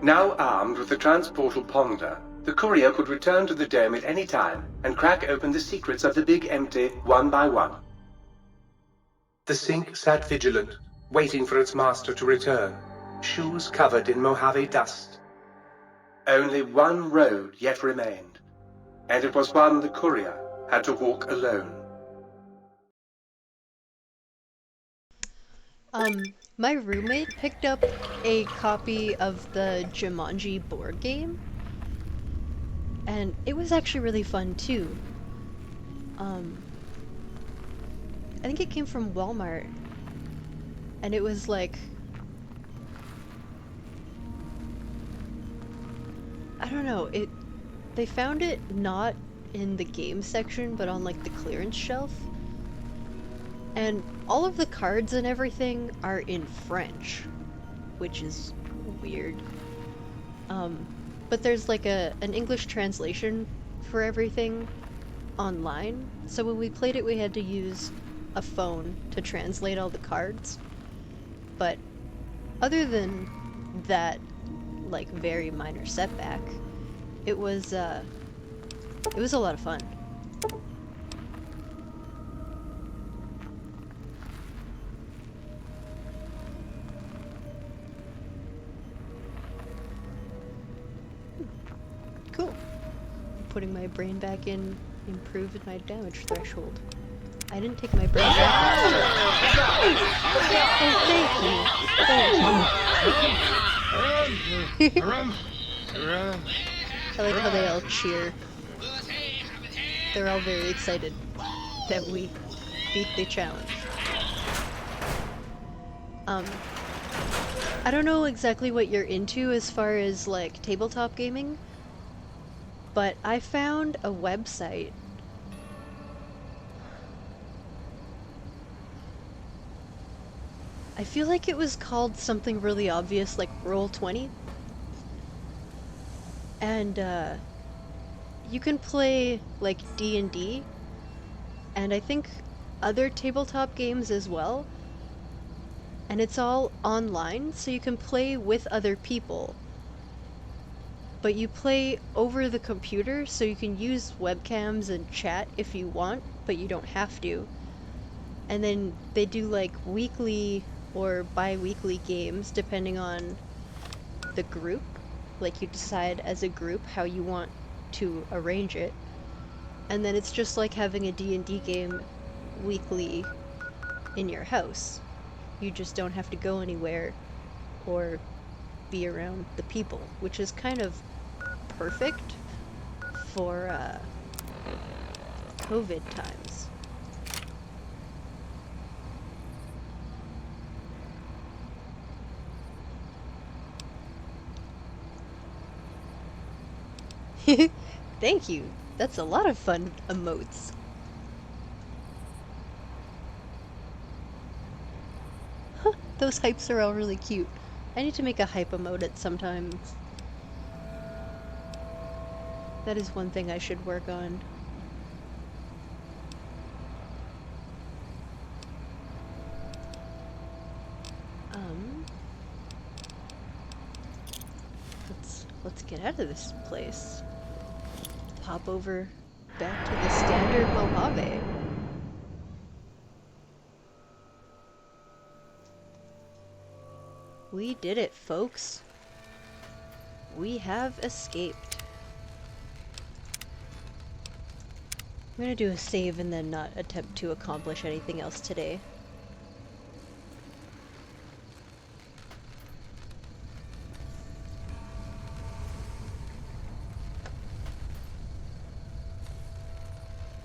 Speaker 2: Now armed with the transportal Ponder, the courier could return to the dome at any time and crack open the secrets of the Big Empty one by one. The sink sat vigilant, waiting for its master to return, shoes covered in Mojave dust. Only one road yet remained, and it was one the courier had to walk alone.
Speaker 1: My roommate picked up a copy of the Jumanji board game, and it was actually really fun too. I think it came from Walmart, and it was like, I don't know, they found it not in the game section, but on like the clearance shelf. And all of the cards and everything are in French, which is weird. But there's like an English translation for everything online. So when we played it, we had to use a phone to translate all the cards. But other than that, like, very minor setback, it was a lot of fun. putting my brain back in improved my damage threshold. I didn't take my brain back. Oh, thank you. I like how they all cheer. They're all very excited that we beat the challenge. I don't know exactly what you're into as far as like tabletop gaming, but I found a website I feel like it was called something really obvious like Roll20. And you can play like D&D and I think other tabletop games as well. And it's all online, so you can play with other people. But you play over the computer, so you can use webcams and chat if you want, but you don't have to. And then they do like weekly or bi-weekly games depending on the group. Like you decide as a group how you want to arrange it. And then it's just like having a D&D game weekly in your house. You just don't have to go anywhere or be around the people, which is kind of perfect for COVID times. Thank you. That's a lot of fun emotes. Those hypes are all really cute. I need to make a hype emote at some time. That is one thing I should work on. Let's get out of this place. Pop over back to the standard Mojave. We did it, folks. We have escaped. I'm gonna do a save and then not attempt to accomplish anything else today.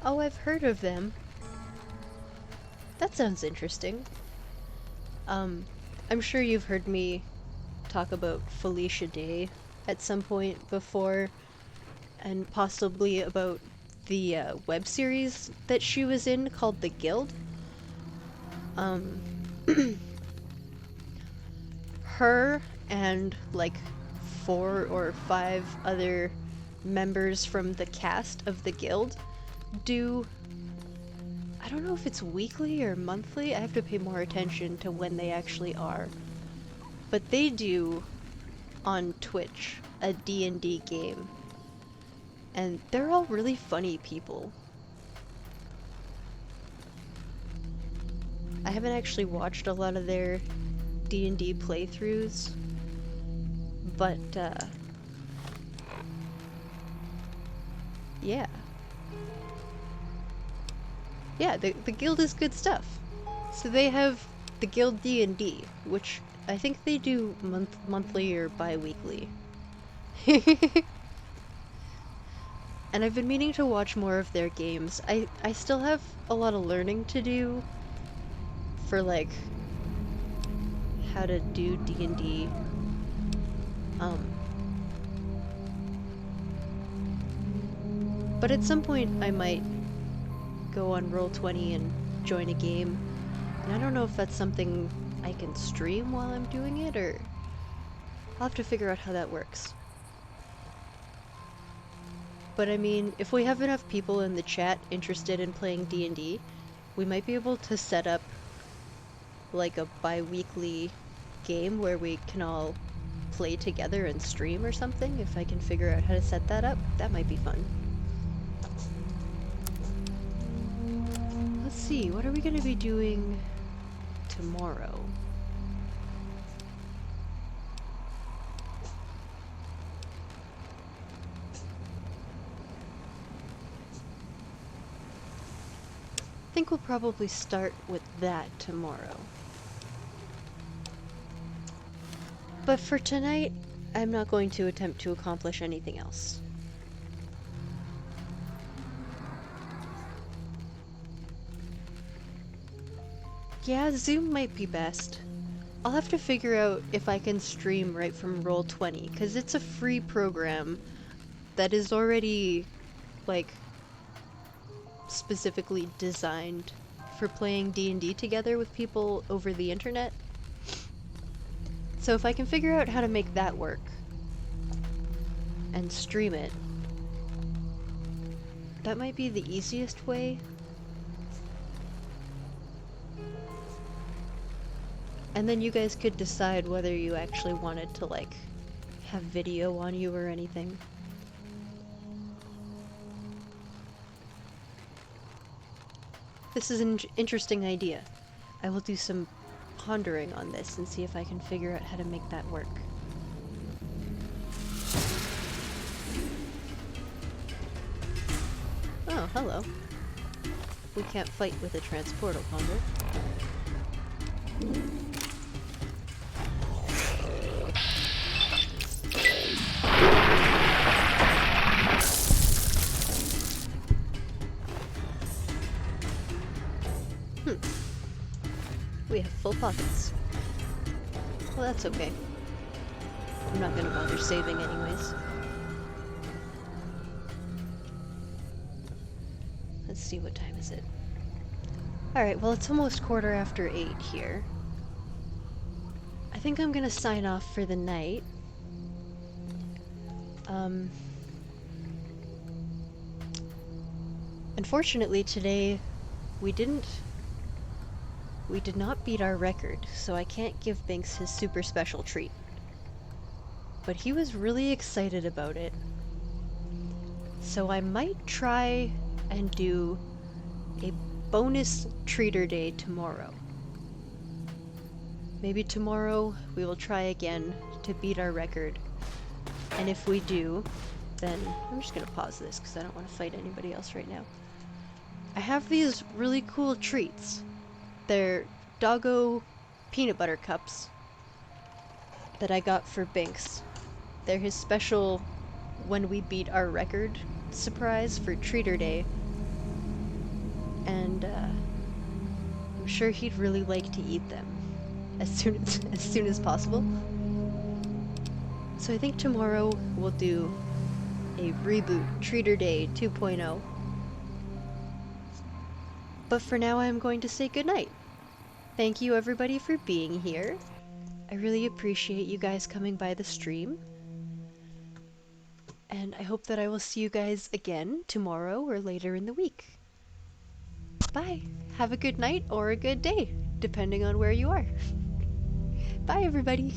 Speaker 1: Oh, I've heard of them. That sounds interesting. I'm sure you've heard me talk about Felicia Day at some point before, and possibly about the web series that she was in called The Guild. Her and like 4 or 5 other members from the cast of The Guild do, I don't know if it's weekly or monthly, I have to pay more attention to when they actually are, but they do on Twitch a D&D game, and they're all really funny people. I haven't actually watched a lot of their D&D playthroughs, but yeah. Yeah, the guild is good stuff. So they have the Guild D&D, which I think they do monthly or bi-weekly. And I've been meaning to watch more of their games. I still have a lot of learning to do for like how to do D&D. But at some point I might go on Roll20 and join a game. And I don't know if that's something I can stream while I'm doing it, or I'll have to figure out how that works. But I mean, if we have enough people in the chat interested in playing D&D, we might be able to set up like a bi-weekly game where we can all play together and stream or something. If I can figure out how to set that up, that might be fun. Let's see, what are we going to be doing tomorrow? think we'll probably start with that tomorrow. But for tonight, I'm not going to attempt to accomplish anything else. Yeah, Zoom might be best. I'll have to figure out if I can stream right from Roll20, because it's a free program that is already, like, specifically designed for playing D&D together with people over the internet. So if I can figure out how to make that work and stream it, that might be the easiest way. And then you guys could decide whether you actually wanted to, like, have video on you or anything. This is an interesting idea. I will do some pondering on this and see if I can figure out how to make that work. Oh, hello. We can't fight with a transportal ponder. We have full pockets. Well, that's okay. I'm not gonna bother saving anyways. Let's see, what time is it? Alright, well, it's almost 8:15 here. I think I'm gonna sign off for the night. Unfortunately today we did not beat our record, so I can't give Binks his super special treat. But he was really excited about it. So I might try and do a bonus treater day tomorrow. Maybe tomorrow we will try again to beat our record. And if we do, then I'm just gonna pause this because I don't want to fight anybody else right now. I have these really cool treats. They're doggo peanut butter cups that I got for Binks. They're his special when we beat our record surprise for treater day. And I'm sure he'd really like to eat them as soon as possible. So I think tomorrow we'll do a reboot treater day 2.0. But for now I'm going to say goodnight. Thank you everybody for being here. I really appreciate you guys coming by the stream. And I hope that I will see you guys again tomorrow or later in the week. Bye. Have a good night or a good day, depending on where you are. Bye everybody.